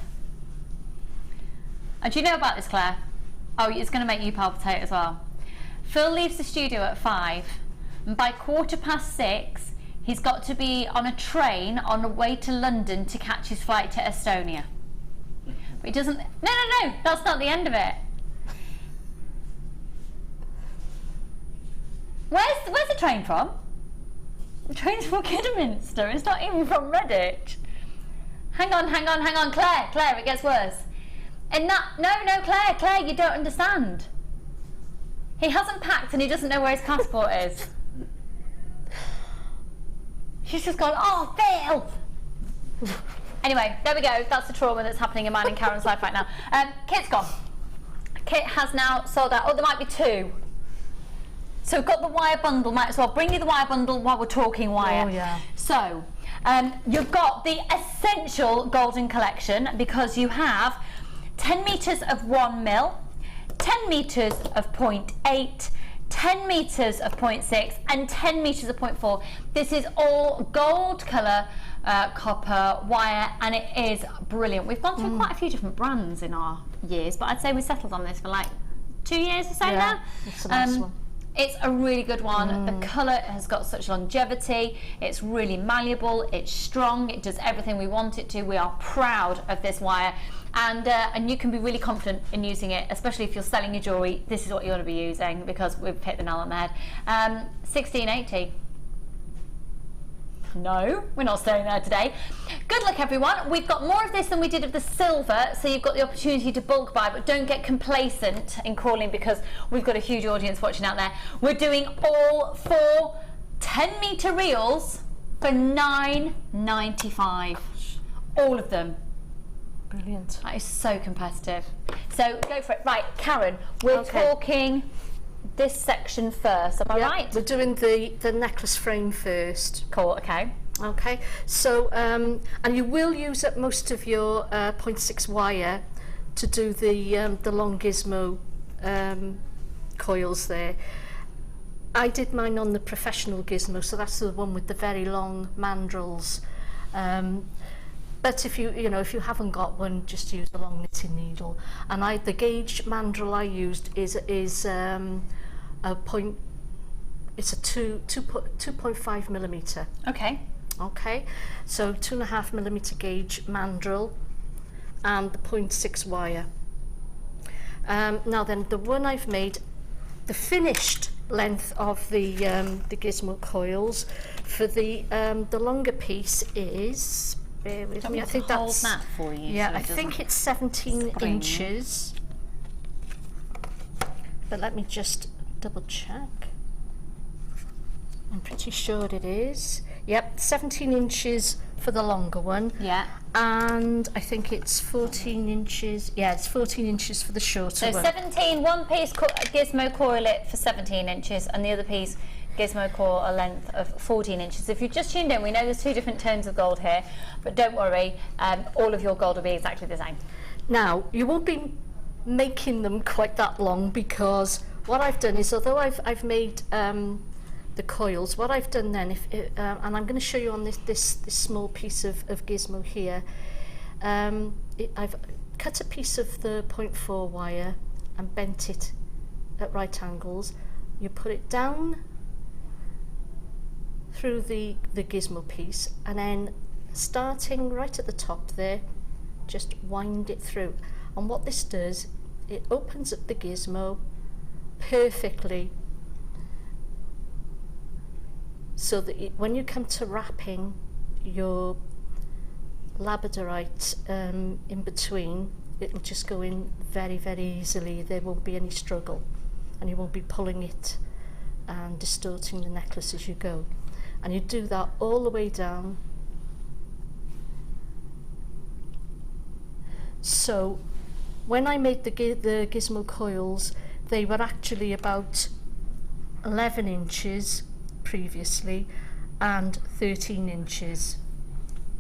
And do you know about this, Claire? Oh, it's going to make you palpitate as well. Phil leaves the studio at 5, and by 6:15, he's got to be on a train on the way to London to catch his flight to Estonia. But he doesn't. No, that's not the end of it. Where's the train from? The train's from Kidderminster. It's not even from Redditch. Hang on, Claire, it gets worse. And no, Claire, you don't understand. He hasn't packed and he doesn't know where his passport is. She's just gone, oh, Phil! Anyway, there we go. That's the trauma that's happening in mine and Karen's life right now. Kit's gone. Kit has now sold out. Oh, there might be two. So we've got the wire bundle. Might as well bring you the wire bundle while we're talking wire. Oh, yeah. So, you've got the essential golden collection because you have 10 metres of 1 mil, 10 metres of 0.8, 10 metres of 0.6 and 10 metres of 0.4. This is all gold colour copper wire and it is brilliant. We've gone through quite a few different brands in our years, but I'd say we settled on this for like 2 years or so now. It's a nice one. It's a really good one. The colour has got such longevity. It's really malleable. It's strong. It does everything we want it to. We are proud of this wire, and you can be really confident in using it, especially if you're selling your jewellery. This is what you want to be using because we've hit the nail on the head. 1680. No, we're not staying there today. Good luck, everyone. We've got more of this than we did of the silver, so you've got the opportunity to bulk buy, but don't get complacent in calling because we've got a huge audience watching out there. We're doing all 4 10-metre reels for £9.95. All of them. Brilliant. That is so competitive. So go for it. Right, Karen, we're talking this section first, am I right? We're doing the necklace frame first. Cool, okay. Okay, so and you will use up most of your 0.6 wire to do the long gizmo coils there. I did mine on the professional gizmo, so that's the one with the very long mandrels. But if you haven't got one, just use a long knitting needle. And the gauge mandrel I used is it's a 2.5 millimeter. Okay. Okay, so 2.5 millimeter gauge mandrel and the 0.6 wire. Now then, the one I've made, the finished length of the gizmo coils for the longer piece is, bear with me, I think that's that for you. Yeah, so I think it's 17 inches. But let me just double check. I'm pretty sure it is. Yep, 17 inches for the longer one. Yeah. And I think it's 14 inches. Yeah, it's 14 inches for the shorter one. So 17, one piece gizmo coil it for 17 inches and the other piece gizmo coil a length of 14 inches. If you've just tuned in, we know there's 2 different tones of gold here, but don't worry, all of your gold will be exactly the same. Now, you won't be making them quite that long because what I've done is, although I've made the coils, what I've done then, and I'm going to show you on this small piece of gizmo here, I've cut a piece of the 0.4 wire and bent it at right angles. You put it down through the gizmo piece and then starting right at the top there, just wind it through. And what this does, it opens up the gizmo perfectly so that when you come to wrapping your Labradorite in between, it will just go in very, very easily. There won't be any struggle and you won't be pulling it and distorting the necklace as you go. And you do that all the way down. So when I made the gizmo coils, they were actually about 11 inches previously and 13 inches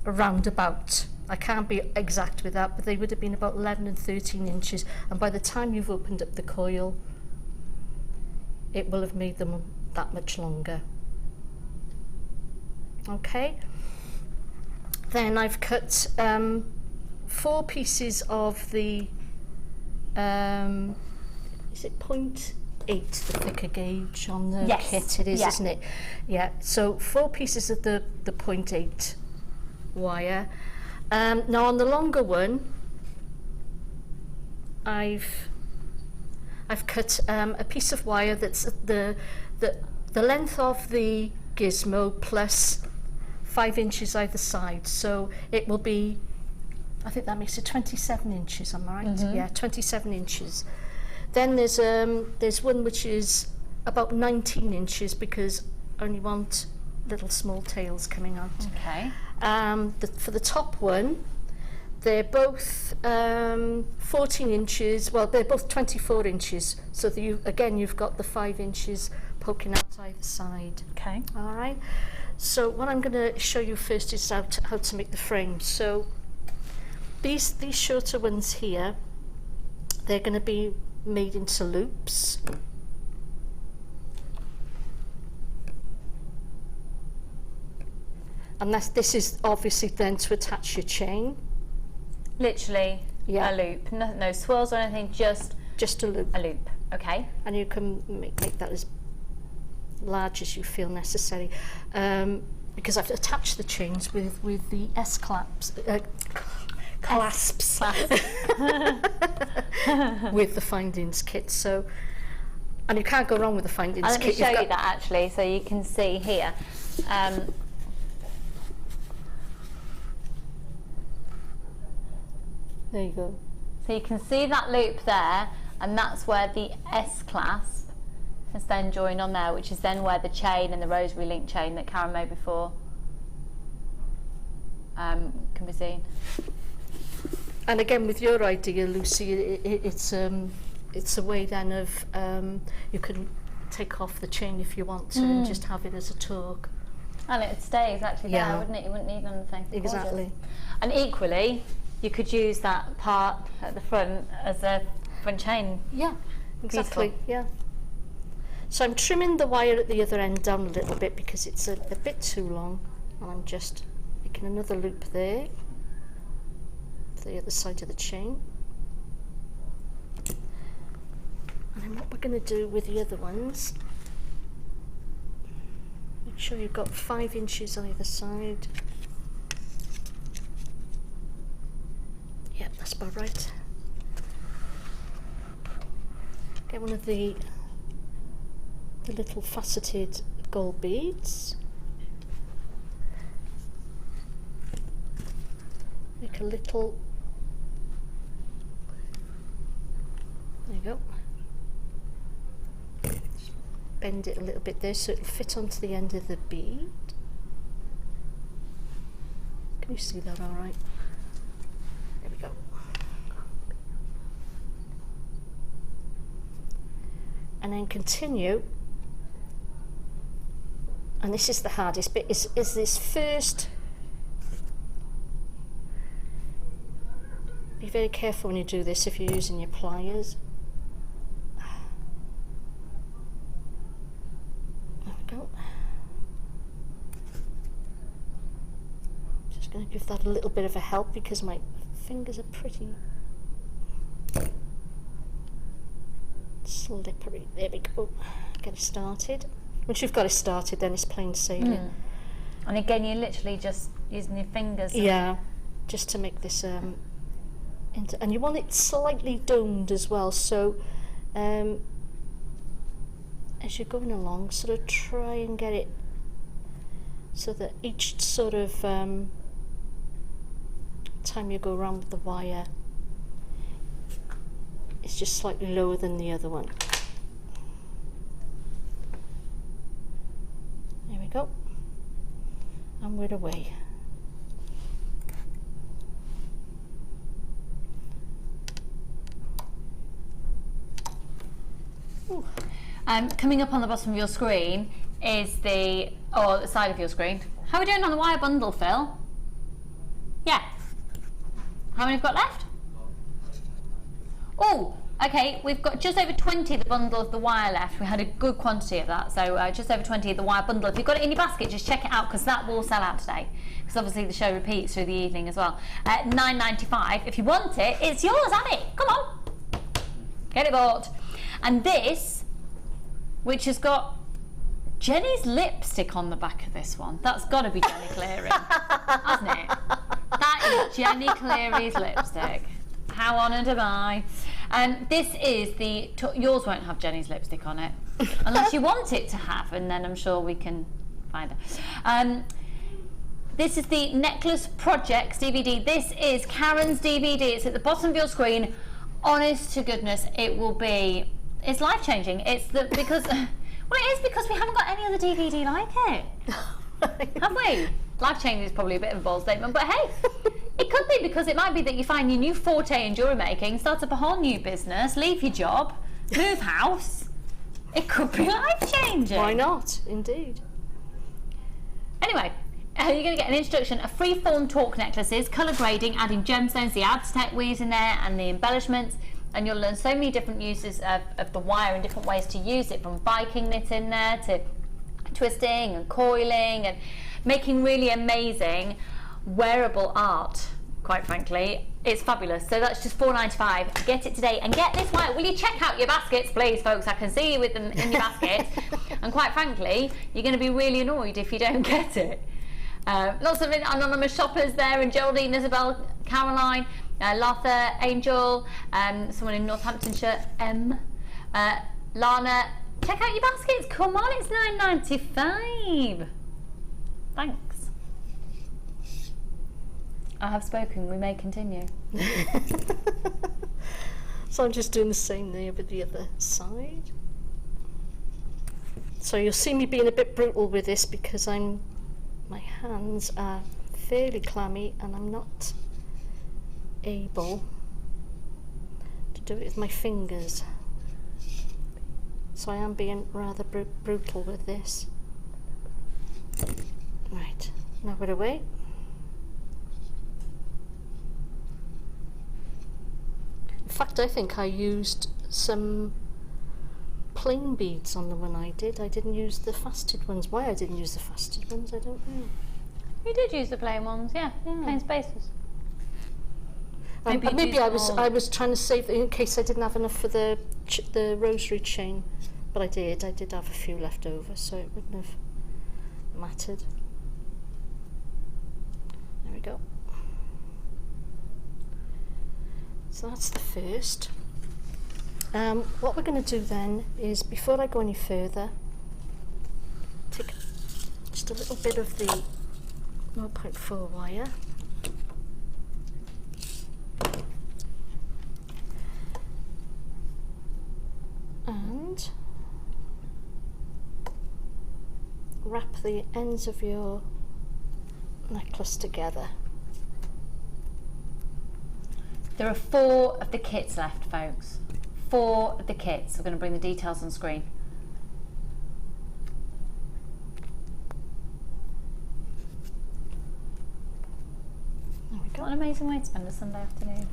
around about. I can't be exact with that, but they would have been about 11 and 13 inches, and by the time you've opened up the coil it will have made them that much longer. Okay, then I've cut 4 pieces of the is it 0.8, the thicker gauge on the kit? It is, isn't it? Yeah, so 4 pieces of the 0.8 wire. Now on the longer one, I've cut a piece of wire that's the the length of the gizmo plus 5 inches either side, so it will be, I think that makes it 27 inches, am I right? Yeah, 27 inches. Then there's one which is about 19 inches because I only want little small tails coming out. Okay. For the top one, they're both 14 inches, well, they're both 24 inches, so that you've got the 5 inches poking out either side. Okay. All right. So what I'm going to show you first is how to make the frame. So these shorter ones here, they're going to be made into loops. And this is obviously then to attach your chain. Literally Yeah. a loop, no swirls or anything, just a loop. a loop. Okay. And you can make that as large as you feel necessary. Because I've attached the chains with the clasps with the findings kit. So, and you can't go wrong with the findings Let kit. me show you that actually, so you can see here. There you go. So you can see that loop there, and that's where the S-clasp is then joined on there, which is then where the chain and the rosary link chain that Karon made before can be seen. And again, with your idea, Lucy, it's a way then of you can take off the chain if you want to and just have it as a torque. And it'd stay exactly there, wouldn't it? You wouldn't need anything. Exactly. Gorgeous. And equally, you could use that part at the front as a front chain. Yeah, exactly. Beautiful. Yeah. So I'm trimming the wire at the other end down a little bit because it's a bit too long, and I'm just making another loop there for the other side of the chain. And then what we're going to do with the other ones, make sure you've got 5 inches either side. Yep, that's about right. Get one of the little faceted gold beads. Make a little, there you go. Just bend it a little bit there so it'll fit onto the end of the bead. Can you see that all right? There we go. And then continue, and this is the hardest bit, is this first. Be very careful when you do this if you're using your pliers. There we go. Just going to give that a little bit of a help because my fingers are pretty slippery. There we go. Get it started. Once you've got it started, then it's plain sailing. And again, you're literally just using your fingers. Yeah, just to make this and you want it slightly domed as well, so as you're going along, sort of try and get it so that each sort of time you go around with the wire, it's just slightly lower than the other one. There we go. And we're away. Coming up on the bottom of your screen is the side of your screen. How are we doing on the wire bundle, Phil? Yeah. How many have we got left? Oh, okay, we've got just over 20 of the bundle of the wire left. We had a good quantity of that, so just over 20 of the wire bundle. If you've got it in your basket, just check it out because that will sell out today. Because obviously the show repeats through the evening as well. £9.95. If you want it, it's yours, Annie. Come on. Get it bought. And this, which has got Jenny's lipstick on the back of this one. That's got to be Jenny Cleary, hasn't it? That is Jenny Cleary's lipstick. How honoured am I? This is the, yours won't have Jenny's lipstick on it, unless you want it to have, and then I'm sure we can find it. This is the Necklace Projects DVD. This is Karen's DVD. It's at the bottom of your screen. Honest to goodness, it will be, it's life-changing. It's the, because, well, it is because we haven't got any other DVD like it. Have we? Life-changing is probably a bit of a bold statement, but hey, it could be, because it might be that you find your new forte in jewellery making, start up a whole new business, leave your job, move house. It could be life-changing. Why not? Indeed. Anyway, you're going to get an introduction of free-form torque necklaces, colour grading, adding gemstones, the Aztec weaves in there, and the embellishments. And you'll learn so many different uses of the wire and different ways to use it, from Viking knit in there to twisting and coiling and making really amazing wearable art. Quite frankly, it's fabulous. So that's just $4.95. Get it today and get this wire. Will you check out your baskets, please, folks? I can see you with them in your basket. And quite frankly, you're going to be really annoyed if you don't get it. Lots of anonymous shoppers there, and Geraldine, Isabel, Caroline, Lartha, Angel, someone in Northamptonshire, M, Lana. Check out your baskets. Come on, it's $9.95. Thanks. I have spoken. We may continue. So I'm just doing the same there with the other side. So you'll see me being a bit brutal with this because my hands are fairly clammy and I'm not able to do it with my fingers. So I am being rather brutal with this. Right, now we're away. In fact, I think I used some plain beads on the one I did. I didn't use the faceted ones. Why I didn't use the faceted ones, I don't know. You did use the plain ones, yeah. Plain spaces. Maybe I was trying to save in case I didn't have enough for the rosary chain, but I did have a few left over, so it wouldn't have mattered. There we go. So that's the first. What we're going to do then is, before I go any further, take just a little bit of the 0.4 wire. And wrap the ends of your necklace together. There are 4 of the kits left, folks. 4 of the kits. We're going to bring the details on screen. There we go. What an amazing way to spend a Sunday afternoon.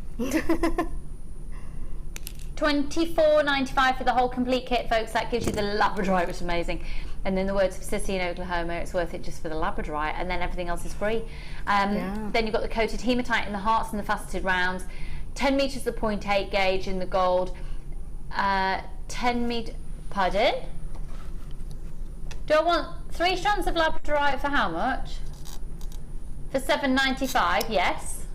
$24.95 for the whole complete kit, folks. That gives you the Labradorite, which is amazing. And in the words of Sissy in Oklahoma, it's worth it just for the Labradorite, and then everything else is free. Then you've got the coated hematite in the hearts and the faceted rounds. 10 metres of 0.8 gauge in the gold. 10 metre. Pardon? Do I want 3 strands of Labradorite for how much? For $7.95? Yes.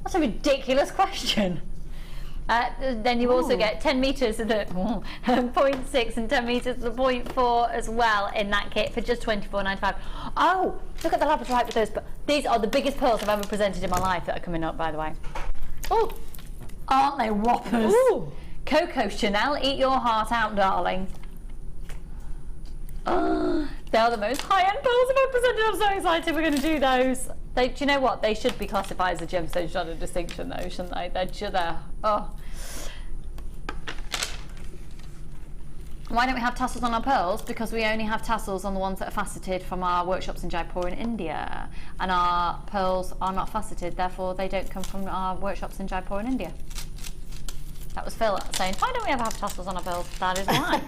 That's a ridiculous question. Then you also get 10 metres of the 0.6 and 10 metres of the 0.4 as well in that kit for just $24.95. Oh, look at the Labradorite with those. These are the biggest pearls I've ever presented in my life that are coming up, by the way. Oh, aren't they whoppers? Ooh. Coco Chanel, eat your heart out, darling. They are the most high-end pearls I've ever presented. I'm so excited we're going to do those. Do you know what? They should be classified as a gemstone shard of distinction, though, shouldn't they? They're oh. Why don't we have tassels on our pearls? Because we only have tassels on the ones that are faceted from our workshops in Jaipur in India. And our pearls are not faceted, therefore they don't come from our workshops in Jaipur in India. That was Phil saying, why don't we ever have tassels on our pearls? That is why.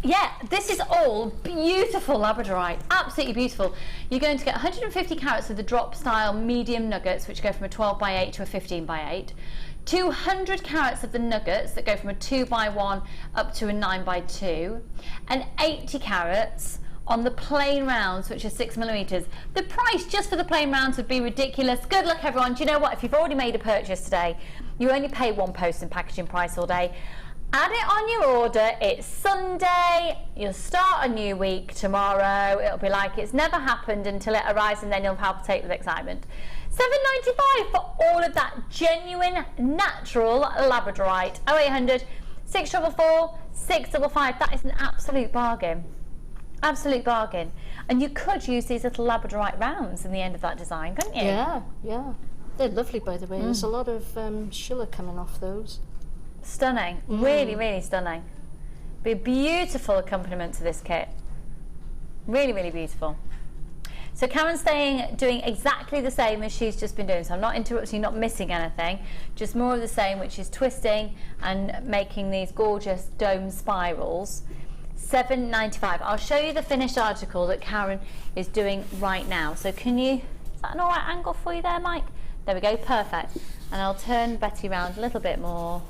Yeah, this is all beautiful Labradorite, absolutely beautiful. You're going to get 150 carats of the drop style medium nuggets, which go from a 12x8 to a 15x8. 200 carats of the nuggets that go from a 2x1 up to a 9x2. And 80 carats on the plain rounds, which are 6mm. The price just for the plain rounds would be ridiculous. Good luck, everyone. Do you know what? If you've already made a purchase today, you only pay one post and packaging price all day. Add it on your order. It's Sunday. You'll start a new week tomorrow. It'll be like it's never happened until it arrives, and then you'll palpitate with excitement. $7.95 for all of that genuine, natural Labradorite. 0800 644 655. That is an absolute bargain. Absolute bargain. And you could use these little Labradorite rounds in the end of that design, couldn't you? Yeah, yeah. They're lovely, by the way. There's a lot of schiller coming off those. Stunning. Really, really stunning. Be a beautiful accompaniment to this kit. Really, really beautiful. So Karen's doing exactly the same as she's just been doing. So I'm not interrupting, not missing anything. Just more of the same, which is twisting and making these gorgeous dome spirals. $7.95. I'll show you the finished article that Karen is doing right now. So is that an all right angle for you there, Mike? There we go, perfect. And I'll turn Betty around a little bit more.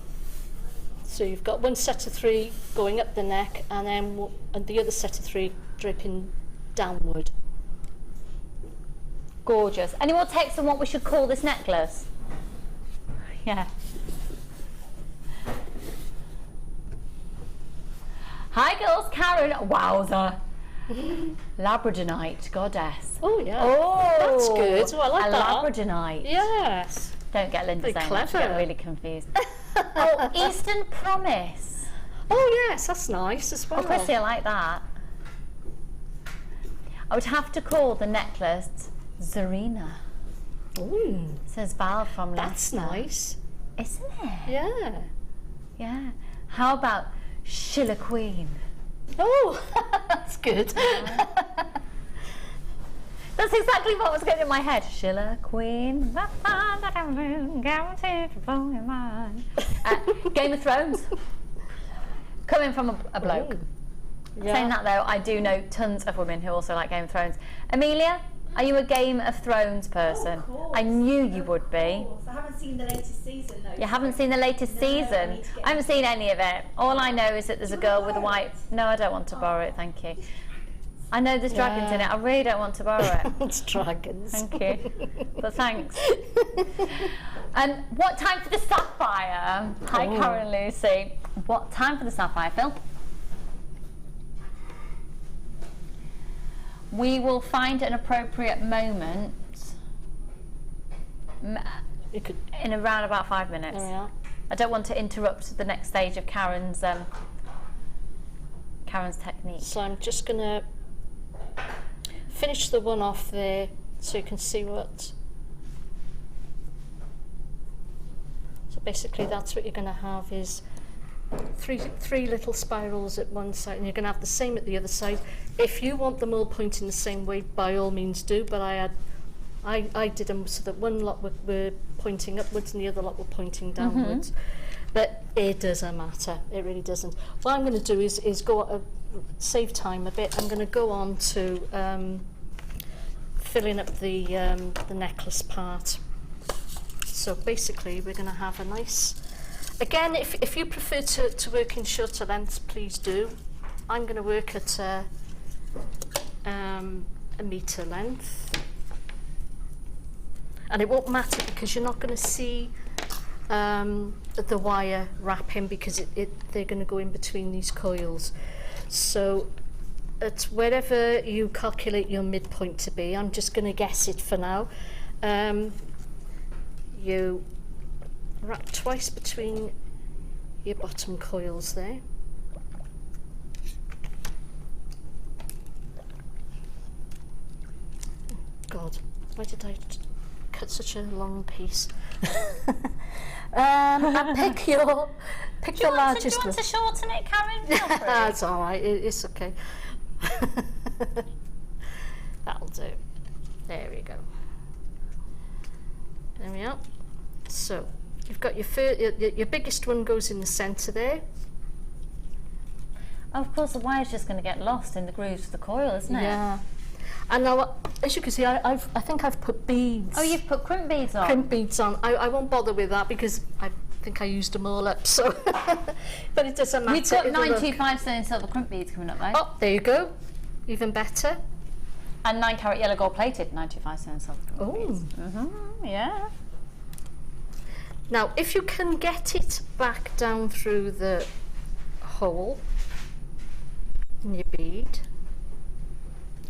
So you've got one set of 3 going up the neck, and then the other set of 3 dripping downward. Gorgeous. Any more text on what we should call this necklace? Yeah. Hi girls, Karen. Wowza. Labradorite goddess. Oh yeah. Oh, that's good. Oh, I like that. Labradorite. Yes. Don't get Linda Very saying that. She'll clever. get really confused. Oh, Eastern Promise. Oh yes, that's nice as well. Oh, Chrissy, I like that. I would have to call the necklace Zarina. Ooh, Says Val from that's Leicester. nice. Isn't it? Yeah. Yeah. How about Schiller Queen? Oh, that's good. That's exactly what was going in my head. Schiller Queen. Game of Thrones. Coming from a bloke. Yeah. Saying that though, I do know tons of women who also like Game of Thrones. Amelia, are you a Game of Thrones person? Of course. I knew you would be. Of course. I haven't seen the latest season though. You haven't seen the latest No, season? I need to get I haven't seen any of it. All I know is that there's a girl with a white... No, I don't want to borrow it, thank you. I know there's dragons in it. I really don't want to borrow it. It's dragons. Thank you. But thanks. And what time for the sapphire? Hi, Karen Lucy. What time for the sapphire, Phil? We will find an appropriate moment You could. in around about 5 minutes. There we are. I don't want to interrupt the next stage of Karen's technique. So I'm just gonna finish the one off there, so you can see what. So basically, that's what you're gonna have is three little spirals at one side, and you're gonna have the same at the other side. If you want them all pointing the same way, by all means do. But I did them so that one lot were pointing upwards and the other lot were pointing downwards. But it doesn't matter. It really doesn't. What I'm going to do is go save time a bit. I'm going to go on to filling up the necklace part. So basically, we're going to have a nice. Again, if you prefer to work in shorter lengths, please do. I'm going to work at a metre length. And it won't matter because you're not going to see the wire wrapping because they're going to go in between these coils. So it's wherever you calculate your midpoint to be. I'm just going to guess it for now. You wrap twice between your bottom coils there. God, why did I cut such a long piece? And pick the largest Do you want to shorten it, Karen? Feel free. That's all right. It's okay. That'll do. There we go. There we are. So you've got your biggest one goes in the centre there. Oh, of course, the wire's just going to get lost in the grooves of the coil, isn't it? Yeah. And now, as you can see, I think I've put beads. Oh, you've put crimp beads on? Crimp beads on. I won't bother with that because I think I used them all up. So, but it doesn't matter. We've got 925 sterling silver crimp beads coming up, though. Oh, there you go. even better. And 9 carat yellow gold plated, 925 cents soft. Oh. Yeah. Now, if you can get it back down through the hole in your bead,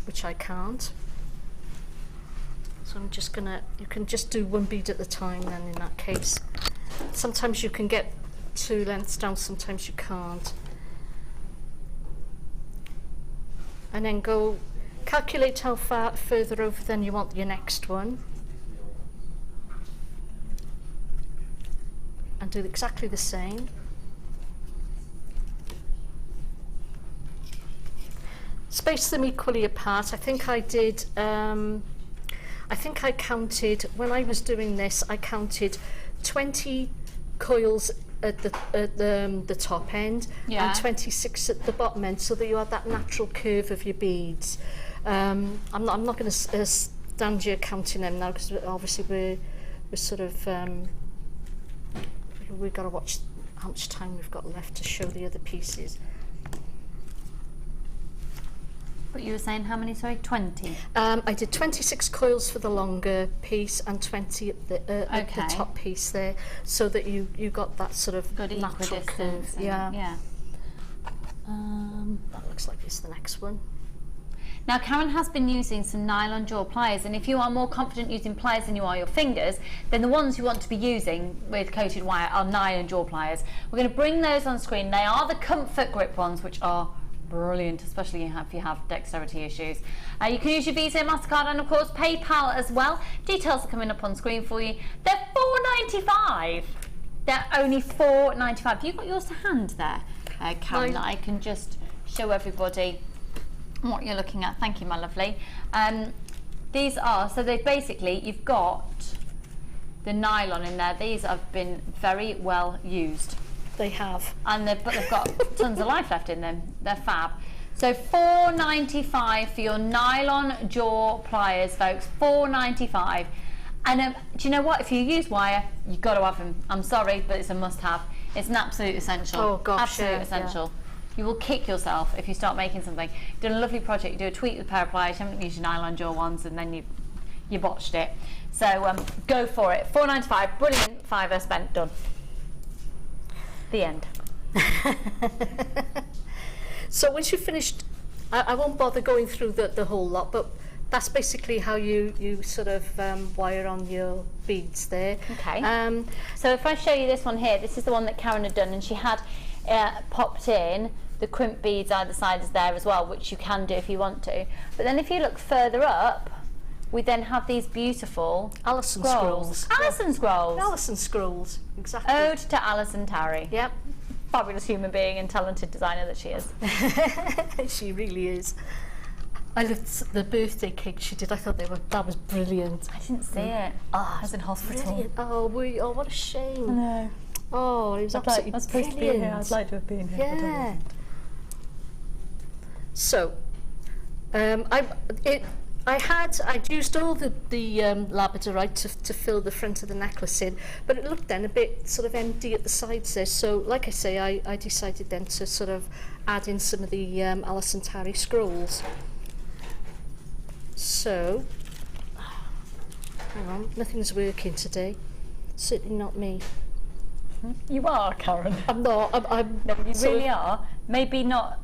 which I can't, so I'm just gonna, you can just do 1 bead at a time then in that case. Sometimes you can get 2 lengths down, sometimes you can't. And then go calculate how far further over than you want your next one. And do exactly the same. Space them equally apart. I think I did, I think I counted, when I was doing this, I counted 20 coils at the top end and 26 at the bottom end, so that you had that natural curve of your beads. I'm not going to stand here counting them now, because obviously we're sort of we've got to watch how much time we've got left to show the other pieces. But you were saying how many, sorry? 20? I did 26 coils for the longer piece and 20 at the top piece there, so that you got that sort of good natural curve. Yeah. That looks like it's the next one. Now, Karon has been using some nylon jaw pliers, and if you are more confident using pliers than you are your fingers, then the ones you want to be using with coated wire are nylon jaw pliers. We're going to bring those on screen. They are the comfort grip ones, which are brilliant, especially if you have dexterity issues. You can use your Visa, MasterCard, and of course PayPal as well. Details are coming up on screen for you. They're $4.95. They're only $4.95. Have you got yours to hand there, Karon, that I can just show everybody what you're looking at? Thank you, my lovely. These are, so they basically, you've got the nylon in there. These have been very well used. They have. And they've got tons of life left in them. They're fab. So $4.95 for your nylon jaw pliers, folks. $4.95. And do you know what? If you use wire, you've got to have them. I'm sorry, but it's a must-have. It's an absolute essential. Oh gosh, absolute essential. Yeah. You will kick yourself if you start making something. You've done a lovely project. You do a tweet with a pair of pliers. You haven't used your nylon jaw ones, and then you botched it. So go for it. $4.95. Brilliant. $5 spent. Done. The end. So once you've finished, I won't bother going through the whole lot, but that's basically how you sort of wire on your beads there. Okay. So if I show you this one here, this is the one that Karon had done, and she had popped in the crimp beads either side is there as well, which you can do if you want to. But then if you look further up, we then have these beautiful Alison scrolls. Alison scrolls. Alison scrolls, exactly. Ode to Alison Tarry. Yep. Fabulous human being and talented designer that she is. She really is. I looked the birthday cake she did. I thought that was brilliant. I didn't see it. I was in hospital. Brilliant. Oh, what a shame. I know. Oh, it was absolutely I was supposed brilliant. to be here. I'd like to have been here. Yeah. So, I'd used all the Labradorite to fill the front of the necklace in, but it looked then a bit sort of empty at the sides there. So, like I say, I decided then to sort of add in some of the Alison Tarry scrolls. So, hang on, nothing's working today. Certainly not me. You are, Karon. I'm not. No, you really are. Maybe not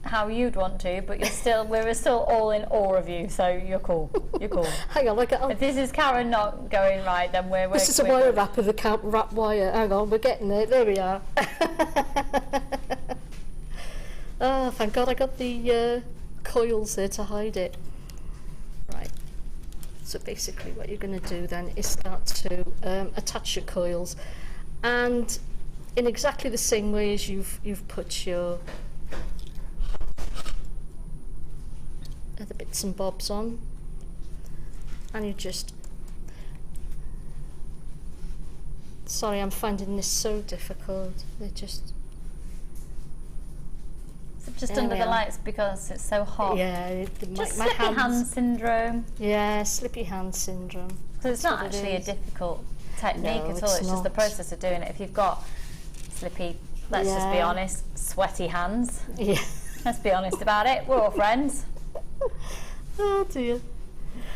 how you'd want to, but we're still all in awe of you, so you're cool. You're cool. Hang on, if this is Karon not going right, then we're this is a wire wrap of the wrap wire. Hang on, we're getting there. There we are. Oh, thank God I got the coils there to hide it. Right. So basically what you're going to do then is start to attach your coils, and in exactly the same way as you've put your other bits and bobs on, and you just, sorry, I'm finding this so difficult. They're just under the lights because it's so hot. Yeah, just slippy hand syndrome. Yeah, slippy hand syndrome. So it's not actually a difficult technique at all. It's just the process of doing it. If you've got slippy, let's just be honest, sweaty hands. Yeah. Let's be honest about it. We're all friends. Oh dear.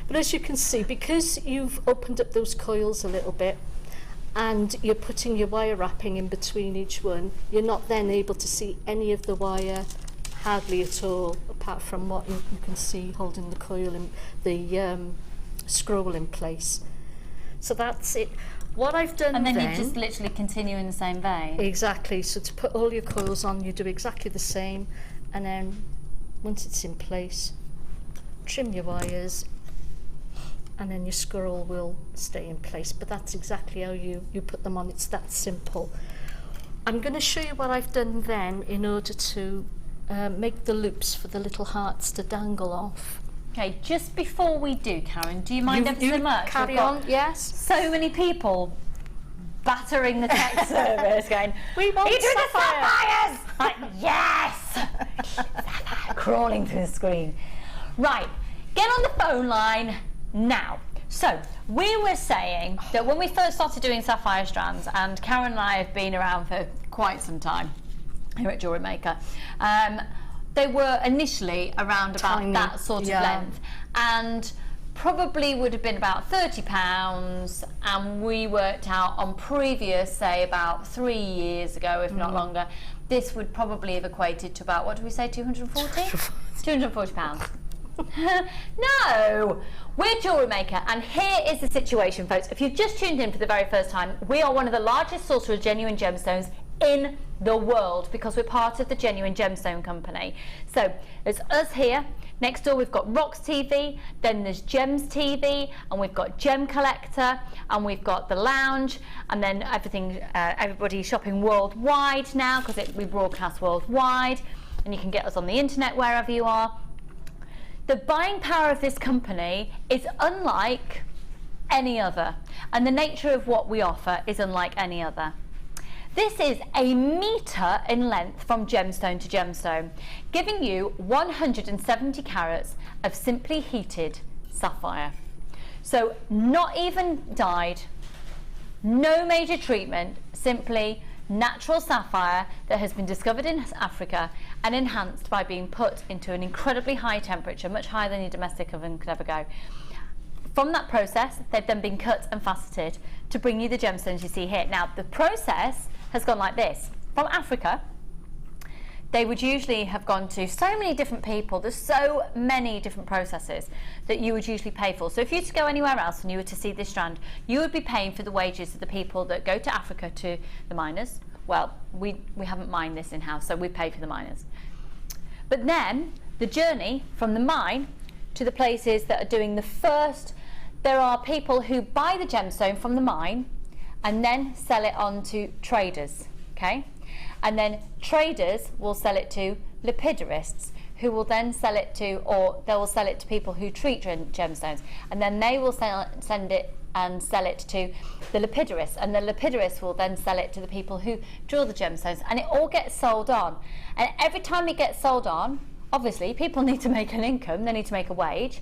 But as you can see, because you've opened up those coils a little bit and you're putting your wire wrapping in between each one, you're not then able to see any of the wire, hardly at all, apart from what you can see holding the coil and the scroll in place. So that's it. What I've done And then then, you just literally continue in the same vein. exactly, so to put all your coils on, you do exactly the same, and then once it's in place, trim your wires, and then your scroll will stay in place. But that's exactly how you put them on. It's that simple. I'm going to show you what I've done then in order to make the loops for the little hearts to dangle off. Okay, just before we do, Karen, do you mind ever so much? Carry We've got on, yes. so many people battering the tech service going, We want "Are you doing the sapphires!" sapphires?" Like, yes! Sapphire crawling through the screen. Right, get on the phone line now. So, we were saying that when we first started doing sapphire strands, and Karen and I have been around for quite some time here at JewelleryMaker, they were initially around about Tiny, that sort of yeah. length, and probably would have been about £30, and we worked out on previous, say about 3 years ago, if not longer, this would probably have equated to about, what did we say, 240? £240. No! We're JewelleryMaker, and here is the situation, folks. If you've just tuned in for the very first time, we are one of the largest sources of genuine gemstones in the world, because we're part of the Genuine Gemstone Company. So there's us here. Next door we've got Rocks TV, then there's Gems TV, and we've got Gem Collector, and we've got the Lounge, and then everything. Everybody's shopping worldwide now, because we broadcast worldwide, and you can get us on the internet wherever you are. The buying power of this company is unlike any other, and the nature of what we offer is unlike any other. This is a metre in length from gemstone to gemstone, giving you 170 carats of simply heated sapphire. So not even dyed, no major treatment, simply natural sapphire that has been discovered in Africa and enhanced by being put into an incredibly high temperature, much higher than your domestic oven could ever go. From that process, they've then been cut and faceted to bring you the gemstones you see here. Now, the process has gone like this. From Africa, they would usually have gone to so many different people. There's so many different processes that you would usually pay for. So if you were to go anywhere else and you were to see this strand, you would be paying for the wages of the people that go to Africa, to the miners. Well, we haven't mined this in-house, so we pay for the miners. But then the journey from the mine to the places that are doing the first, there are people who buy the gemstone from the mine and then sell it on to traders, okay? And then traders will sell it to lapidarists, who will then sell it to, or they will sell it to people who treat gemstones, and then they will send it and sell it to the lapidarists, and the lapidarists will then sell it to the people who drill the gemstones, and it all gets sold on. And every time it gets sold on, obviously people need to make an income, they need to make a wage.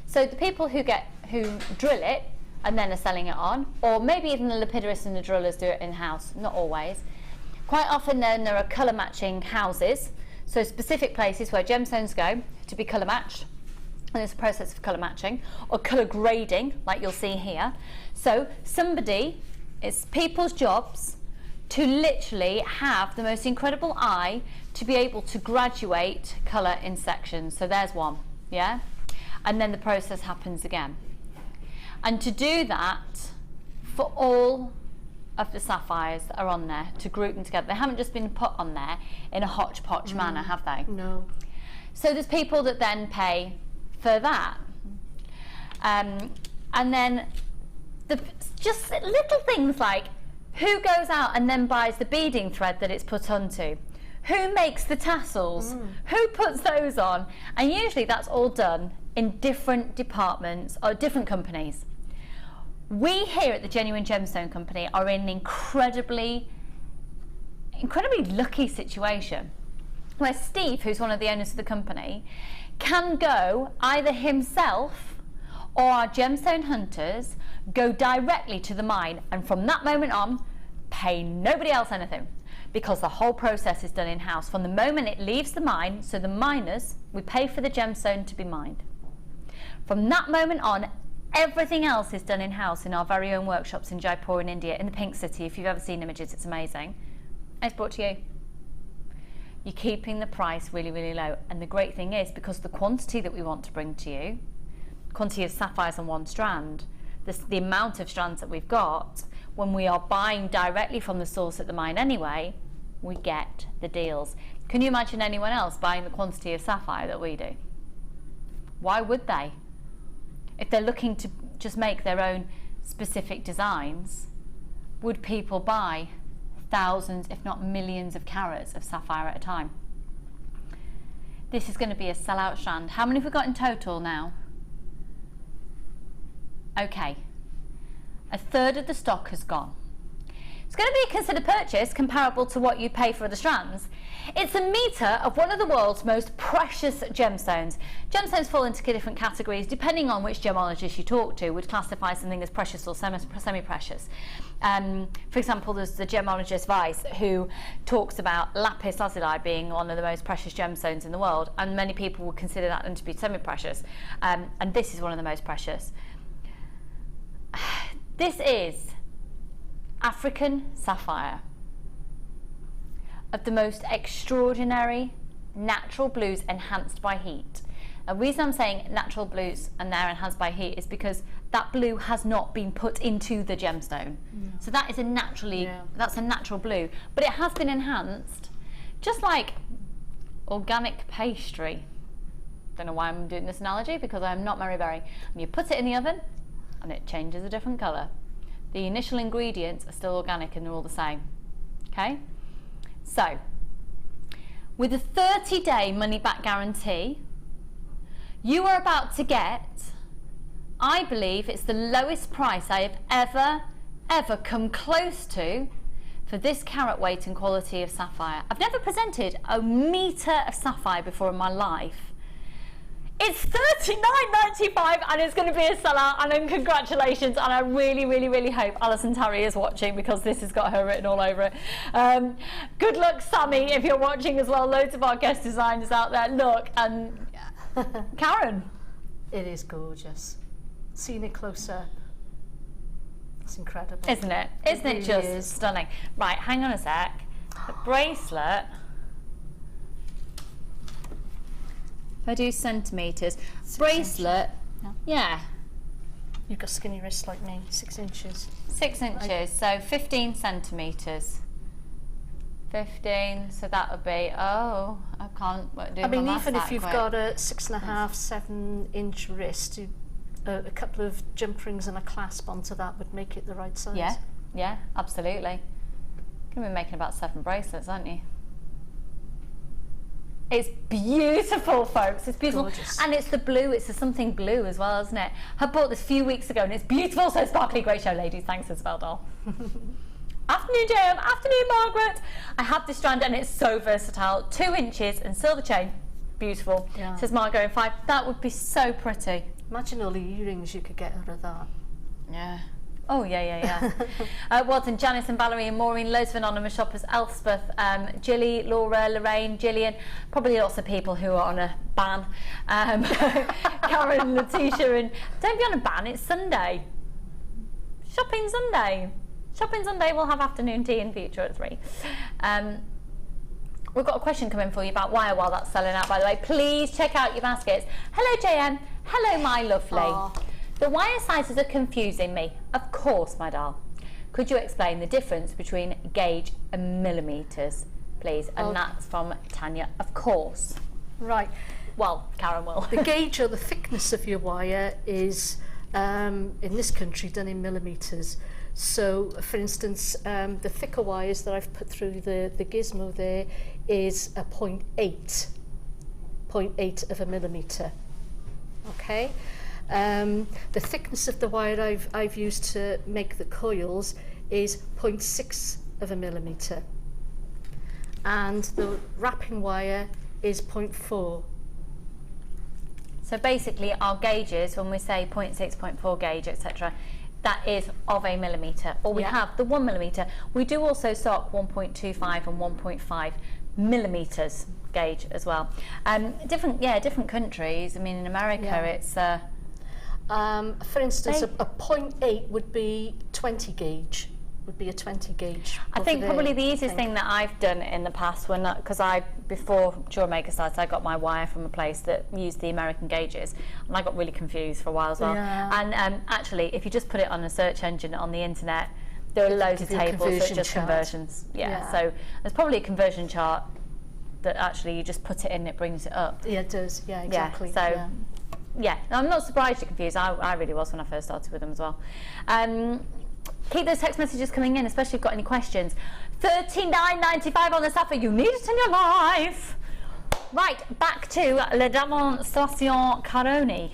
So the people who drill it and then are selling it on, or maybe even the lapidarists and the drillers do it in-house, not always. Quite often then there are colour matching houses, so specific places where gemstones go to be colour matched, and there's a process of colour matching, or colour grading, like you'll see here. So it's people's jobs to literally have the most incredible eye to be able to graduate colour in sections. So there's one, yeah? And then the process happens again. And to do that for all of the sapphires that are on there, to group them together, they haven't just been put on there in a hodgepodge manner, have they? No. So there's people that then pay for that. And then just little things like, who goes out and then buys the beading thread that it's put onto? Who makes the tassels? Who puts those on? And usually that's all done in different departments or different companies. We here at the Genuine Gemstone Company are in an incredibly lucky situation where Steve, who's one of the owners of the company, can go either himself or our gemstone hunters go directly to the mine, and from that moment on pay nobody else anything. because the whole process is done in-house from the moment it leaves the mine. So the miners, we pay for the gemstone to be mined. From that moment on, everything else is done in-house in our very own workshops in Jaipur in India, in the Pink City. If you've ever seen images, it's amazing. And it's brought to you. You're keeping the price really, really low. And the great thing is, because the quantity that we want to bring to you, quantity of sapphires on one strand, the amount of strands that we've got, when we are buying directly from the source at the mine anyway, we get the deals. Can you imagine anyone else buying the quantity of sapphire that we do? Why would they? If they're looking to just make their own specific designs, would people buy thousands, if not millions of carats of sapphire at a time? This is going to be a sellout strand. How many have we got in total now? Okay, a third of the stock has gone. It's going to be a considered purchase comparable to what you pay for the strands. It's a metre of one of the world's most precious gemstones. Gemstones fall into different categories depending on which gemologist you talk to, would classify something as precious or semi-precious. For example, there's the gemologist Weiss, who talks about lapis lazuli being one of the most precious gemstones in the world, and many people would consider that to be semi-precious, and this is one of the most precious. This is African sapphire of the most extraordinary natural blues enhanced by heat. The reason I'm saying natural blues and they're enhanced by heat is because that blue has not been put into the gemstone. So that is that's a natural blue, but it has been enhanced, just like organic pastry. Don't know why I'm doing this analogy, because I'm not Mary Berry. And you put it in the oven and it changes a different colour. The initial ingredients are still organic and they're all the same. Okay? So, with a 30-day money-back guarantee, you are about to get, I believe it's the lowest price I have ever come close to for this carat weight and quality of sapphire. I've never presented a metre of sapphire before in my life. It's $39.95 and it's going to be a sellout, and then congratulations, and I really, really, really hope Alison Tarry is watching, because this has got her written all over it. Good luck, Sammy, if you're watching as well. Loads of our guest designers out there. Look, and Karon. It is gorgeous. Seeing it close up, it's incredible. Isn't it? Isn't it just stunning? Right, hang on a sec. The bracelet, if I do centimetres, bracelet, yeah. You've got skinny wrists like me, 6 inches. 6 inches, so 15 centimetres. 15, so that would be, I can't do my maths. Even if you've got a 6.5, 7 inch wrist, a couple of jump rings and a clasp onto that would make it the right size. Yeah, yeah, absolutely. You're going to be making about 7 bracelets, aren't you? It's beautiful, folks. It's beautiful. Gorgeous. And it's the blue. It's the something blue as well, isn't it? I bought this a few weeks ago and it's beautiful. So sparkly. Great show, ladies. Thanks, Isabel doll. Afternoon, Jim. Afternoon, Margaret. I have this strand and it's so versatile. 2 inches and silver chain. Beautiful. Yeah. Says Margot in 5. That would be so pretty. Imagine all the earrings you could get out of that. Yeah. Oh, yeah. Watson, Janice and Valerie and Maureen, loads of anonymous shoppers, Elspeth, Jilly, Laura, Lorraine, Gillian, probably lots of people who are on a ban. Karen, Letitia, and don't be on a ban, it's Sunday. Shopping Sunday. Shopping Sunday, we'll have afternoon tea in future at 3. We've got a question coming for you about wire while that's selling out, by the way. Please check out your baskets. Hello, JM. Hello, my lovely. Aww. The wire sizes are confusing me. Of course, my doll. Could you explain the difference between gauge and millimetres, please? And that's from Tanya, of course. Right. Well, Karon will. The gauge, or the thickness of your wire, is, in this country, done in millimetres. So, for instance, the thicker wires that I've put through the gizmo there is a 0.8 of a millimetre. Okay? The thickness of the wire I've used to make the coils is 0.6 of a millimetre, and the wrapping wire is 0.4. So basically our gauges, when we say 0.6, 0.4 gauge, etc., that is of a millimetre, or we have the 1 millimetre. We do also stock 1.25 and 1.5 millimetres gauge as well. Different countries. I mean, in America, it's. For instance, a 0.8 would be 20 gauge. Would be a 20 gauge. I think probably the easiest thing that I've done in the past, because before JewelleryMaker started, I got my wire from a place that used the American gauges, and I got really confused for a while as well. And actually, if you just put it on a search engine on the internet, there are loads of tables that are just conversions. So there's probably a conversion chart that actually you just put it in, it brings it up. Yeah, it does. Yeah, exactly. Yeah, I'm not surprised you're confused. I really was when I first started with them as well. Keep those text messages coming in, especially if you've got any questions. $39.95 on the sapphire. You need it in your life. Right, back to La Demonstration Karon.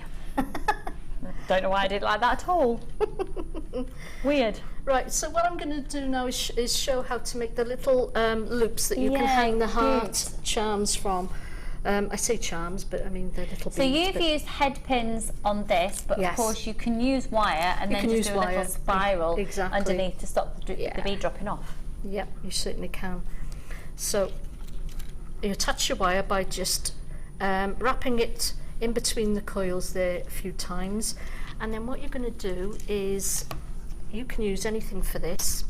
Don't know why I did like that at all. Weird. Right, so what I'm going to do now is show how to make the little loops that you can hang the heart charms from. I say charms, but I mean they're little beads. So you've used head pins on this, but of course you can use wire and then just do a little spiral underneath to stop the bead dropping off. Yeah, you certainly can. So you attach your wire by just wrapping it in between the coils there a few times, and then what you're going to do is you can use anything for this,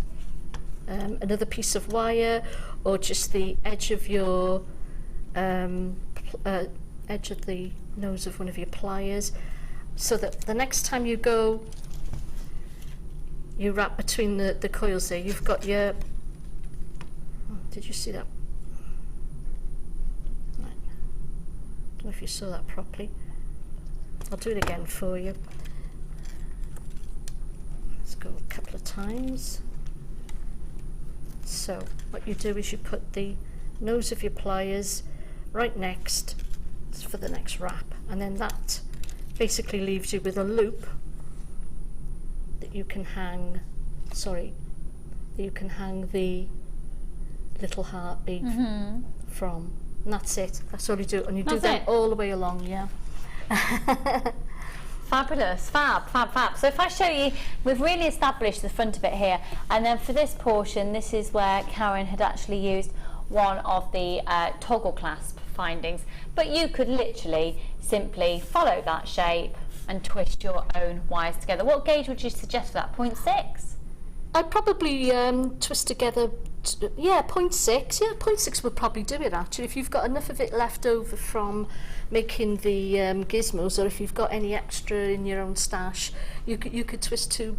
another piece of wire or just the edge of your edge of the nose of one of your pliers, so that the next time you go, you wrap between the coils there, you've got your, did you see that? Right. Don't know if you saw that properly. I'll do it again for you. Let's go a couple of times. So what you do is you put the nose of your pliers right next for the next wrap, and then that basically leaves you with a loop that you can hang, the little heart bead from, and that's it. That's all you do, and you do that all the way along. Fabulous, fab. So if I show you, we've really established the front of it here, and then for this portion, this is where Karon had actually used one of the toggle clasp findings, but you could literally simply follow that shape and twist your own wires together. What gauge would you suggest for that? 0.6? I'd probably twist together, 0.6. Yeah, 0.6 would probably do it actually. If you've got enough of it left over from making the gizmos, or if you've got any extra in your own stash, you could twist two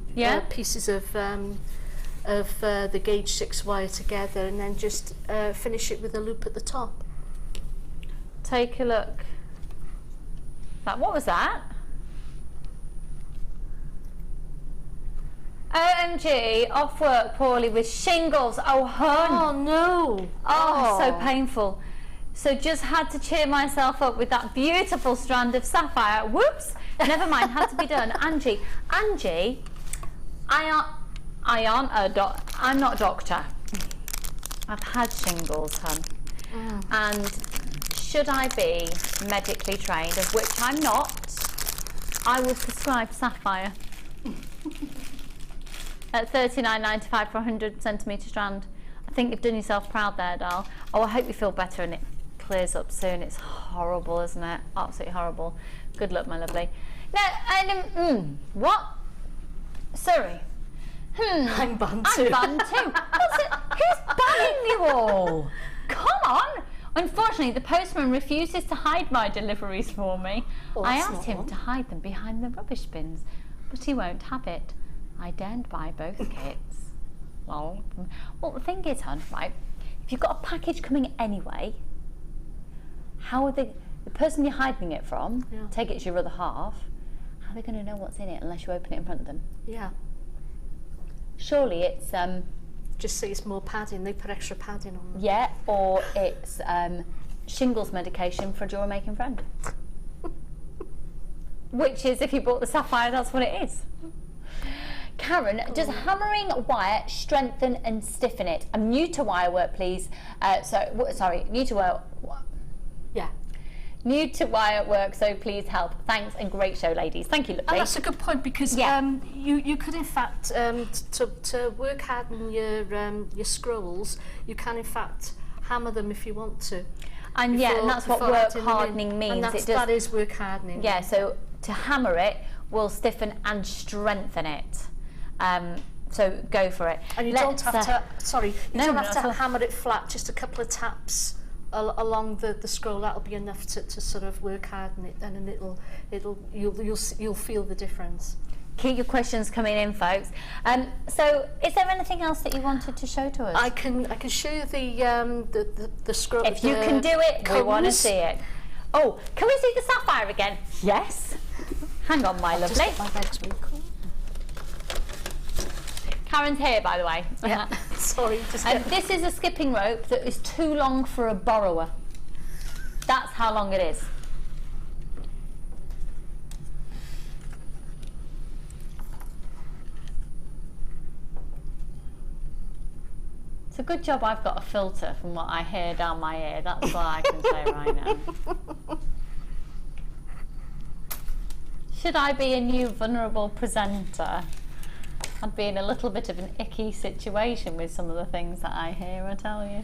pieces of the gauge 6 wire together, and then just finish it with a loop at the top. Take a look. What was that? OMG, off work poorly with shingles. Oh, hun. Oh, no. Oh, so painful. So just had to cheer myself up with that beautiful strand of sapphire. Whoops. Never mind, had to be done. Angie, I'm not a doctor. I've had shingles, hun. And should I be medically trained, of which I'm not, I would prescribe sapphire at $39.95 for a 100 centimetre strand. I think you've done yourself proud there, doll. Oh, I hope you feel better and it clears up soon. It's horrible, isn't it? Absolutely horrible. Good luck, my lovely. No, what? Sorry. I'm banned too. I'm banned too. Who's banning you all? Come on. Unfortunately, the postman refuses to hide my deliveries for me. Well, I asked him to hide them behind the rubbish bins, but he won't have it. I daren't buy both kits. Well, the thing is, hun, right, if you've got a package coming anyway, how are the person you're hiding it from, take it as your other half, how are they going to know what's in it unless you open it in front of them? Yeah. Surely it's just say it's more padding, they put extra padding on them. Yeah, or it's shingles medication for a jewellery making friend. Which is, if you bought the sapphire, that's what it is. Karon, does hammering wire strengthen and stiffen it? I'm new to wire work, please. Sorry, new to wire. Yeah. New to wire work, so please help. Thanks and great show, ladies. Thank you, lovely. And that's a good point because you could in fact to work harden your scrolls, you can in fact hammer them if you want to. And and that's what work hardening means. And that is work hardening. Yeah, so to hammer it will stiffen and strengthen it. So go for it. And you don't have to. Sorry, you don't have to hammer it flat. Just a couple of taps along the scroll. That'll be enough to sort of work harden it, and then you'll feel the difference. Keep your questions coming in, folks. So, is there anything else that you wanted to show to us? I can show you the scroll. If you can do it, we want to see it. Oh, can we see the sapphire again? Yes. Hang on, my lovely. Just my legs really cool. Karen's here, by the way. Yeah. Sorry. This is a skipping rope that is too long for a borrower. That's how long it is. It's a good job I've got a filter from what I hear down my ear. That's what I can say right now. Should I be a new vulnerable presenter? I'd be in a little bit of an icky situation with some of the things that I hear, I tell you.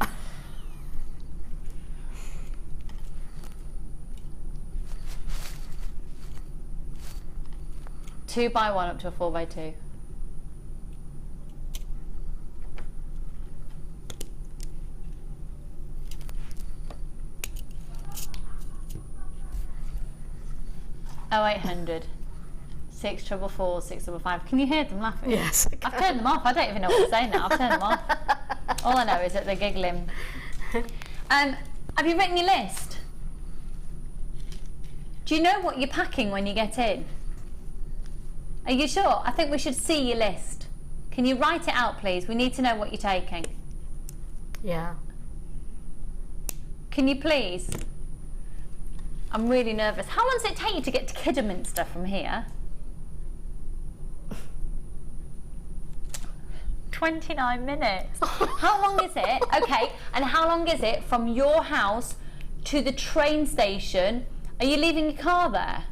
Two by one up to a 4x2. Oh, 800. 644, 655. Can you hear them laughing? Yes. I've turned them off. I don't even know what to say now. I've turned them off. All I know is that they're giggling. Have you written your list? Do you know what you're packing when you get in? Are you sure? I think we should see your list. Can you write it out, please? We need to know what you're taking. Yeah. Can you please? I'm really nervous. How long does it take you to get to Kidderminster from here? 29 minutes. How long is it? Okay, and how long is it from your house to the train station? Are you leaving your car there?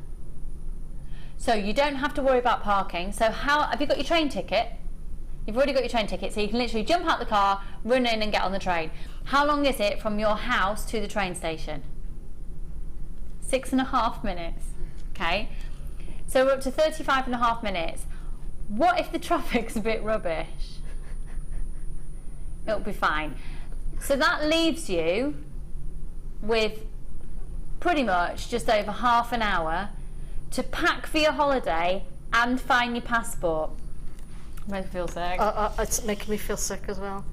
So you don't have to worry about parking. So have you got your train ticket? You've already got your train ticket, so you can literally jump out the car, run in and get on the train. How long is it from your house to the train station? 6.5 minutes. Okay, so we're up to 35.5 minutes. What if the traffic's a bit rubbish? It'll be fine. So that leaves you with pretty much just over half an hour to pack for your holiday and find your passport. Makes me feel sick. It's making me feel sick as well.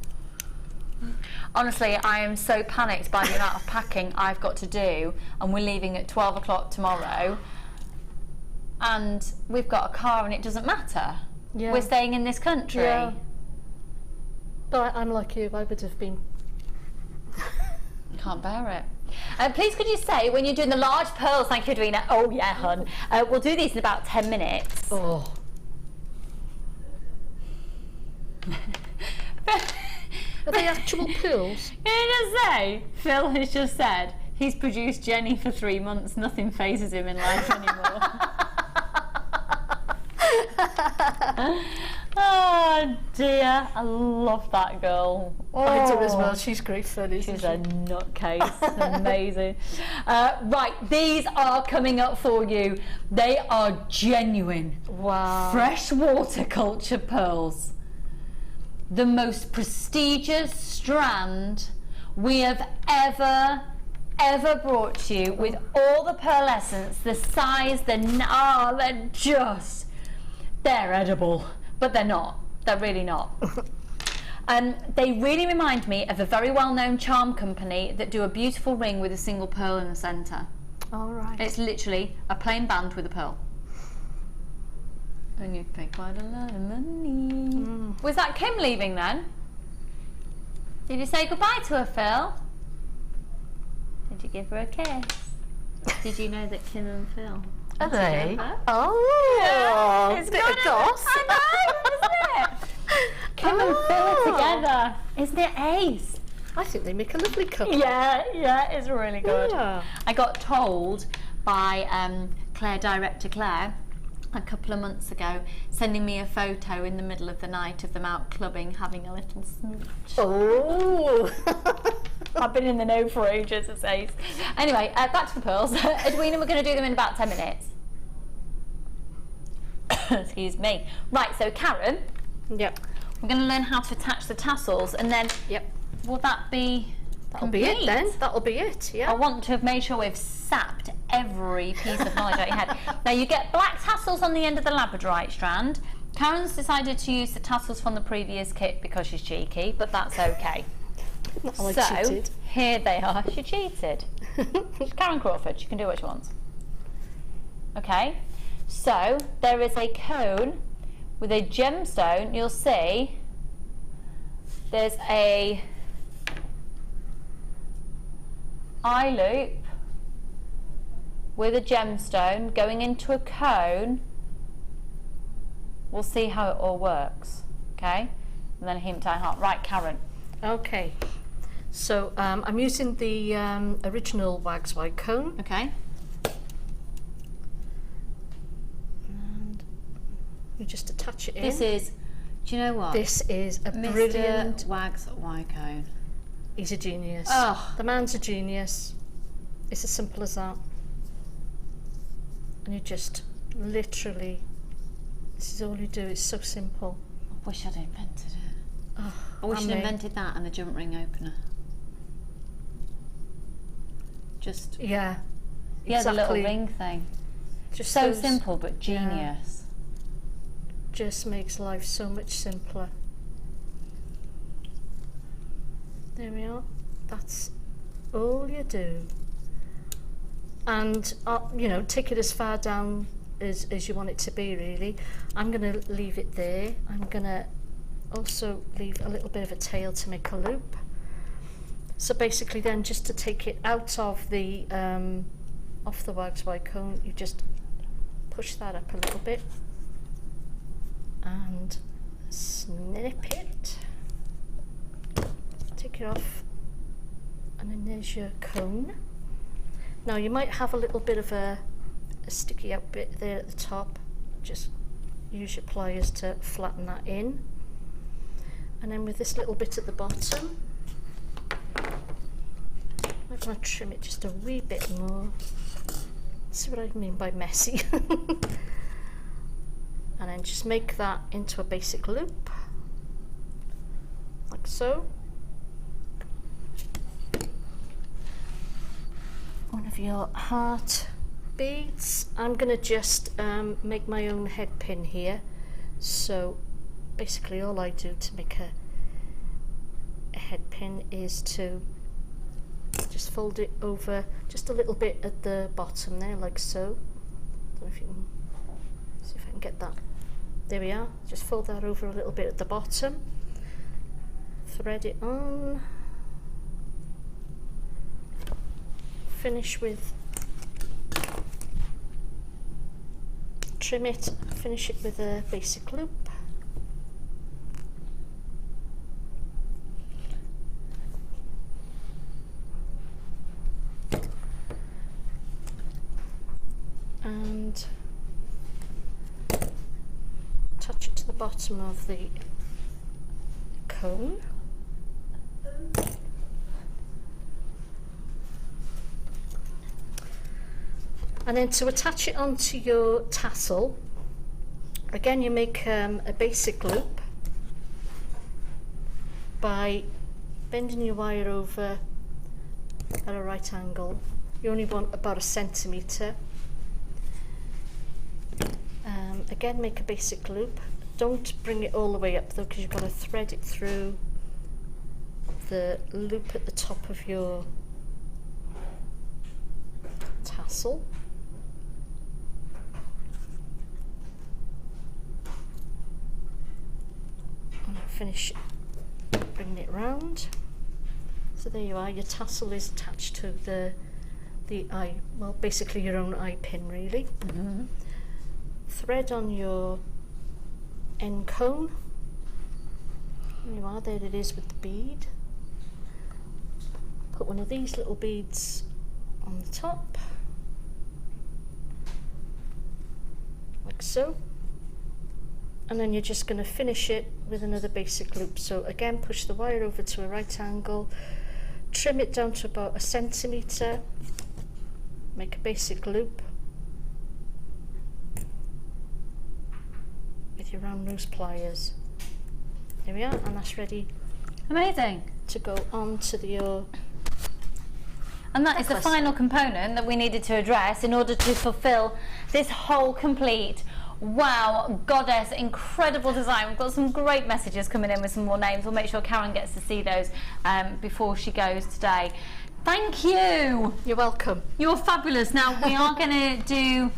Honestly, I am so panicked by the amount of packing I've got to do, and we're leaving at 12 o'clock tomorrow, and we've got a car and it doesn't matter. Yeah. We're staying in this country. Yeah. But I'm like you, I would have been. Can't bear it. Please could you say when you're doing the large pearls, thank you, Edwina. Oh yeah, hun. We'll do these in about 10 minutes. Oh. Are they actual pearls? Can you just say, Phil has just said, he's produced Jenny for 3 months, nothing phases him in life anymore. Oh dear, I love that girl. Oh. I do as well, she's great fun, isn't She's she? a nutcase, amazing. Right, these are coming up for you. They are genuine. Wow. Freshwater culture pearls. The most prestigious strand we have ever brought to you, with all the pearlescence, the size, they're edible, but they're not. They're really not. They really remind me of a very well-known charm company that do a beautiful ring with a single pearl in the centre. All right. It's literally a plain band with a pearl. And you pay quite a lot of money. Was that Kim leaving then? Did you say goodbye to her, Phil? Did you give her a kiss? Did you know that Kim and Phil? Are they? Oh, yeah. It's a bit of goss. I know, isn't it? Kim and Phil are together. Isn't it ace? I think they make a lovely colour. Yeah, it's really good. Yeah. I got told by Director Claire, a couple of months ago, sending me a photo in the middle of the night of them out clubbing, having a little smooch. Oh! I've been in the know for ages, it says. Anyway, back to the pearls. Edwina, we're going to do them in about 10 minutes. Excuse me. Right, so Karen. Yep. We're going to learn how to attach the tassels, and then will that be That'll be it then. That'll be it, yeah. I want to have made sure we've sapped every piece of knowledge out your head. Now you get black tassels on the end of the Labradorite strand. Karen's decided to use the tassels from the previous kit because she's cheeky, but that's okay. I cheated. Here they are. She cheated. She's Karen Crawford. She can do what she wants. Okay. So there is a cone with a gemstone. You'll see there's a eye loop with a gemstone going into a cone. We'll see how it all works, okay? And then a hematite heart. Right, Karen. Okay. So I'm using the original wax white cone. Okay. And you just attach it in. This is, do you know what? This is a Mr. brilliant Wax white cone. He's a genius. Oh. The man's a genius. It's as simple as that. And you just literally, this is all you do. It's so simple. I wish I'd invented it. Oh, I wish I'd invented that and the jump ring opener. Just yeah, the little ring thing. Just so those, simple but genius. Just makes life so much simpler. There we are. That's all you do. And you know, take it as far down as you want it to be, really. I'm going to leave it there. I'm going to also leave a little bit of a tail to make a loop. So basically then, just to take it out of the wax white cone, you just push that up a little bit and snip it. Take it off, and then there's your cone. Now you might have a little bit of a sticky out bit there at the top. Just use your pliers to flatten that in. And then with this little bit at the bottom, I'm going to trim it just a wee bit more. See what I mean by messy. And then just make that into a basic loop, like so. One of your heart beads. I'm going to just make my own head pin here. So basically all I do to make a head pin is to just fold it over just a little bit at the bottom there, like so. Don't know if you can see if I can get that. There we are. Just fold that over a little bit at the bottom. Thread it on. Finish with, trim it, finish it with a basic loop. And attach it to the bottom of the cone. And then to attach it onto your tassel, again you make a basic loop by bending your wire over at a right angle. You only want about 1 centimetre. Again, make a basic loop. Don't bring it all the way up though, because you've got to thread it through the loop at the top of your tassel. And finish bringing it round. So there you are, your tassel is attached to the eye, well basically your own eye pin really. Mm-hmm. Thread on your end cone. There you are, there it is with the bead. one of these little beads on the top, like so, and then you're just going to finish it with another basic loop. So again, push the wire over to a right angle, trim it down to about 1 centimetre, make a basic loop with your round nose pliers. There we are, and that's ready. Amazing. To go on to the And that is the necklace. final component that we needed to address in order to fulfill this whole complete, wow, goddess, incredible design. We've got some great messages coming in with some more names. We'll make sure Karon gets to see those before she goes today. Thank you. You're welcome. You're fabulous. Now we are going to do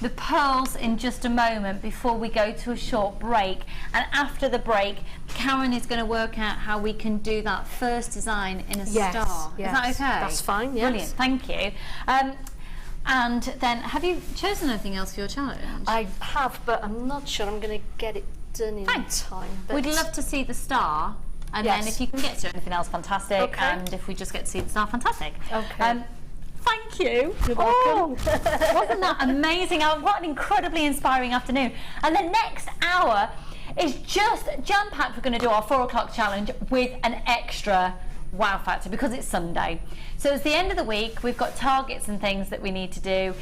the pearls in just a moment before we go to a short break, and after the break Karon is going to work out how we can do that first design in a star. Yes, is that okay? that's fine. Yes. Brilliant, thank you. And then, have you chosen anything else for your challenge? I have, but I'm not sure I'm going to get it done in time. But We'd love to see the star, and then if you can get to anything else, fantastic. Okay. And if we just get to see the star, fantastic. Okay. Thank you. You're welcome. Wasn't that amazing? What an incredibly inspiring afternoon. And the next hour is just jam-packed. We're going to do our 4 o'clock challenge with an extra wow factor because it's Sunday. So it's the end of the week. We've got targets and things that we need to do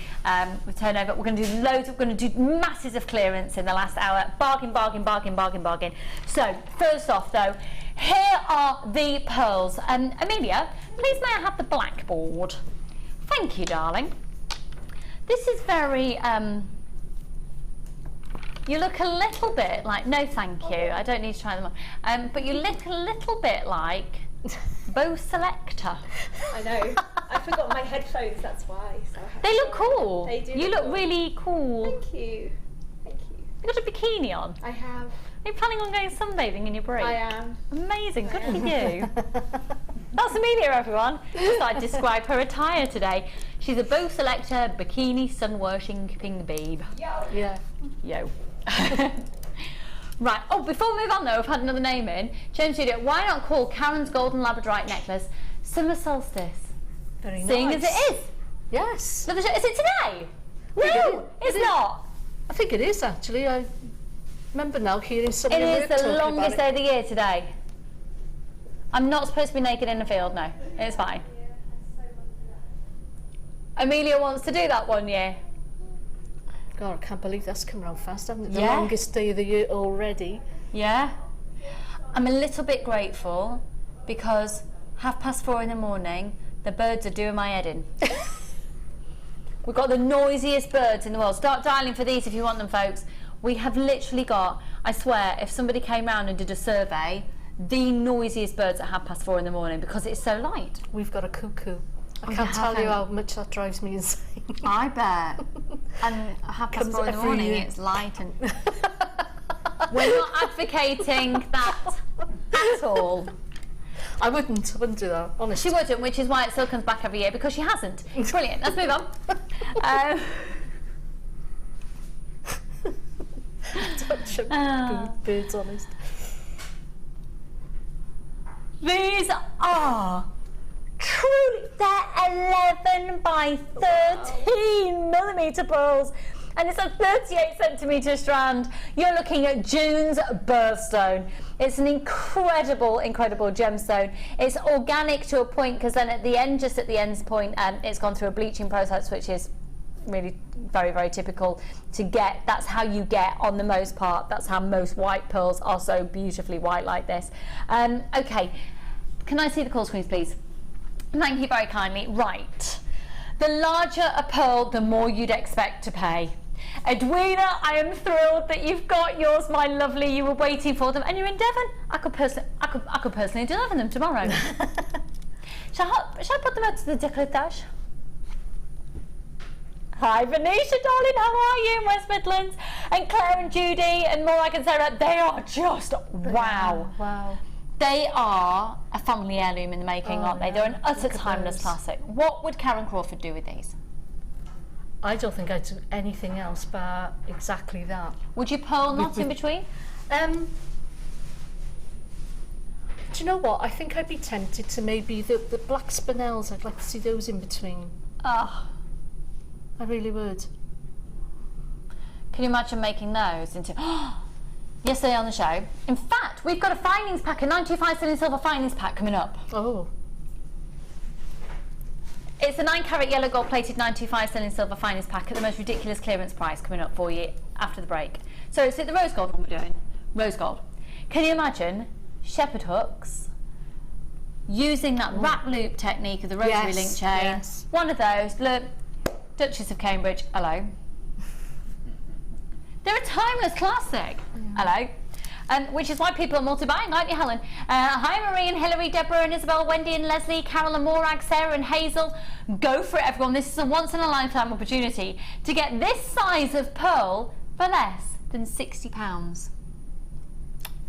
with turnover. We're going to do loads. We're going to do masses of clearance in the last hour. Bargain, bargain, bargain, bargain, bargain. So first off, though, here are the pearls. Amelia, please may I have the blackboard? Thank you, darling. This is very, you look a little bit like, no thank you, I don't need to try them on. But you look a little bit like Bow Selector. I know. I forgot my headphones, that's why. So They look cool. They do. You look really cool. Thank you. Thank you. You got a bikini on. I have. Are you planning on going sunbathing in your break? I am. Amazing, good for you. That's Amelia, everyone. Just thought I'd describe her attire today. She's a Bow Selector bikini sun-worshipping babe. Yo. yeah. Yo. Right, oh, before we move on though, I've had another name in. Change studio, why not call Karon's golden Labradorite necklace Summer Solstice? Very nice. Seeing as it is. Yes. Is it today? No, it's not. I think it is actually. I remember now hearing somebody It is the talking about longest it. day of the year today. I'm not supposed to be naked in the field, no. It's fine. Amelia wants to do that one year. God, I can't believe that's come around fast, hasn't it? The Yeah. longest day of the year already. Yeah. I'm a little bit grateful because 4:30 in the morning, the birds are doing my head in. We've got the noisiest birds in the world. Start dialing for these if you want them, folks. We have literally got, I swear, if somebody came round and did a survey, the noisiest birds at 4:30 in the morning because it's so light. We've got a cuckoo. I you can't tell you haven't? how much that drives me insane. I bet. And at Comes 4:30 in the every morning, year. it's light and... We're not advocating that at all. I wouldn't do that, honestly. She wouldn't, which is why it still comes back every year, because she hasn't. Brilliant, let's move on. Birds, honest. These are truly, they're 11 by 13 millimetre pearls, and it's a 38 centimetre strand. You're looking at June's birthstone. It's an incredible, incredible gemstone. It's organic to a point, because then at the end, just at the end point, it's gone through a bleaching process, which is really very, very typical to get. That's how you get, on the most part, that's how most white pearls are so beautifully white like this. Okay, can I see the call screens, please? Thank you very kindly. Right, the larger a pearl, the more you'd expect to pay. Edwina, I am thrilled that you've got yours, my lovely. You were waiting for them, and you're in Devon. I could personally deliver them tomorrow. shall I put them out to the décolletage? Hi Venetia, darling, how are you in West Midlands? And Claire and Judy and Maura and Sarah, they are just wow. Wow. They are a family heirloom in the making, aren't they? They're an utter Look at timeless those. classic. What would Karon Crawford do with these? I don't think I'd do anything else but exactly that. Would you pearl knots in between? Do you know what? I think I'd be tempted to maybe the black spinels. I'd like to see those in between. Oh, I really would. can you imagine making those into... Yesterday on the show. In fact, we've got a findings pack, a 925 sterling silver findings pack coming up. Oh. It's a 9 carat yellow gold plated 925 sterling silver findings pack at the most ridiculous clearance price coming up for you after the break. So it's the rose gold one we're doing. Rose gold. Can you imagine shepherd hooks using that wrap loop technique of the rosary link chain? Yes. One of those. Look, Duchess of Cambridge. Hello. They're a timeless classic. Hello. Which is why people are multi-buying, aren't you, Helen? Hi, Marie and Hilary, Deborah and Isabel, Wendy and Leslie, Carol and Morag, Sarah and Hazel. Go for it, everyone. This is a once-in-a-lifetime opportunity to get this size of pearl for less than £60.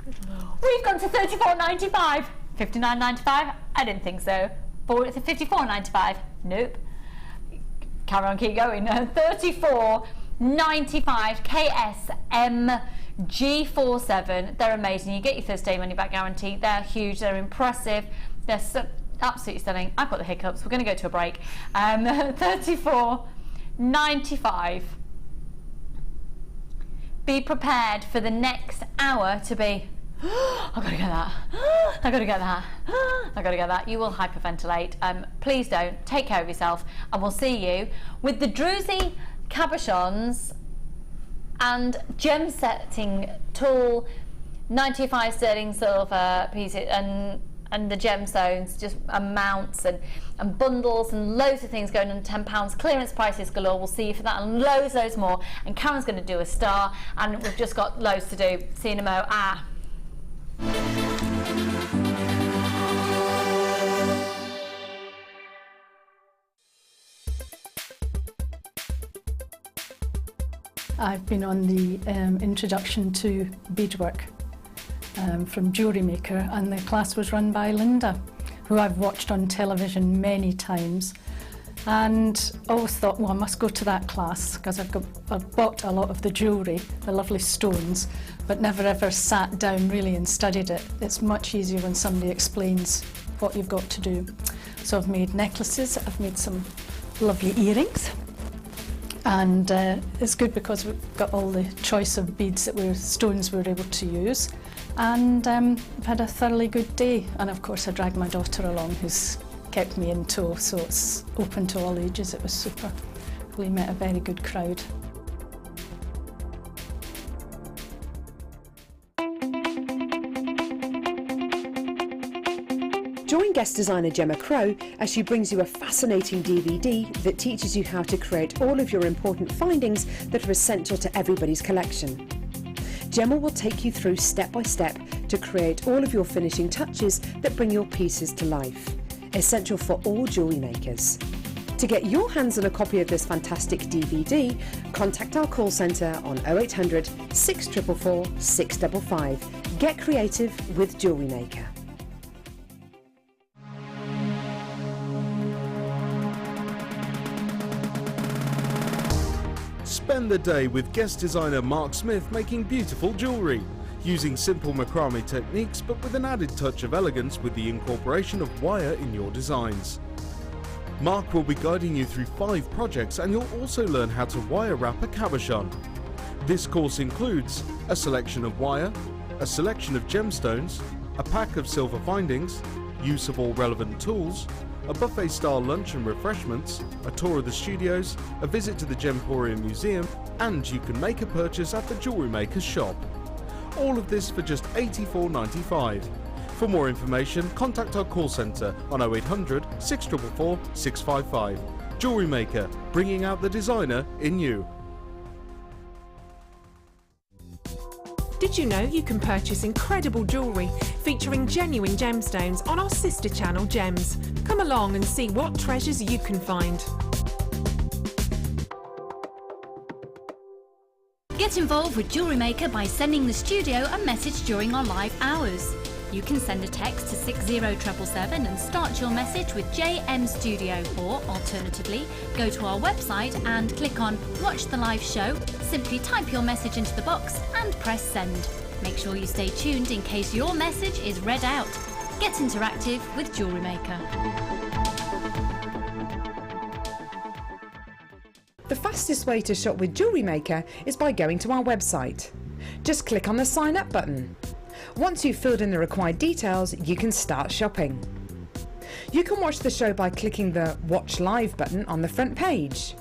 We've gone to $34.95. $59.95? I didn't think so. $54.95? Nope. Karon, keep going. $34.95 KSM G47. They're amazing. You get your first day money back guarantee. They're huge. They're impressive. They're absolutely stunning. I've got the hiccups. We're going to go to a break. $34.95. Be prepared for the next hour to be, I've got to get that. I've got to get that. I've got to get that. You will hyperventilate. Please don't. Take care of yourself, and we'll see you with the Druzy cabochons and gem setting tool, 95 sterling silver pieces, and the gemstones, just amounts and bundles and loads of things going on £10. Clearance prices galore. We'll see you for that and loads more. And Karen's going to do a star, and we've just got loads to do. See you in a mo. I've been on the introduction to beadwork from JewelleryMaker, and the class was run by Linda, who I've watched on television many times, and always thought, well, I must go to that class because I've bought a lot of the jewellery, the lovely stones, but never ever sat down really and studied it. It's much easier when somebody explains what you've got to do. So I've made necklaces, I've made some lovely earrings, and it's good because we've got all the choice of beads stones we're able to use, and I've had a thoroughly good day. And of course I dragged my daughter along, who's kept me in tow, so it's open to all ages. It was super. We met a very good crowd. Join guest designer Gemma Crow as she brings you a fascinating DVD that teaches you how to create all of your important findings that are essential to everybody's collection. Gemma will take you through step by step to create all of your finishing touches that bring your pieces to life, essential for all jewellery makers. To get your hands on a copy of this fantastic DVD, contact our call centre on 0800 644 655. Get creative with JewelleryMaker. Spend the day with guest designer Mark Smith making beautiful jewellery, using simple macrame techniques but with an added touch of elegance with the incorporation of wire in your designs. Mark will be guiding you through 5 projects, and you'll also learn how to wire wrap a cabochon. This course includes a selection of wire, a selection of gemstones, a pack of silver findings, use of all relevant tools, a buffet-style lunch and refreshments, a tour of the studios, a visit to the Gemporium Museum, and you can make a purchase at the JewelleryMaker shop. All of this for just $84.95. For more information, contact our call centre on 0800 644 655. JewelleryMaker, bringing out the designer in you. Did you know you can purchase incredible jewellery featuring genuine gemstones on our sister channel Gems? Come along and see what treasures you can find. Get involved with JewelleryMaker by sending the studio a message during our live hours. You can send a text to 60777 and start your message with JM Studio, or alternatively, go to our website and click on Watch the Live Show, simply type your message into the box and press send. Make sure you stay tuned in case your message is read out. Get interactive with JewelleryMaker. The fastest way to shop with JewelleryMaker is by going to our website. Just click on the sign up button. Once you've filled in the required details, you can start shopping. You can watch the show by clicking the Watch Live button on the front page.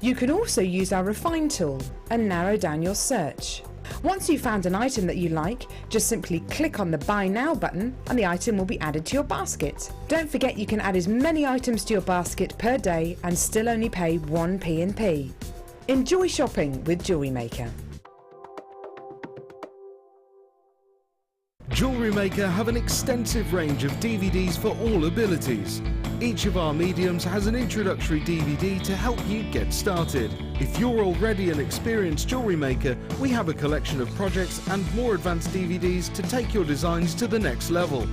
You can also use our Refine tool and narrow down your search. Once you've found an item that you like, just simply click on the Buy Now button and the item will be added to your basket. Don't forget you can add as many items to your basket per day and still only pay 1 P&P. Enjoy shopping with JewelleryMaker. JewelleryMaker have an extensive range of DVDs for all abilities. Each of our mediums has an introductory DVD to help you get started. If you're already an experienced jewellery maker, we have a collection of projects and more advanced DVDs to take your designs to the next level.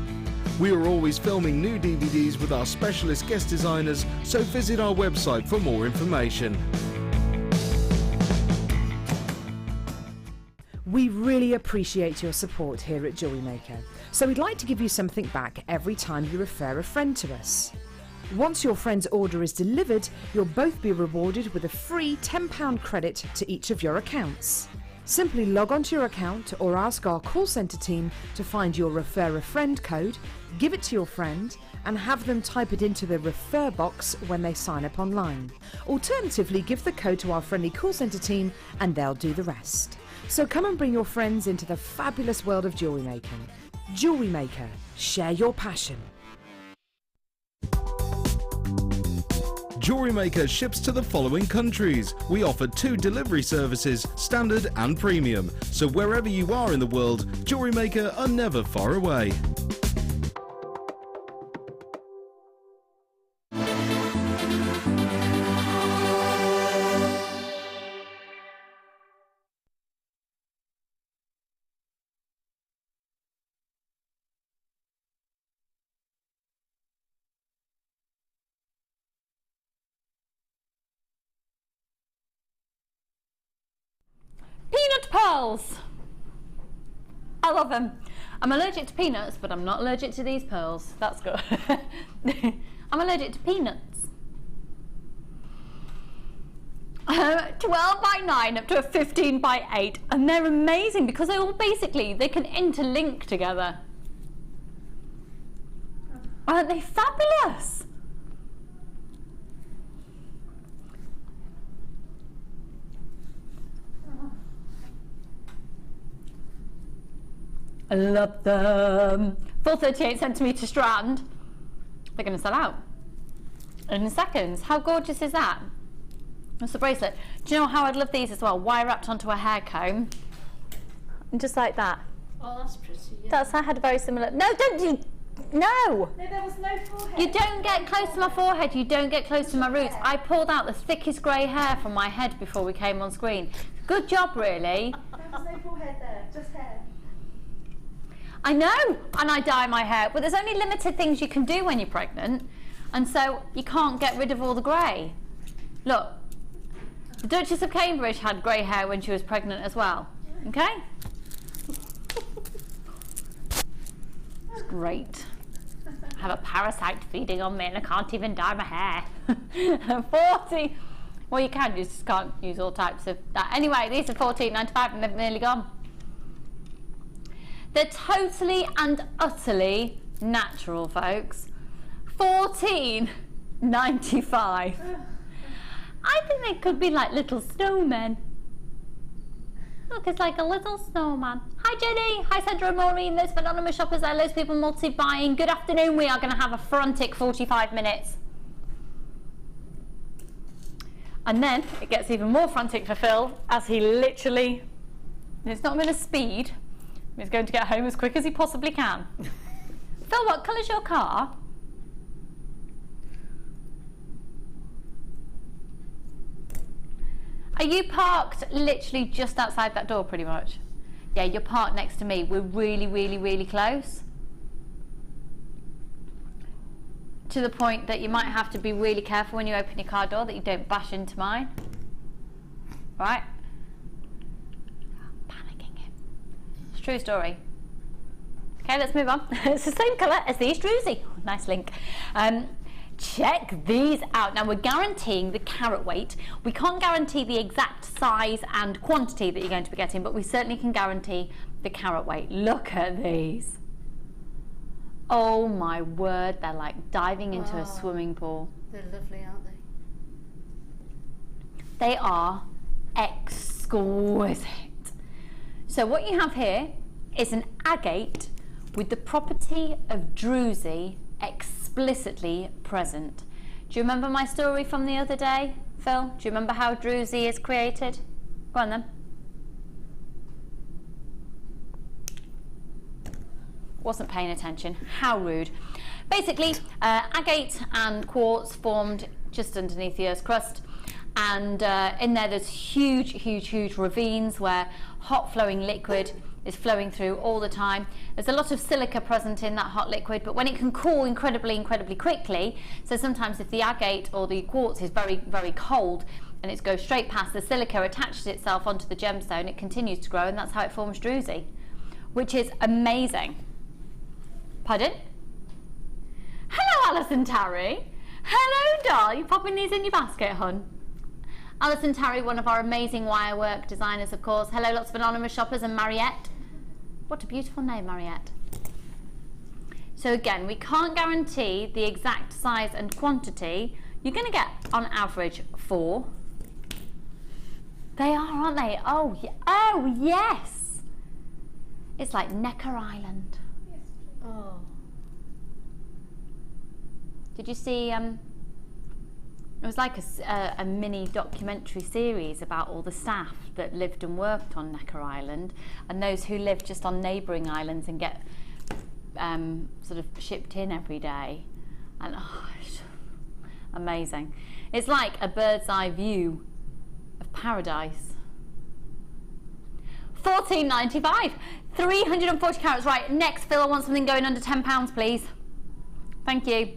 We are always filming new DVDs with our specialist guest designers, so visit our website for more information. We really appreciate your support here at JewelleryMaker, so we'd like to give you something back every time you refer a friend to us. Once your friend's order is delivered, you'll both be rewarded with a free £10 credit to each of your accounts. Simply log onto your account or ask our call centre team to find your Refer a Friend code, give it to your friend and have them type it into the refer box when they sign up online. Alternatively, give the code to our friendly call centre team and they'll do the rest. So come and bring your friends into the fabulous world of jewellery making. JewelleryMaker, share your passion. JewelleryMaker ships to the following countries. We offer 2 delivery services, standard and premium. So wherever you are in the world, JewelleryMaker are never far away. Peanut pearls! I love them. I'm allergic to peanuts, but I'm not allergic to these pearls. That's good. I'm allergic to peanuts. 12 by 9 up to a 15 by 8, and they're amazing because they can interlink together. Aren't they fabulous? I love them. Full 38 centimetre strand. They're going to sell out in seconds. How gorgeous is that? That's the bracelet. Do you know how I'd love these as well? Wire wrapped onto a hair comb. And just like that. Oh, that's pretty. Yeah. That's, I had a very similar. No, don't you. No. No, there was no forehead. You don't get close to my forehead. You don't get close to my roots. I pulled out the thickest grey hair from my head before we came on screen. Good job, really. There was no forehead there, just hair. I know, and I dye my hair, but there's only limited things you can do when you're pregnant, and so you can't get rid of all the grey. Look, the Duchess of Cambridge had grey hair when she was pregnant as well, okay? It's great. I have a parasite feeding on me and I can't even dye my hair. 40, well you can, you just can't use all types of that. Anyway, these are £14.95 and they've nearly gone. They're totally and utterly natural, folks. £14.95. I think they could be like little snowmen. Look, it's like a little snowman. Hi Jenny, hi Sandra and Maureen, those anonymous shoppers there, those people multi-buying. Good afternoon, we are going to have a frantic 45 minutes. And then it gets even more frantic for Phil as he literally, it's not going to speed. He's going to get home as quick as he possibly can. Phil, what colour's your car? Are you parked literally just outside that door pretty much? Yeah, you're parked next to me. We're really, really, really close. To the point that you might have to be really careful when you open your car door that you don't bash into mine. Right? True story. Okay, let's move on. It's the same colour as these druzy. Nice link. Check these out. Now we're guaranteeing the carat weight. We can't guarantee the exact size and quantity that you're going to be getting, but we certainly can guarantee the carat weight. Look at these. Oh my word, they're like diving into a swimming pool. They're lovely, aren't they? They are exquisite. So what you have here is an agate with the property of druzy explicitly present. Do you remember my story from the other day, Phil? Do you remember how druzy is created? Go on then. Wasn't paying attention. How rude. Basically, agate and quartz formed just underneath the Earth's crust, and in there's huge ravines where hot flowing liquid is flowing through all the time. There's a lot of silica present in that hot liquid, but when it can cool incredibly quickly, so sometimes if the agate or the quartz is very cold and it goes straight past, the silica attaches itself onto the gemstone, it continues to grow, and that's how it forms druzy, which is amazing. Pardon? Hello, Alison Tarry. Hello, doll. You popping these in your basket, hon? Alison Tarry, one of our amazing wirework designers, of course. Hello, lots of anonymous shoppers, and Mariette. What a beautiful name, Mariette. So again, we can't guarantee the exact size and quantity. You're going to get, on average, 4. They are, aren't they? Oh, yes. It's like Necker Island. Oh. Did you see, it was like a mini documentary series about all the staff that lived and worked on Necker Island, and those who lived just on neighbouring islands and get sort of shipped in every day. And it's amazing. It's like a bird's eye view of paradise. $14.95. 340 carats. Right, next, Phil, I want something going under £10, please. Thank you.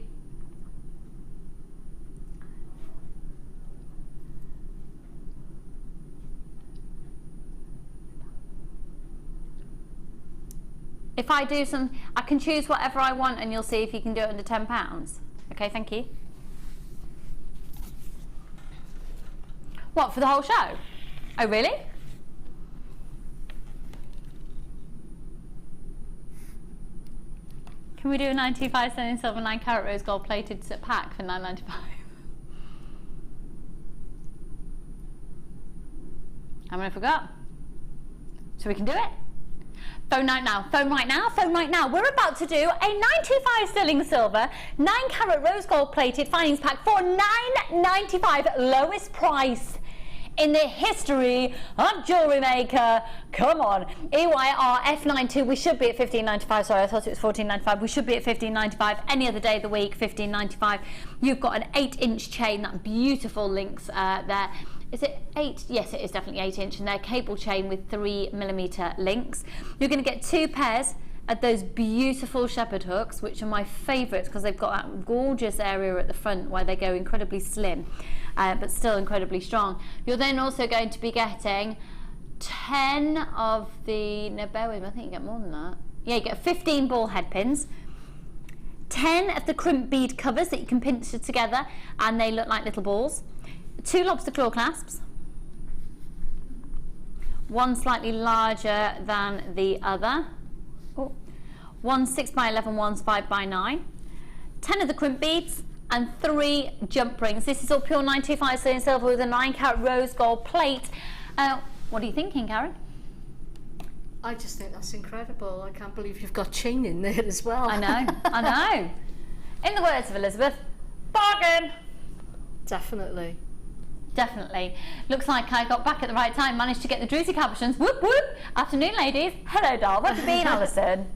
If I do some, I can choose whatever I want, and you'll see if you can do it under £10. Okay, thank you. What, for the whole show? Oh, really? Can we do a 95 sterling silver 9 carat rose gold plated set pack for £9.95? How many I forgot? So we can do it. Phone right now, phone right now, phone right now. We're about to do a 95 sterling silver 9 carat rose gold plated findings pack for £9.95, lowest price in the history of Jewellery Maker. Come on, EYR F92. We should be at £15.95. Sorry, I thought it was £14.95. We should be at £15.95. Any other day of the week, £15.95. You've got an 8-inch chain. That beautiful links there. Is it 8? Yes, it is definitely 8-inch, and they're cable chain with 3mm links. You're going to get 2 pairs of those beautiful shepherd hooks, which are my favourites because they've got that gorgeous area at the front where they go incredibly slim, but still incredibly strong. You're then also going to be getting 10 of the, no, bear with me, I think you get more than that. Yeah, you get 15 ball head pins, 10 of the crimp bead covers that you can pinch together and they look like little balls, 2 lobster claw clasps, one slightly larger than the other, one 6x11, one's 5x9, 10 of the crimp beads, and 3 jump rings. This is all pure 925 sterling silver with a 9 carat rose gold plate. What are you thinking, Karen? I just think that's incredible. I can't believe you've got chain in there as well. I know, I know. In the words of Elizabeth, bargain. Definitely. Definitely. Looks like I got back at the right time, managed to get the druzy captions. Whoop whoop. Afternoon, ladies. Hello, doll. Where have you been, Alison?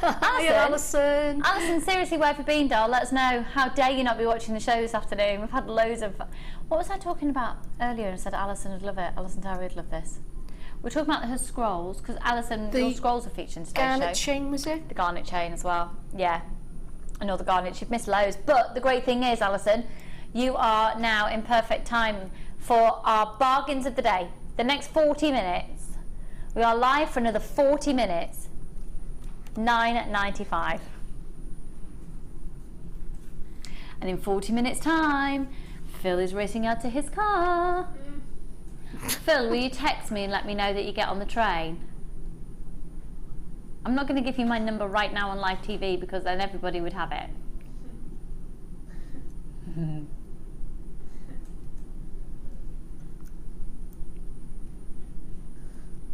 Alison. Alison, seriously, where have you been, doll? Let us know. How dare you not be watching the show this afternoon? We've had loads of... What was I talking about earlier and said Alison would love it? Alison Tarry would love this. We're talking about her scrolls, because Alison, your scrolls are featured in today's show. Garnet chain, was it? The garnet chain as well. Yeah. I know the garnet. You've missed loads. But the great thing is, Alison, you are now in perfect time for our bargains of the day. The next 40 minutes. We are live for another 40 minutes. $9.95. And in 40 minutes time, Phil is racing out to his car. Phil, will you text me and let me know that you get on the train? I'm not going to give you my number right now on live TV because then everybody would have it.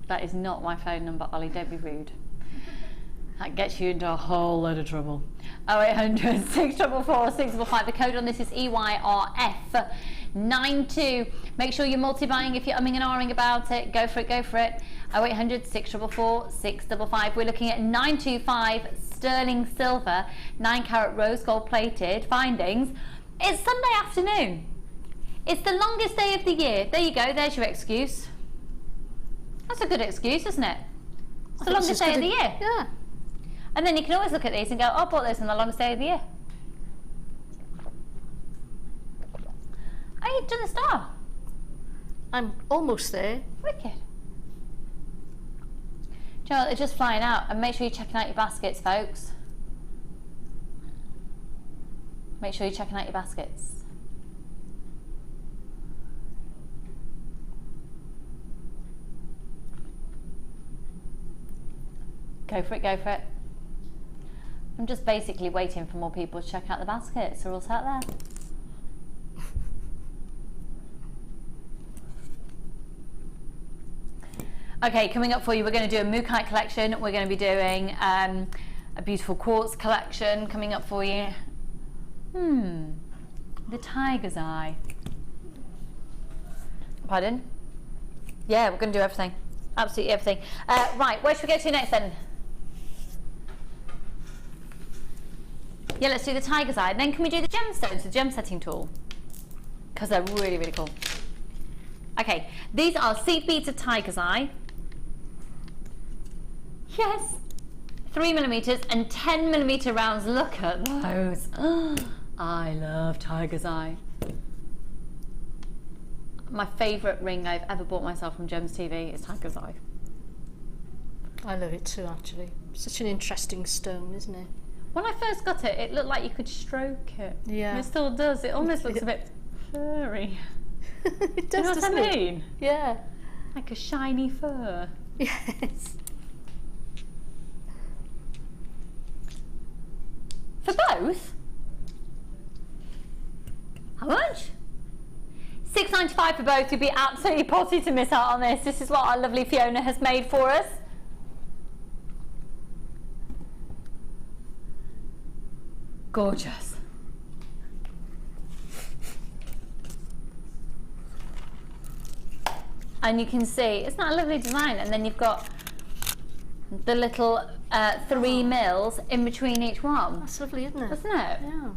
That is not my phone number, Ollie, don't be rude. That gets you into a whole load of trouble. 0800 644 655. The code on this is EYRF92. Make sure you're multi-buying if you're umming and ahhing about it. Go for it, go for it. 0800 644 655. We're looking at 925 sterling silver, 9-carat rose gold plated findings. It's Sunday afternoon. It's the longest day of the year. There you go, there's your excuse. That's a good excuse, isn't it? It's the longest day of the year. Yeah. And then you can always look at these and go, oh, I bought this on the longest day of the year. Oh, you've done a star. I'm almost there. Wicked. Do you know what, they're just flying out. And make sure you're checking out your baskets, folks. Make sure you're checking out your baskets. Go for it, go for it. I'm just basically waiting for more people to check out the baskets. They're all sat there. Okay, coming up for you, we're going to do a mookaite collection. We're going to be doing a beautiful quartz collection coming up for you. The tiger's eye. Pardon? Yeah, we're going to do everything. Absolutely everything. Right, where should we go to next then? Yeah, let's do the tiger's eye. And then can we do the gemstones, the gem setting tool? Because they're really, really cool. Okay, these are seed beads of tiger's eye. Yes. 3mm and 10mm rounds. Look at those. I love tiger's eye. My favourite ring I've ever bought myself from Gems TV is tiger's eye. I love it too, actually. Such an interesting stone, isn't it? When I first got it, it looked like you could stroke it. Yeah. And it still does. It almost looks a bit furry. It does, you know what I mean? Yeah. Like a shiny fur. Yes. For both? How much? $6.95 for both. You'd be absolutely potty to miss out on this. This is what our lovely Fiona has made for us. Gorgeous. And you can see, isn't that a lovely design? And then you've got the little 3 mils in between each one. That's lovely, isn't it? Isn't it? Yeah.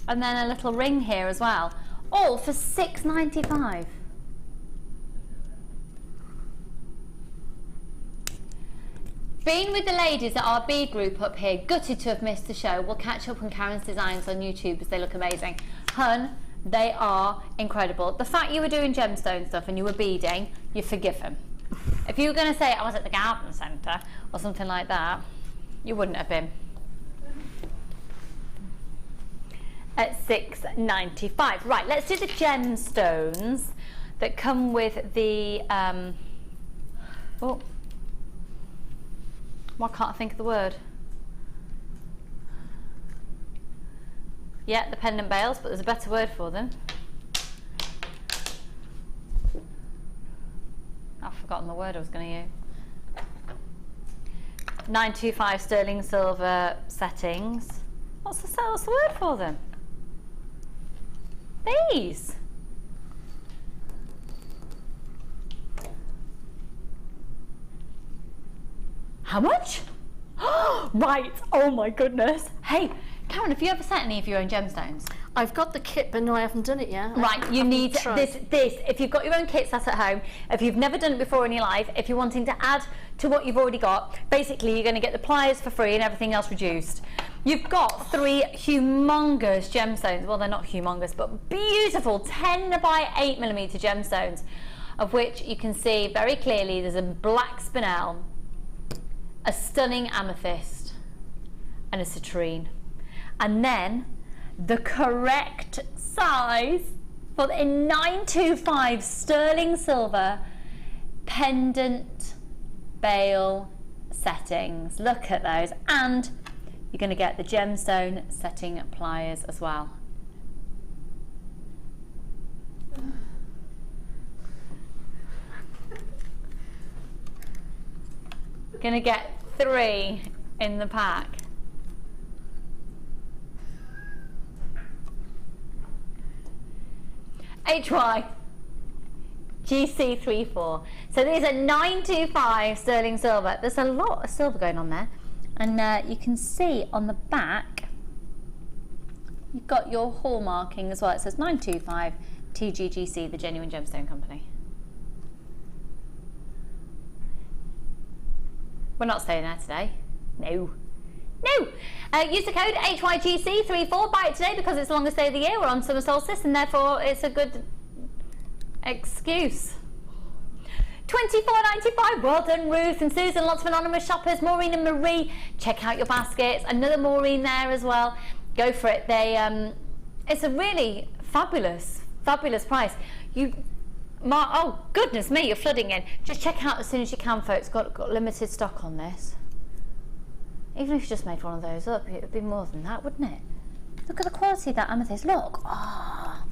And then a little ring here as well. All for $6.95. Been with the ladies at our bead group up here, gutted to have missed the show. We'll catch up on Karen's designs on YouTube as they look amazing. Hun, they are incredible. The fact you were doing gemstone stuff and you were beading, you're forgiven. If you were going to say I was at the garden centre or something like that, you wouldn't have been. At $6.95. Right, let's do the gemstones that come with the why can't I think of the word? Yeah, the pendant bales, but there's a better word for them. I've forgotten the word I was going to use. 925 sterling silver settings. What's the word for them? These. How much? Right, oh my goodness. Hey, Karen, have you ever set any of your own gemstones? I've got the kit, but no, I haven't done it yet. Right, you need this. If you've got your own kits that's at home, if you've never done it before in your life, if you're wanting to add to what you've already got, basically you're going to get the pliers for free and everything else reduced. You've got 3 humongous gemstones. Well, they're not humongous, but beautiful 10 by 8mm gemstones, of which you can see very clearly there's a black spinel, a stunning amethyst, and a citrine. And then the correct size for the 925 sterling silver pendant bail settings. Look at those. And you're going to get the gemstone setting pliers as well. Going to get 3 in the pack. HY GC34. So these are 925 sterling silver. There's a lot of silver going on there, and you can see on the back you've got your hallmarking as well. It says 925 TGGC, the Genuine Gemstone Company. We're not staying there today. No. No! Use the code HYGC34. Buy it today because it's the longest day of the year. We're on summer solstice, and therefore it's a good excuse. $24.95. Well done, Ruth and Susan. Lots of anonymous shoppers. Maureen and Marie. Check out your baskets. Another Maureen there as well. Go for it. It's a really fabulous price. Oh goodness me, you're flooding in. Just check out as soon as you can, folks. Got limited stock on this. Even if you just made one of those up, it would be more than that, wouldn't it? Look at the quality of that amethyst. Look. Oh.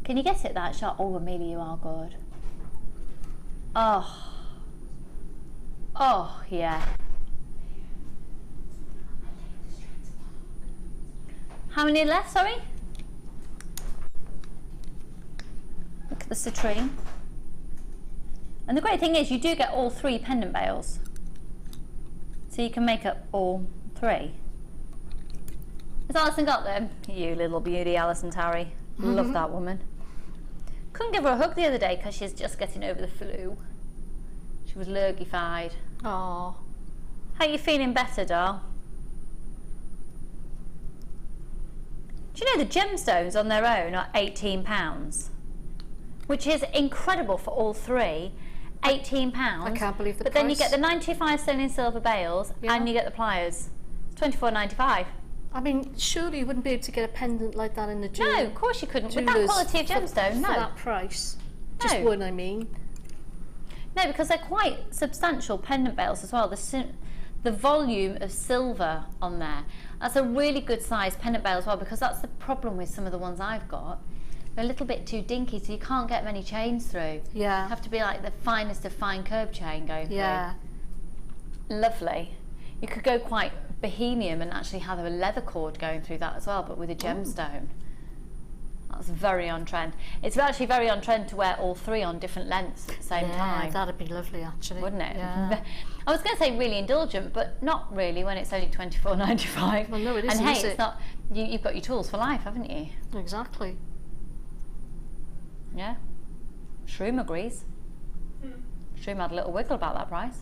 Can you get it that shot? Oh, Amelia, you are good. Oh. Oh, yeah. How many left, sorry? Look at the citrine. And the great thing is you do get all 3 pendant bails. So you can make up all 3. Has Alison got them? You little beauty, Alison Tarry. Love that woman. Couldn't give her a hug the other day because she's just getting over the flu. She was lurgified. Oh. How are you feeling better, doll? Do you know the gemstones on their own are £18? Which is incredible for all 3. £18. I can't believe the price. But then you get the 925 sterling silver bails, and you get the pliers. It's £24.95. I mean, surely you wouldn't be able to get a pendant like that in the jewel. No, of course you couldn't. With that quality of gemstone, no. For that price. Just one, I mean. No, because they're quite substantial pendant bails as well. The volume of silver on there. That's a really good size pendant bail as well, because that's the problem with some of the ones I've got. They're a little bit too dinky, so you can't get many chains through. Yeah. You have to be like the finest of fine curb chain going through. Yeah. Lovely. You could go quite bohemian and actually have a leather cord going through that as well, but with a gemstone. That's very on trend. It's actually very on trend to wear all 3 on different lengths at the same time. Yeah, that'd be lovely actually. Wouldn't it? Yeah. I was going to say really indulgent, but not really when it's only £24.95. Well, no, it isn't, and hey, is it's it? not. You've got your tools for life, haven't you? Exactly. Yeah. Shroom agrees. Shroom had a little wiggle about that price.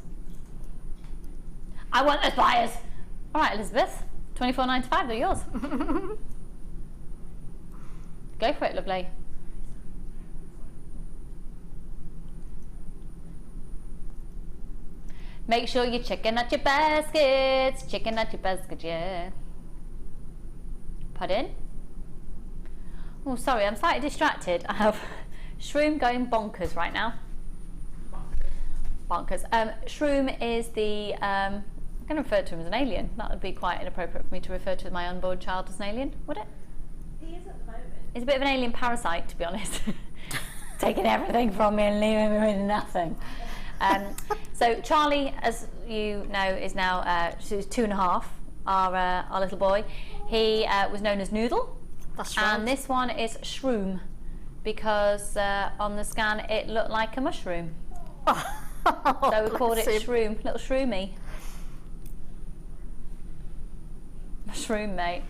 I want those pliers. All right, Elizabeth. £24.95. They're yours. Go for it, lovely. Make sure you're checking out your baskets. Checking out your basket, yeah. Pardon? Oh, sorry, I'm slightly distracted. I have Shroom going bonkers right now. Bonkers. Shroom is the, I'm going to refer to him as an alien. That would be quite inappropriate for me to refer to my unborn child as an alien, would it? He is at the moment. He's a bit of an alien parasite, to be honest. Taking everything from me and leaving me with nothing. So Charlie, as you know, is now she's 2.5. Our little boy. He was known as Noodle. That's right. And this one is Shroom, because on the scan it looked like a mushroom. So we called it Shroom, little Shroomy. Mushroom, mate.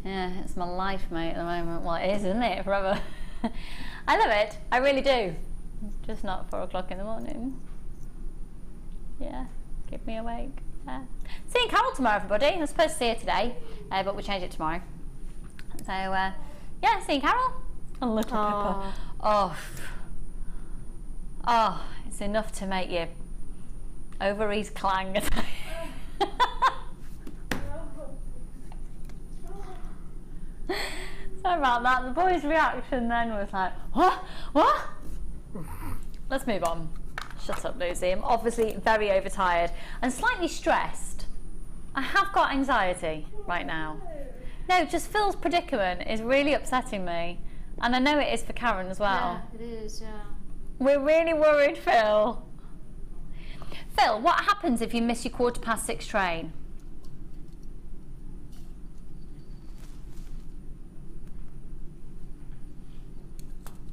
Yeah, it's my life, mate, at the moment. Well, it is, isn't it? Forever. I love it. I really do. Just not 4 o'clock in the morning. Yeah, keep me awake. Yeah. Seeing Carol tomorrow, everybody. I'm supposed to see her today, but we'll change it tomorrow. So, yeah, seeing Carol. A little pepper. Oh, it's enough to make you Ovaries clang. Sorry about that. The boy's reaction then was like, what? What? Let's move on. Shut up, Lucy. I'm obviously very overtired and slightly stressed. I have got anxiety right now. No, just Phil's predicament is really upsetting me. And I know it is for Karon as well. Yeah, it is, yeah. We're really worried, Phil. Phil, what happens if you miss your 6:15 train?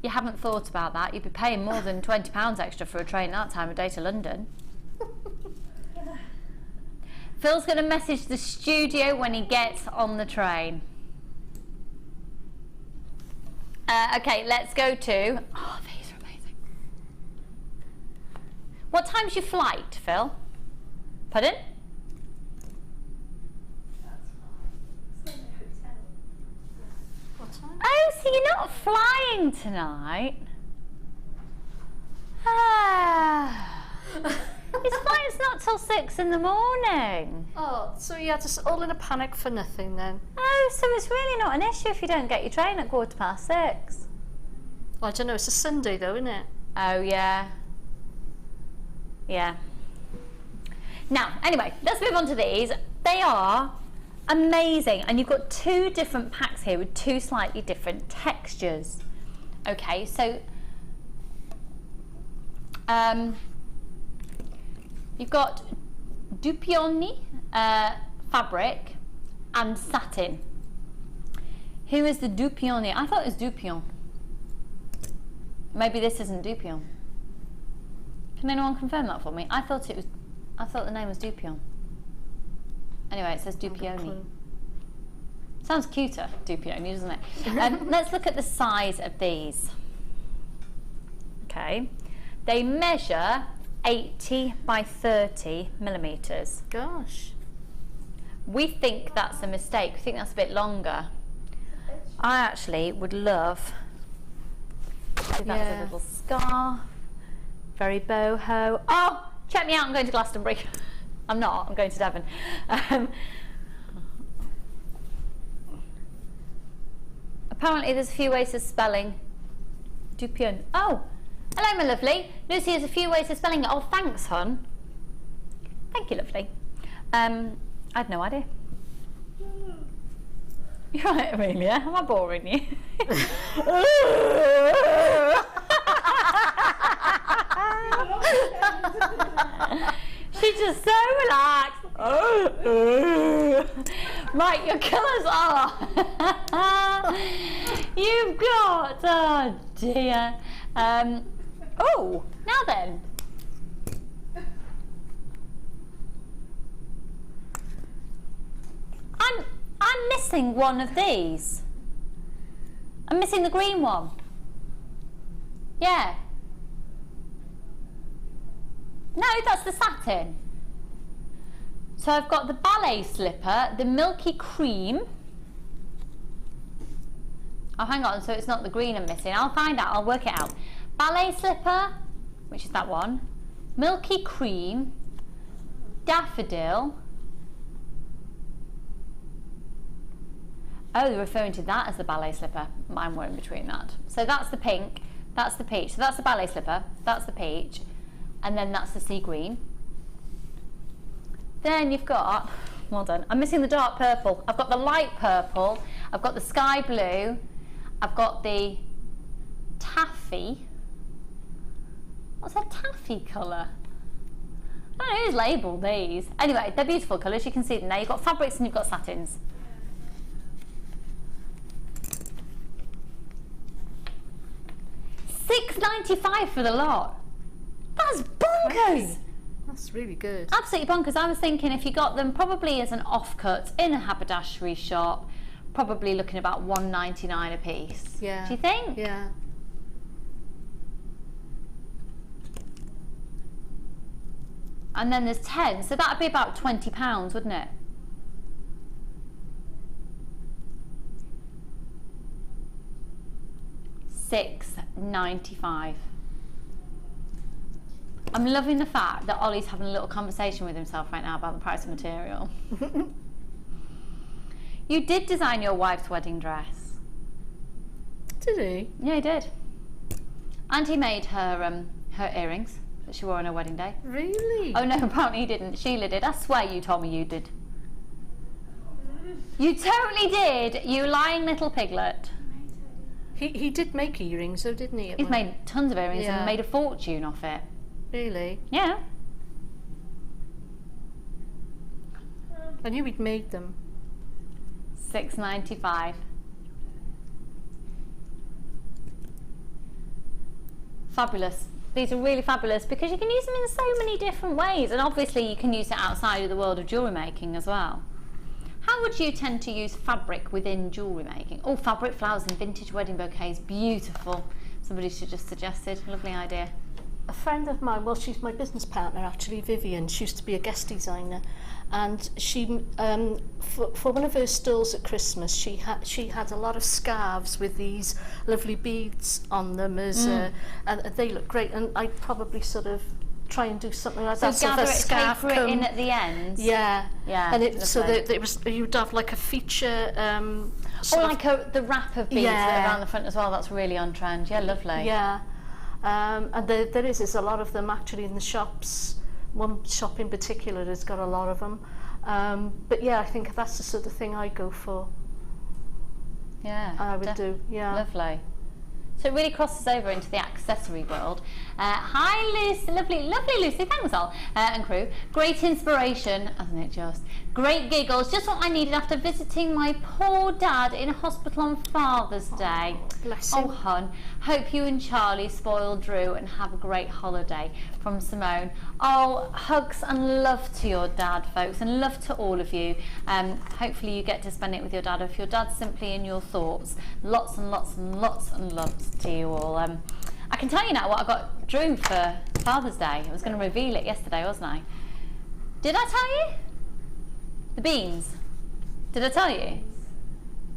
You haven't thought about that. You'd be paying more than £20 extra for a train that time of day to London. Phil's going to message the studio when he gets on the train. Okay, let's go to... Oh, these are amazing. What time's your flight, Phil? Pardon? Oh, so you're not flying tonight? Ah. His flight's not till 6 in the morning. Oh, so you had us all in a panic for nothing then? Oh, so it's really not an issue if you don't get your train at 6:15. Well, I don't know, it's a Sunday though, isn't it? Oh, yeah. Yeah. Now, anyway, let's move on to these. They are amazing, and you've got 2 different packs here with 2 slightly different textures. Okay, so you've got Dupioni fabric and satin. Who is the Dupioni? I thought it was Dupion. Maybe this isn't Dupion. Can anyone confirm that for me? I thought the name was Dupion. Anyway, it says Dupioni. Sounds cuter, Dupioni, doesn't it? Let's look at the size of these. Okay, they measure 80 by 30 millimeters. Gosh. We think that's a mistake. We think that's a bit longer. I actually would love. See, that's a little scar. Very boho. Oh, check me out. I'm going to Glastonbury. I'm not. I'm going to Devon. Apparently, there's a few ways of spelling Dupion. Oh, hello, my lovely. Lucy has a few ways of spelling it. Oh, thanks, hon. Thank you, lovely. I had no idea. You're right, Amelia. Am I boring you? She's just so relaxed. Right, your colours are. You've got. Oh dear. Oh, now then. I'm missing one of these. I'm missing the green one. Yeah. No, that's the satin. So I've got the ballet slipper, the milky cream. Oh, hang on, so it's not the green I'm missing. I'll find out, I'll work it out. Ballet slipper, which is that one. Milky cream, daffodil. Oh, they're referring to that as the ballet slipper. Mine were in between that. So that's the pink, that's the peach. So that's the ballet slipper, that's the peach, and then that's the sea green. Then you've got, well done, I'm missing the dark purple. I've got the light purple, I've got the sky blue, I've got the taffy. What's a taffy colour? I don't know who's labelled these. Anyway, they're beautiful colours, you can see them there. You've got fabrics and you've got satins. £6.95 for the lot. That's bonkers. That's really good. Absolutely bonkers. I was thinking if you got them probably as an offcut in a haberdashery shop, probably looking about £1.99 a piece. Yeah. Do you think? Yeah. And then there's 10, so that'd be about £20, wouldn't it? £6.95. I'm loving the fact that Ollie's having a little conversation with himself right now about the price of material. You did design your wife's wedding dress. Did he? Yeah, he did. And he made her her earrings that she wore on her wedding day. Really? Oh no, apparently he didn't. Sheila did. I swear you told me you did. You totally did, you lying little piglet. He did make earrings though, didn't he? He's made tons of earrings and made a fortune off it. Really? Yeah. I knew he'd made them. $6.95. Fabulous. These are really fabulous because you can use them in so many different ways, and obviously you can use it outside of the world of jewellery making as well. How would you tend to use fabric within jewellery making? Oh, fabric flowers and vintage wedding bouquets, beautiful. Somebody should just suggested, lovely idea. A friend of mine, well, she's my business partner actually, Vivian. She used to be a guest designer, and she for one of her stalls at Christmas, she had a lot of scarves with these lovely beads on them as and they look great. And I'd probably sort of try and do something like that. So gather it, taper it in at the end. Yeah, yeah. And it, so that it was, you'd have like a feature. Or like the wrap of beads around the front as well. That's really on trend. Yeah, lovely. Yeah. And there is a lot of them actually in the shops. One shop in particular has got a lot of them. But yeah, I think that's the sort of thing I go for. Yeah, I would do. Yeah, lovely. So it really crosses over into the accessory world. Hi Lucy, lovely Lucy, thanks all, and crew. Great inspiration, isn't it just? Great giggles, just what I needed after visiting my poor dad in hospital on Father's Day. Bless him. Oh hun, hope you and Charlie spoil Drew and have a great holiday. From Simone. Oh, hugs and love to your dad, folks, and love to all of you. Hopefully you get to spend it with your dad, or if your dad's simply in your thoughts. Lots and lots and lots and lots to you all. I can tell you now what I got Drew for Father's Day. I was going to reveal it yesterday, wasn't I? Did I tell you? The beans. Did I tell you?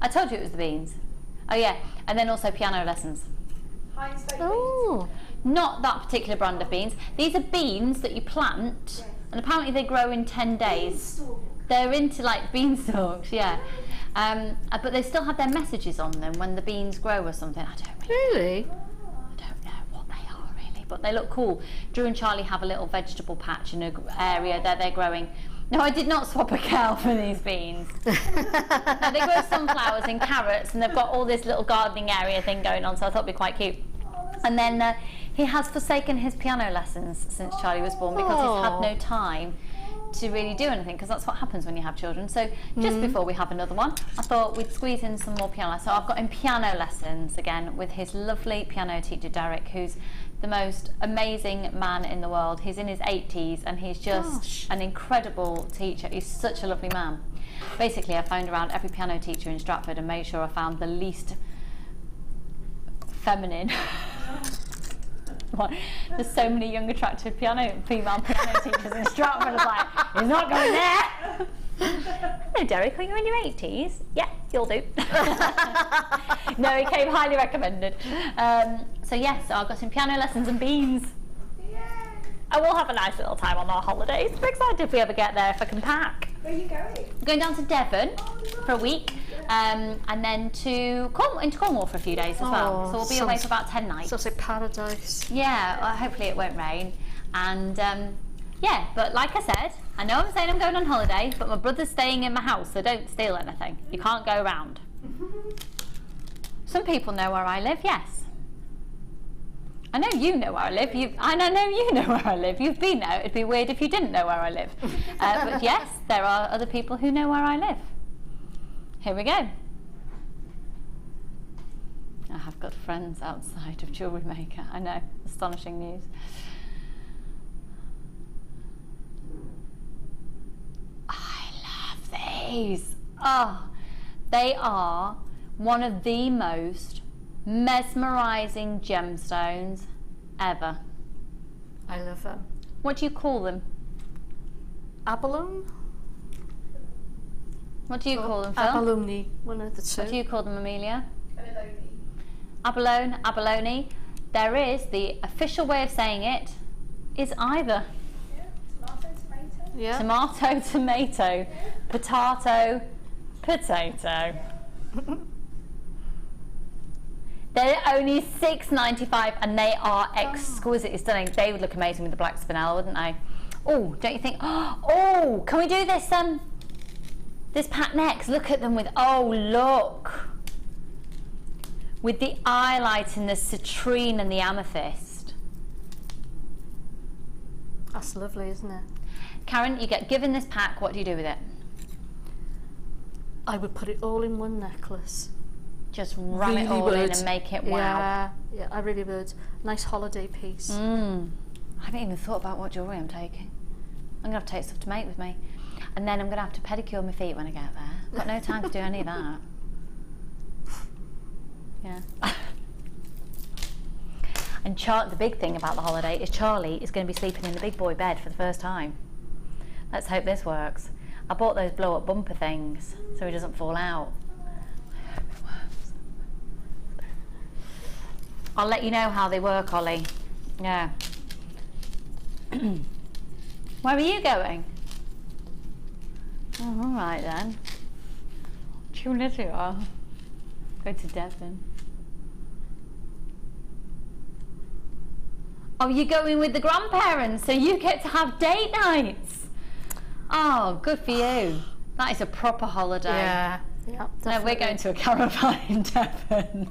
I told you it was the beans. Oh yeah, and then also piano lessons. Oh. Not that particular brand of beans. These are beans that you plant, and apparently they grow in 10 days. They're into like beanstalks, yeah. But they still have their messages on them when the beans grow or something. I don't really. I don't know what they are really, but they look cool. Drew and Charlie have a little vegetable patch in an area that they're growing. No, I did not swap a cow for these beans. No, they grow sunflowers and carrots, and they've got all this little gardening area thing going on, so I thought it'd be quite cute. And then he has forsaken his piano lessons since Charlie was born because he's had no time to really do anything, because that's what happens when you have children. So just before we have another one, I thought we'd squeeze in some more piano. So I've got him piano lessons again with his lovely piano teacher Derek, who's the most amazing man in the world. He's in his 80s and he's just an incredible teacher. He's such a lovely man. Basically, I phoned around every piano teacher in Stratford and made sure I found the least feminine. There's so many young attractive female piano teachers in Stratford. I was like, he's not going there. Hello Derek, are you in your 80s? Yeah, you'll do. No, he came highly recommended. So yes, so I've got some piano lessons and beans. And we'll have a nice little time on our holidays. I'm excited if we ever get there, if I can pack. Where are you going? I'm going down to Devon for a week, and then to Cornwall for a few days as well. So we'll be away for about 10 nights. Sounds like paradise. Yeah, well, hopefully it won't rain. And yeah, but like I said, I know I'm saying I'm going on holiday, but my brother's staying in my house, so don't steal anything. You can't go around. Some people know where I live, yes. I know you know where I live, and I know you know where I live. You've been there. It'd be weird if you didn't know where I live. But yes, there are other people who know where I live. Here we go. I have got friends outside of JewelleryMaker. I know, astonishing news. I love these. Oh, they are one of the most mesmerising gemstones ever. I love them. What do you call them? Abalone? What do you call them, Phil? Abalone, one of the two. What do you call them, Amelia? Abalone. Abalone, abalone. There is the official way of saying it, is either Yeah. tomato, tomato, potato, potato. They're only £6.95 and they are exquisitely stunning. They would look amazing with the black spinel, wouldn't they? Oh, don't you think? Oh, can we do this this pack next? Look at them with, oh look. With the highlight in the citrine and the amethyst. That's lovely, isn't it? Karen, you get given this pack, what do you do with it? I would put it all in one necklace. Just ram it all in and make it wow. Yeah, I really would. Nice holiday piece. I haven't even thought about what jewellery I'm taking. I'm going to have to take stuff to make with me. And then I'm going to have to pedicure my feet when I get there. I've got no time to do any of that. Yeah. And the big thing about the holiday is Charlie is going to be sleeping in the big boy bed for the first time. Let's hope this works. I bought those blow-up bumper things so he doesn't fall out. I hope it works. I'll let you know how they work, Ollie. Yeah. Where are you going? Oh, all right then. Too little. Go to Devon. Oh, you're going with the grandparents, so you get to have date nights. Oh, good for you. That is a proper holiday. Yeah, definitely. No, we're going to a caravan in Devon.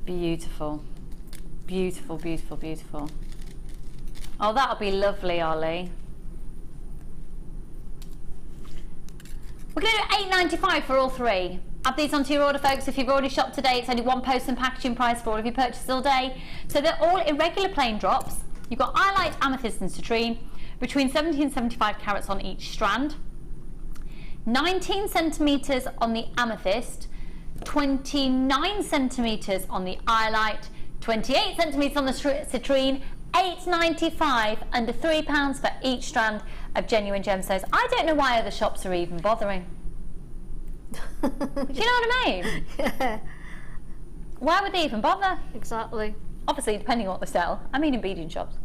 Beautiful. Beautiful, beautiful, beautiful. Oh, that'll be lovely, Ollie. We're going to do £8.95 for all three. Add these onto your order, folks. If you've already shopped today, it's only one post and packaging price for all of your purchases all day. So they're all irregular plain drops. You've got highlight, amethyst and citrine, between 70 and 75 carats on each strand. 19 centimetres on the amethyst, 29 centimetres on the highlight, 28 centimetres on the citrine, £8.95, under £3 for each strand of genuine gemstones. I don't know why other shops are even bothering. Do you know what I mean? Yeah. Why would they even bother? Exactly. Obviously, depending on what they sell. I mean in beading shops.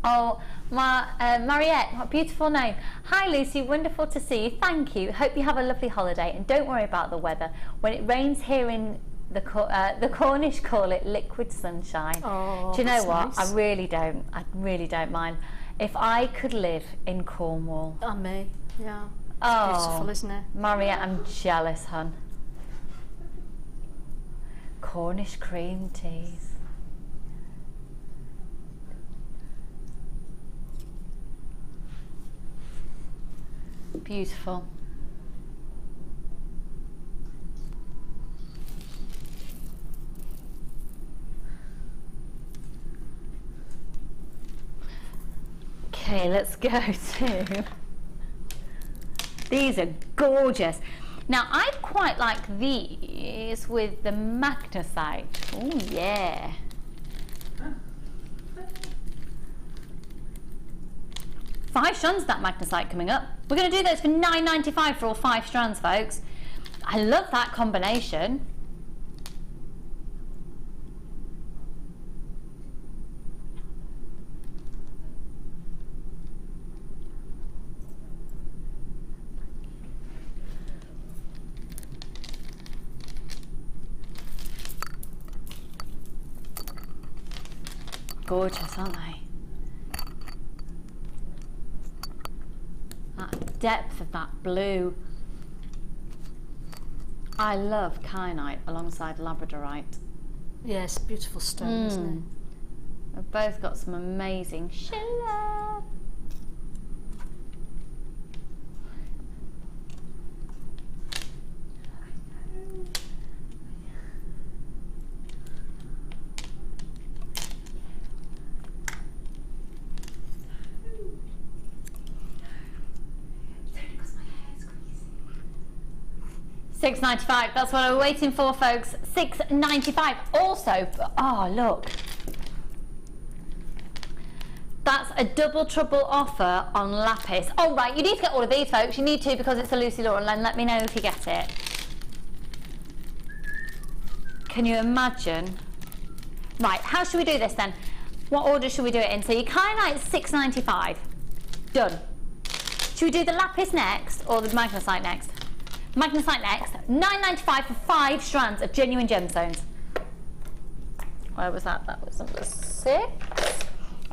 Oh, Mariette, what a beautiful name. Hi Lucy, wonderful to see you. Thank you. Hope you have a lovely holiday and don't worry about the weather. When it rains here in the Cornish call it liquid sunshine. Oh, do you know what? nice. I really don't mind. If I could live in Cornwall. And me, yeah. Oh, beautiful, isn't it? Mariette, I'm jealous, hun. Cornish cream teas. Beautiful. Okay, let's go to... These are gorgeous. Now, I quite like these with the magnesite. Oh, yeah. Five strands of that magnesite coming up. We're going to do those for £9.95 for all 5 strands, folks. I love that combination. Gorgeous, aren't they? That depth of that blue. I love kyanite alongside labradorite. Yes, beautiful stone, isn't it? They've both got some amazing shimmer. £6.95, that's what we're waiting for, folks. £6.95. Also, oh look, that's a double trouble offer on lapis. Oh right, you need to get all of these, folks. You need to, because it's a Lucy Laura, and let me know if you get it. Can you imagine? Right, how should we do this then? What order should we do it in? So your kyanite is $6.95. Done. Should we do the lapis next or the magnesite next? Magnesite next. $9.95 for 5 strands of genuine gemstones. Where was that? That was number 6.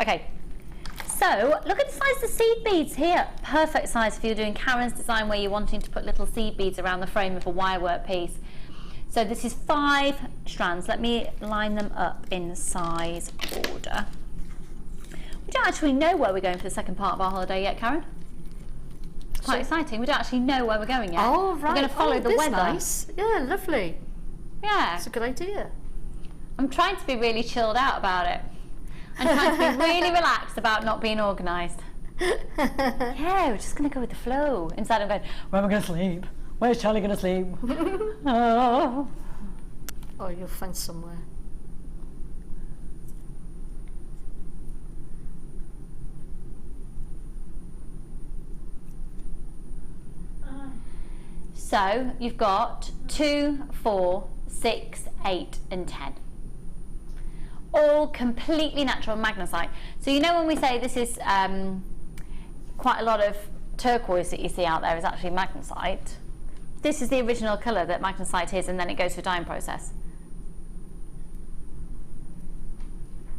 Okay. So look at the size of the seed beads here. Perfect size if you're doing Karen's design where you're wanting to put little seed beads around the frame of a wirework piece. So this is 5 strands. Let me line them up in size order. We don't actually know where we're going for the second part of our holiday yet, Karen. It's quite exciting. We don't actually know where we're going yet. Oh, right. We're going to follow the weather. Nice. Yeah, lovely. Yeah. That's a good idea. I'm trying to be really chilled out about it. I'm trying to be really relaxed about not being organised. Yeah, we're just going to go with the flow. Instead of going, where am I going to sleep? Where's Charlie going to sleep? Oh, you'll find somewhere. So you've got 2, 4, 6, 8 and 10. All completely natural magnesite. So you know when we say this is quite a lot of turquoise that you see out there is actually magnesite. This is the original colour that magnesite is, and then it goes through a dyeing process.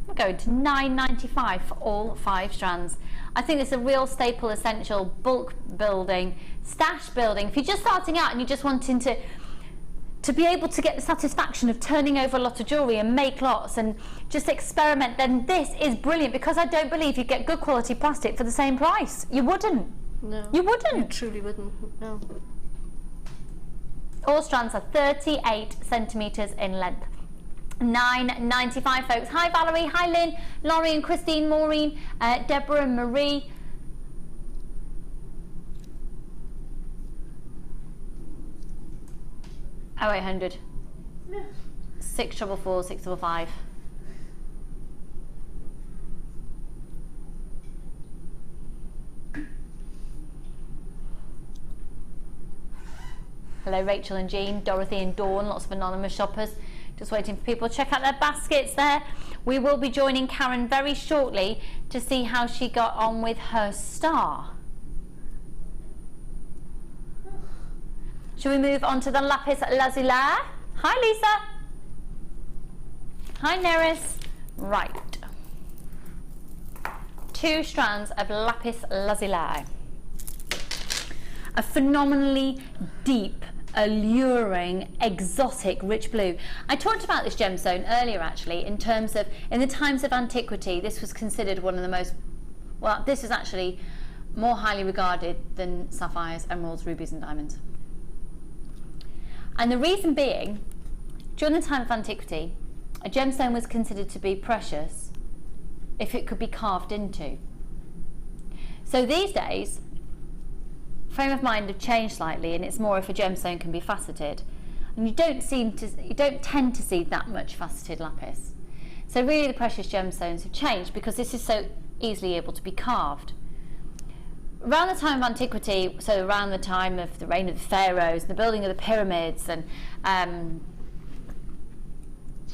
We're going to $9.95 for all 5 strands. I think it's a real staple, essential, bulk building, stash building. If you're just starting out and you're just wanting to be able to get the satisfaction of turning over a lot of jewellery and make lots and just experiment, then this is brilliant, because I don't believe you'd get good quality plastic for the same price. You wouldn't. No. You wouldn't. You truly wouldn't. No. All strands are 38 centimetres in length. $9.95, folks. Hi Valerie, hi Lynn, Laurie and Christine, Maureen, Deborah and Marie. Oh, 800. 644, 655. Hello Rachel and Jean, Dorothy and Dawn, lots of anonymous shoppers. Just waiting for people to check out their baskets there. We will be joining Karen very shortly to see how she got on with her star. Shall we move on to the lapis lazuli? Hi Lisa. Hi Neris. Right. 2 strands of lapis lazuli. A phenomenally deep, alluring, exotic, rich blue. I talked about this gemstone earlier actually in terms of, in the times of antiquity, this was considered one of the most, well, this is actually more highly regarded than sapphires, emeralds, rubies and diamonds. And the reason being, during the time of antiquity, a gemstone was considered to be precious if it could be carved into. So these days, frame of mind have changed slightly, and it's more if a gemstone can be faceted, and you don't tend to see that much faceted lapis. So really the precious gemstones have changed because this is so easily able to be carved. Around the time of antiquity, so around the time of the reign of the pharaohs, the building of the pyramids, and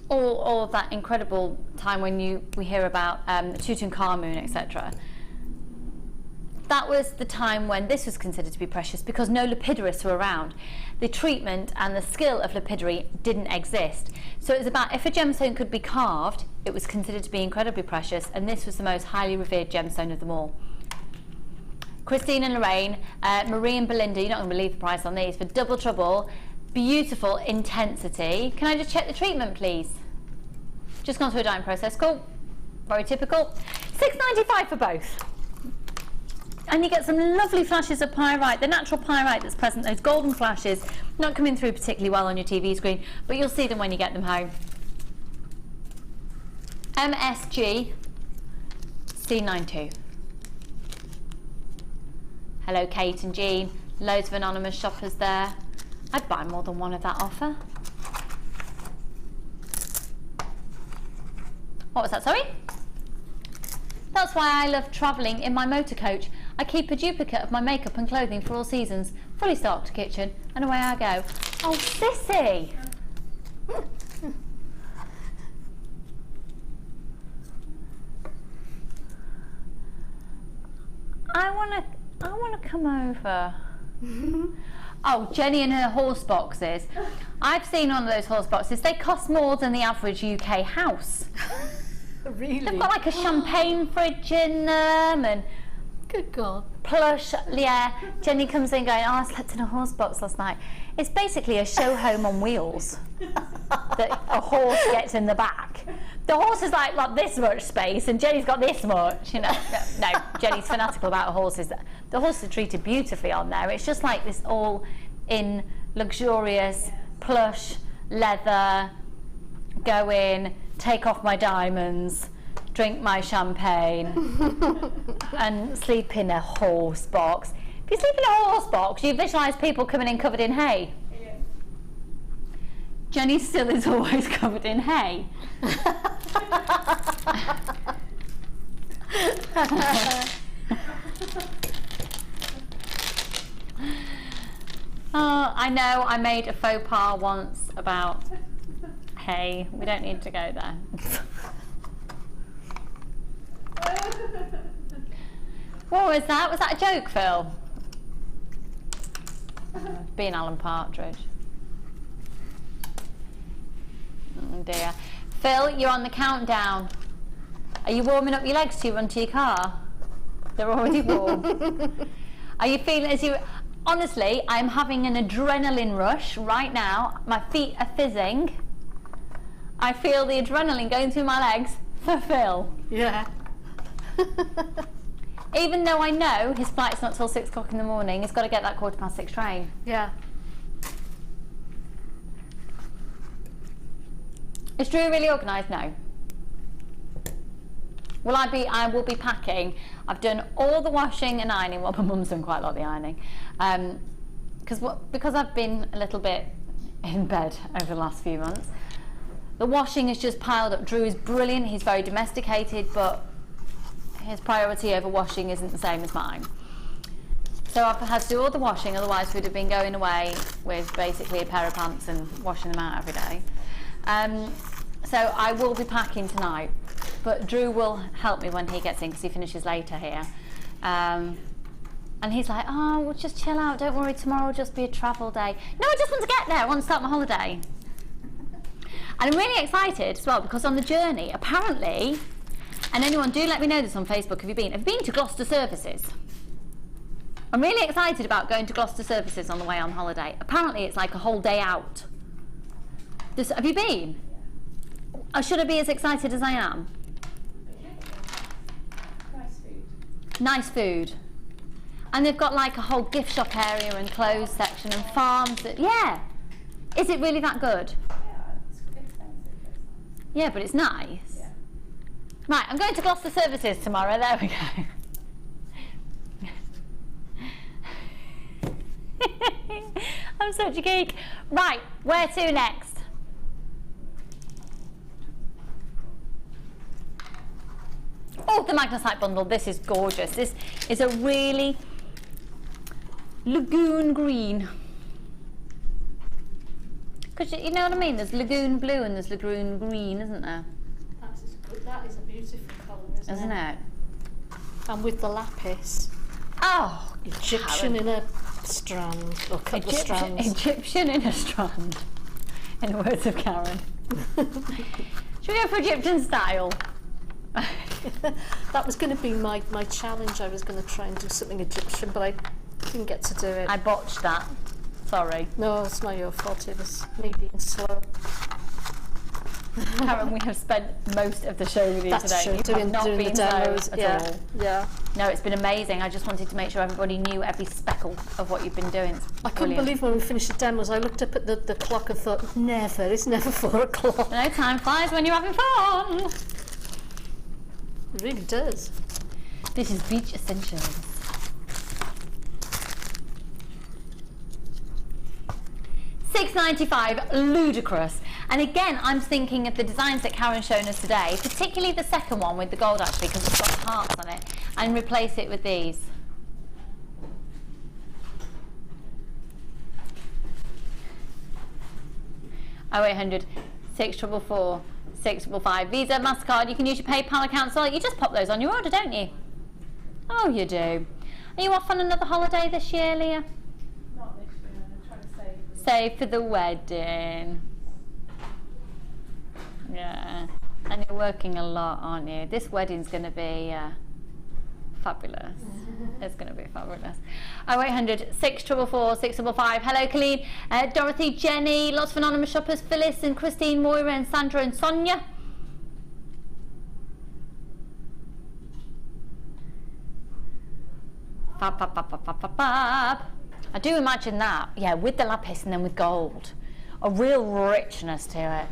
all of that incredible time when we hear about Tutankhamun, etc. That was the time when this was considered to be precious because no lapidarists were around. The treatment and the skill of lapidary didn't exist. So it was about, if a gemstone could be carved, it was considered to be incredibly precious, and this was the most highly revered gemstone of them all. Christine and Lorraine, Marie and Belinda, you're not going to believe the price on these, for Double Trouble, beautiful intensity. Can I just check the treatment, please? Just gone through a dyeing process, cool. Very typical. $6.95 for both. And you get some lovely flashes of pyrite, the natural pyrite that's present, those golden flashes, not coming through particularly well on your TV screen, but you'll see them when you get them home. MSG C92. Hello Kate and Jean, loads of anonymous shoppers there. I'd buy more than one of that offer. What was that, sorry? That's why I love travelling in my motor coach. I keep a duplicate of my makeup and clothing for all seasons, fully stocked kitchen, and away I go. Oh, sissy! I wanna come over. Oh, Jenny and her horse boxes. I've seen one of those horse boxes. They cost more than the average UK house. Really? They've got like a champagne fridge in them and good God. Plush, yeah. Jenny comes in going, oh, I slept in a horse box last night. It's basically a show home on wheels that a horse gets in the back. The horse is like this much space and Jenny's got this much, you know. No, Jenny's fanatical about horses. The horses are treated beautifully on there. It's just like this all in luxurious, plush, leather, go in, take off my diamonds, drink my champagne and sleep in a horse box. If you sleep in a horse box, you visualise people coming in covered in hay. Yeah. Jenny still is always covered in hay. Oh, I know I made a faux pas once about hay. We don't need to go there. What was that? Was that a joke, Phil? Being Alan Partridge. Oh dear. Phil, you're on the countdown. Are you warming up your legs till you run to your car? They're already warm. Are you feeling as you... Honestly, I'm having an adrenaline rush right now. My feet are fizzing. I feel the adrenaline going through my legs for Phil. Yeah. Even though I know his flight's not till 6 o'clock in the morning, he's got to get that 6:15 train. Yeah. Is Drew really organised? No. I will be packing. I've done all the washing and ironing. Well, my mum's done quite a lot of the ironing. Because I've been a little bit in bed over the last few months. The washing is just piled up. Drew is brilliant. He's very domesticated, but his priority over washing isn't the same as mine. So I've had to do all the washing, otherwise we'd have been going away with basically a pair of pants and washing them out every day. So I will be packing tonight, but Drew will help me when he gets in because he finishes later here. And he's like, oh, we'll just chill out, don't worry, tomorrow will just be a travel day. No, I just want to get there, I want to start my holiday. And I'm really excited as well because on the journey, apparently, and anyone do let me know this on Facebook, have you been to Gloucester Services? I'm really excited about going to Gloucester Services on the way on holiday. Apparently it's like a whole day out. Have you been? Should I be as excited as I am? Nice food. Nice food. And they've got like a whole gift shop area and clothes section and farms. Yeah. Is it really that good? Yeah, it's expensive. Yeah, but it's nice. Yeah. Right, I'm going to Gloucester Services tomorrow. There we go. I'm such a geek. Right, where to next? Oh, the magnesite bundle. This is gorgeous. This is a really lagoon green. Because you know what I mean? There's lagoon blue and there's lagoon green, isn't there? That is a beautiful colour, isn't it? And with the lapis. Oh, Egyptian Karon. in a strand, or a couple of strands. Egyptian in a strand, in the words of Karon. Should we go for Egyptian style? That was going to be my challenge. I was going to try and do something Egyptian, but I didn't get to do it. I botched that. Sorry. No, it's not your fault. It was me being slow. Karon, we have spent most of the show with you That's today. True. You have not doing been the demos at all. Yeah. No, it's been amazing. I just wanted to make sure everybody knew every speckle of what you've been doing. It's I couldn't believe when we finished the demos. I looked up at the clock and thought, it's never 4 o'clock. No, time flies when you're having fun. It really does. This is Beach Essentials. $6.95, ludicrous. And again, I'm thinking of the designs that Karon's shown us today, particularly the second one with the gold actually, because it's got hearts on it, and replace it with these. Oh, 0800 644 655. Visa, MasterCard, you can use your PayPal account, so you just pop those on your order, don't you? Oh, you do. Are you off on another holiday this year, Leah? Not this year, I'm trying to save. Save for the wedding. Yeah. And you're working a lot, aren't you? This wedding's going to be fabulous. It's going to be fabulous. 0800 644 655. Hello, Colleen. Dorothy, Jenny, lots of anonymous shoppers. Phyllis and Christine, Moira and Sandra and Sonia. Fab, fab, fab, fab, fab, fab, fab. I do imagine that, yeah, with the lapis and then with gold. A real richness to it.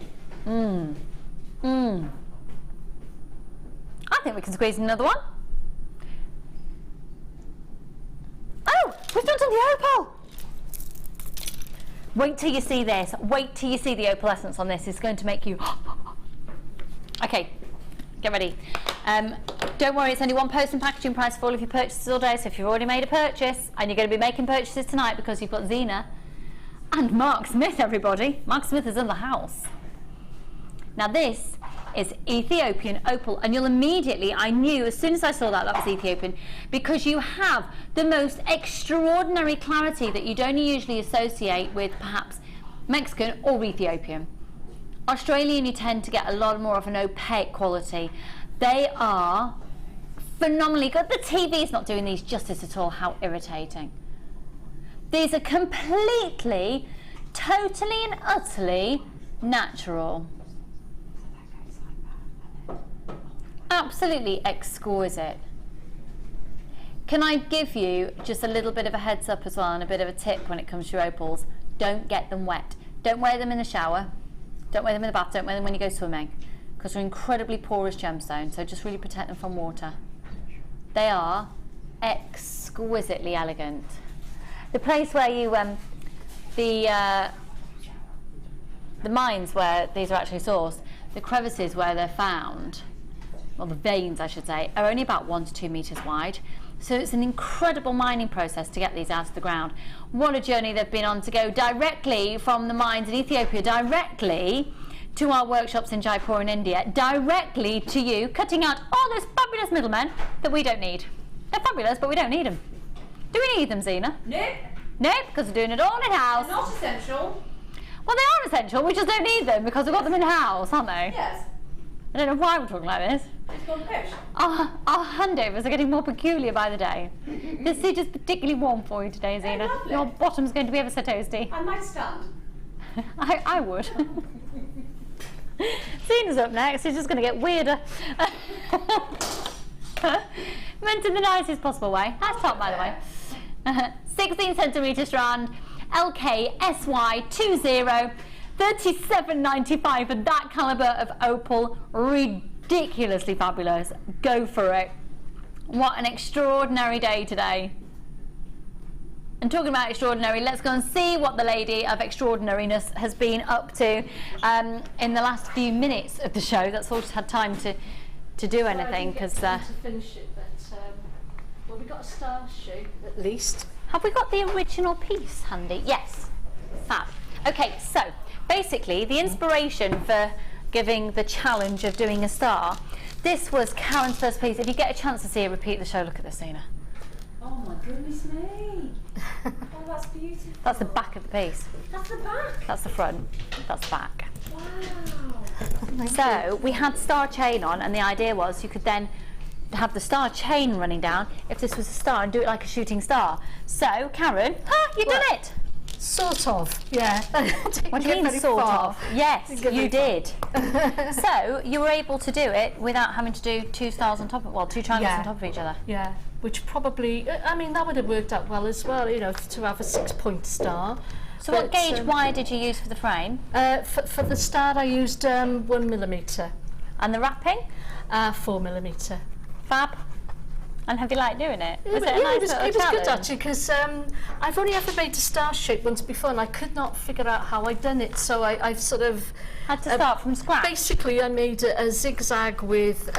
I think we can squeeze another one. Oh, we've done the opal. Wait till you see this. Wait till you see the opalescence on this. It's going to make you... Okay, get ready. Don't worry, it's only one post and packaging price for all of your purchases all day. So if you've already made a purchase and you're going to be making purchases tonight because you've got Zena and Mark Smith, everybody. Mark Smith is in the house. Now this is Ethiopian opal, and you'll immediately, I knew as soon as I saw that that was Ethiopian, because you have the most extraordinary clarity that you don't usually associate with perhaps Mexican or Ethiopian. Australian, you tend to get a lot more of an opaque quality. They are phenomenally good. The TV is not doing these justice at all. How irritating. These are completely, totally and utterly natural. Absolutely exquisite. Can I give you just a little bit of a heads up as well, and a bit of a tip when it comes to your opals? Don't get them wet. Don't wear them in the shower. Don't wear them in the bath. Don't wear them when you go swimming, because they're incredibly porous gemstones, so just really protect them from water. They are exquisitely elegant. The place where you, the mines where these are actually sourced, the crevices where they're found, well, the veins I should say, are only about 1 to 2 meters wide. So it's an incredible mining process to get these out of the ground. What a journey they've been on to go directly from the mines in Ethiopia, directly to our workshops in Jaipur in India, directly to you, cutting out all those fabulous middlemen that we don't need. They're fabulous, but we don't need them. Do we need them, Zena? Nope. Nope, because we're doing it all in-house. They're not essential. Well, they are essential, we just don't need them because we've got them in-house, aren't they? Yes. I don't know why we're talking like this. It's gone fish. Our handovers are getting more peculiar by the day. The seat is particularly warm for you today, Zena. Lovely. Your bottom's going to be ever so toasty. I might stand. I would. Zena's up next. It's just going to get weirder. Meant in the nicest possible way. Nice top, by the way. 16 centimetre strand, LKSY20, $37.95, and that calibre of opal, ridiculously fabulous. Go for it. What an extraordinary day today. And talking about extraordinary, let's go and see what the lady of extraordinariness has been up to in the last few minutes of the show. That's all she's had time to do anything, because to finish it, but well, we got a star shape at least. Have we got the original piece handy? Yes. Fab. Okay, so basically the inspiration for giving the challenge of doing a star, this was Karen's first piece. If you get a chance to see her repeat the show, look at this, Zena. Oh my goodness me. Oh, that's beautiful. That's the back of the piece. That's the back. That's the front. That's the back. Wow. So we had star chain on, and the idea was you could then have the star chain running down if this was a star and do it like a shooting star. So Karen, you've done it. Sort of, yeah. What do you mean sort of? Yes, you did. So you were able to do it without having to do two stars on top of, well, two triangles on top of each other. Yeah, which probably, I mean, that would have worked out well as well, you know, to have a 6-point star. So what gauge wire did you use for the frame? For the star I used 1mm. And the wrapping? 4mm. Fab. And have you liked doing it? Was it a nice it was good actually, because I've only ever made a star shape once before and I could not figure out how I'd done it, so I've sort of had to start from scratch. Basically I made a zigzag with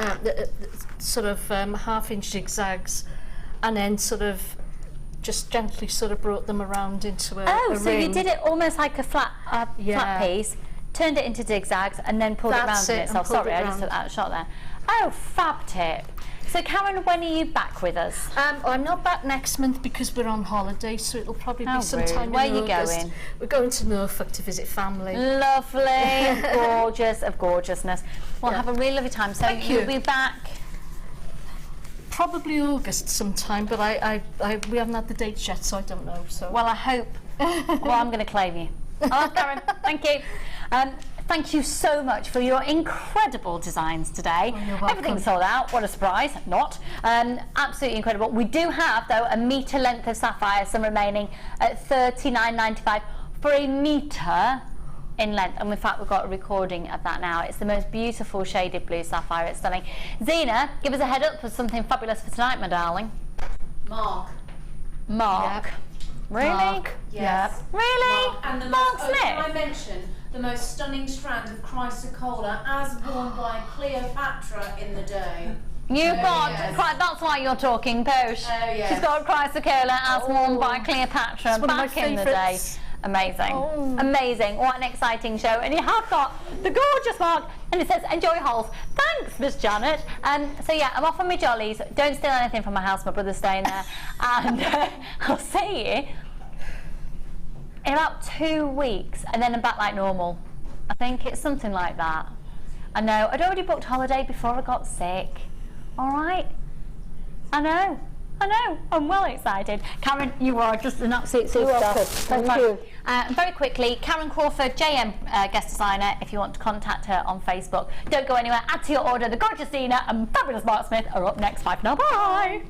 sort of 1/2-inch zigzags, and then sort of just gently sort of brought them around into a so ring. You did it almost like a flat piece, turned it into zigzags and then pulled it around in itself. Sorry, I just took that shot there. Oh, fab tip. So Karen, when are you back with us? I'm not back next month because we're on holiday, so it'll probably be sometime Where in are you August. going? We're going to Norfolk to visit family. Lovely, gorgeous of gorgeousness. We'll have a really lovely time. So you'll be back? Probably August sometime, but we haven't had the dates yet, so I don't know. So. Well, I hope. Well, I'm going to claim you. Oh, Karen, thank you. Thank you so much for your incredible designs today. Oh, you're welcome. Everything's sold out. What a surprise. Not. Absolutely incredible. We do have, though, a metre length of sapphire, some remaining at $39.95 for a metre in length. And in fact, we've got a recording of that now. It's the most beautiful shaded blue sapphire. It's stunning. Zena, give us a head up for something fabulous for tonight, my darling. Mark. Mark. Really? Mark, yes. Yep. Really? Mark. And the Mark most, Smith? can I mention the most stunning strand of chrysocolla as worn by Cleopatra in the day. You've got, that's why you're talking posh. yes. She's got chrysocolla as worn by Cleopatra back in the day. Amazing. Amazing. What an exciting show. And you have got the gorgeous Mark, and it says, enjoy holes. Thanks, Miss Janet. So yeah, I'm off on my jollies. Don't steal anything from my house, my brother's staying there. And I'll see you in about 2 weeks, and then I'm back like normal. I think it's something like that. I know, I'd already booked holiday before I got sick. All right? I know, I'm well excited. Karen, you are just an absolute superstar. Thank you. Very quickly, Karen Crawford, JM guest designer, if you want to contact her on Facebook. Don't go anywhere, add to your order. The gorgeous Zena and fabulous Mark Smith are up next. Bye for now, bye.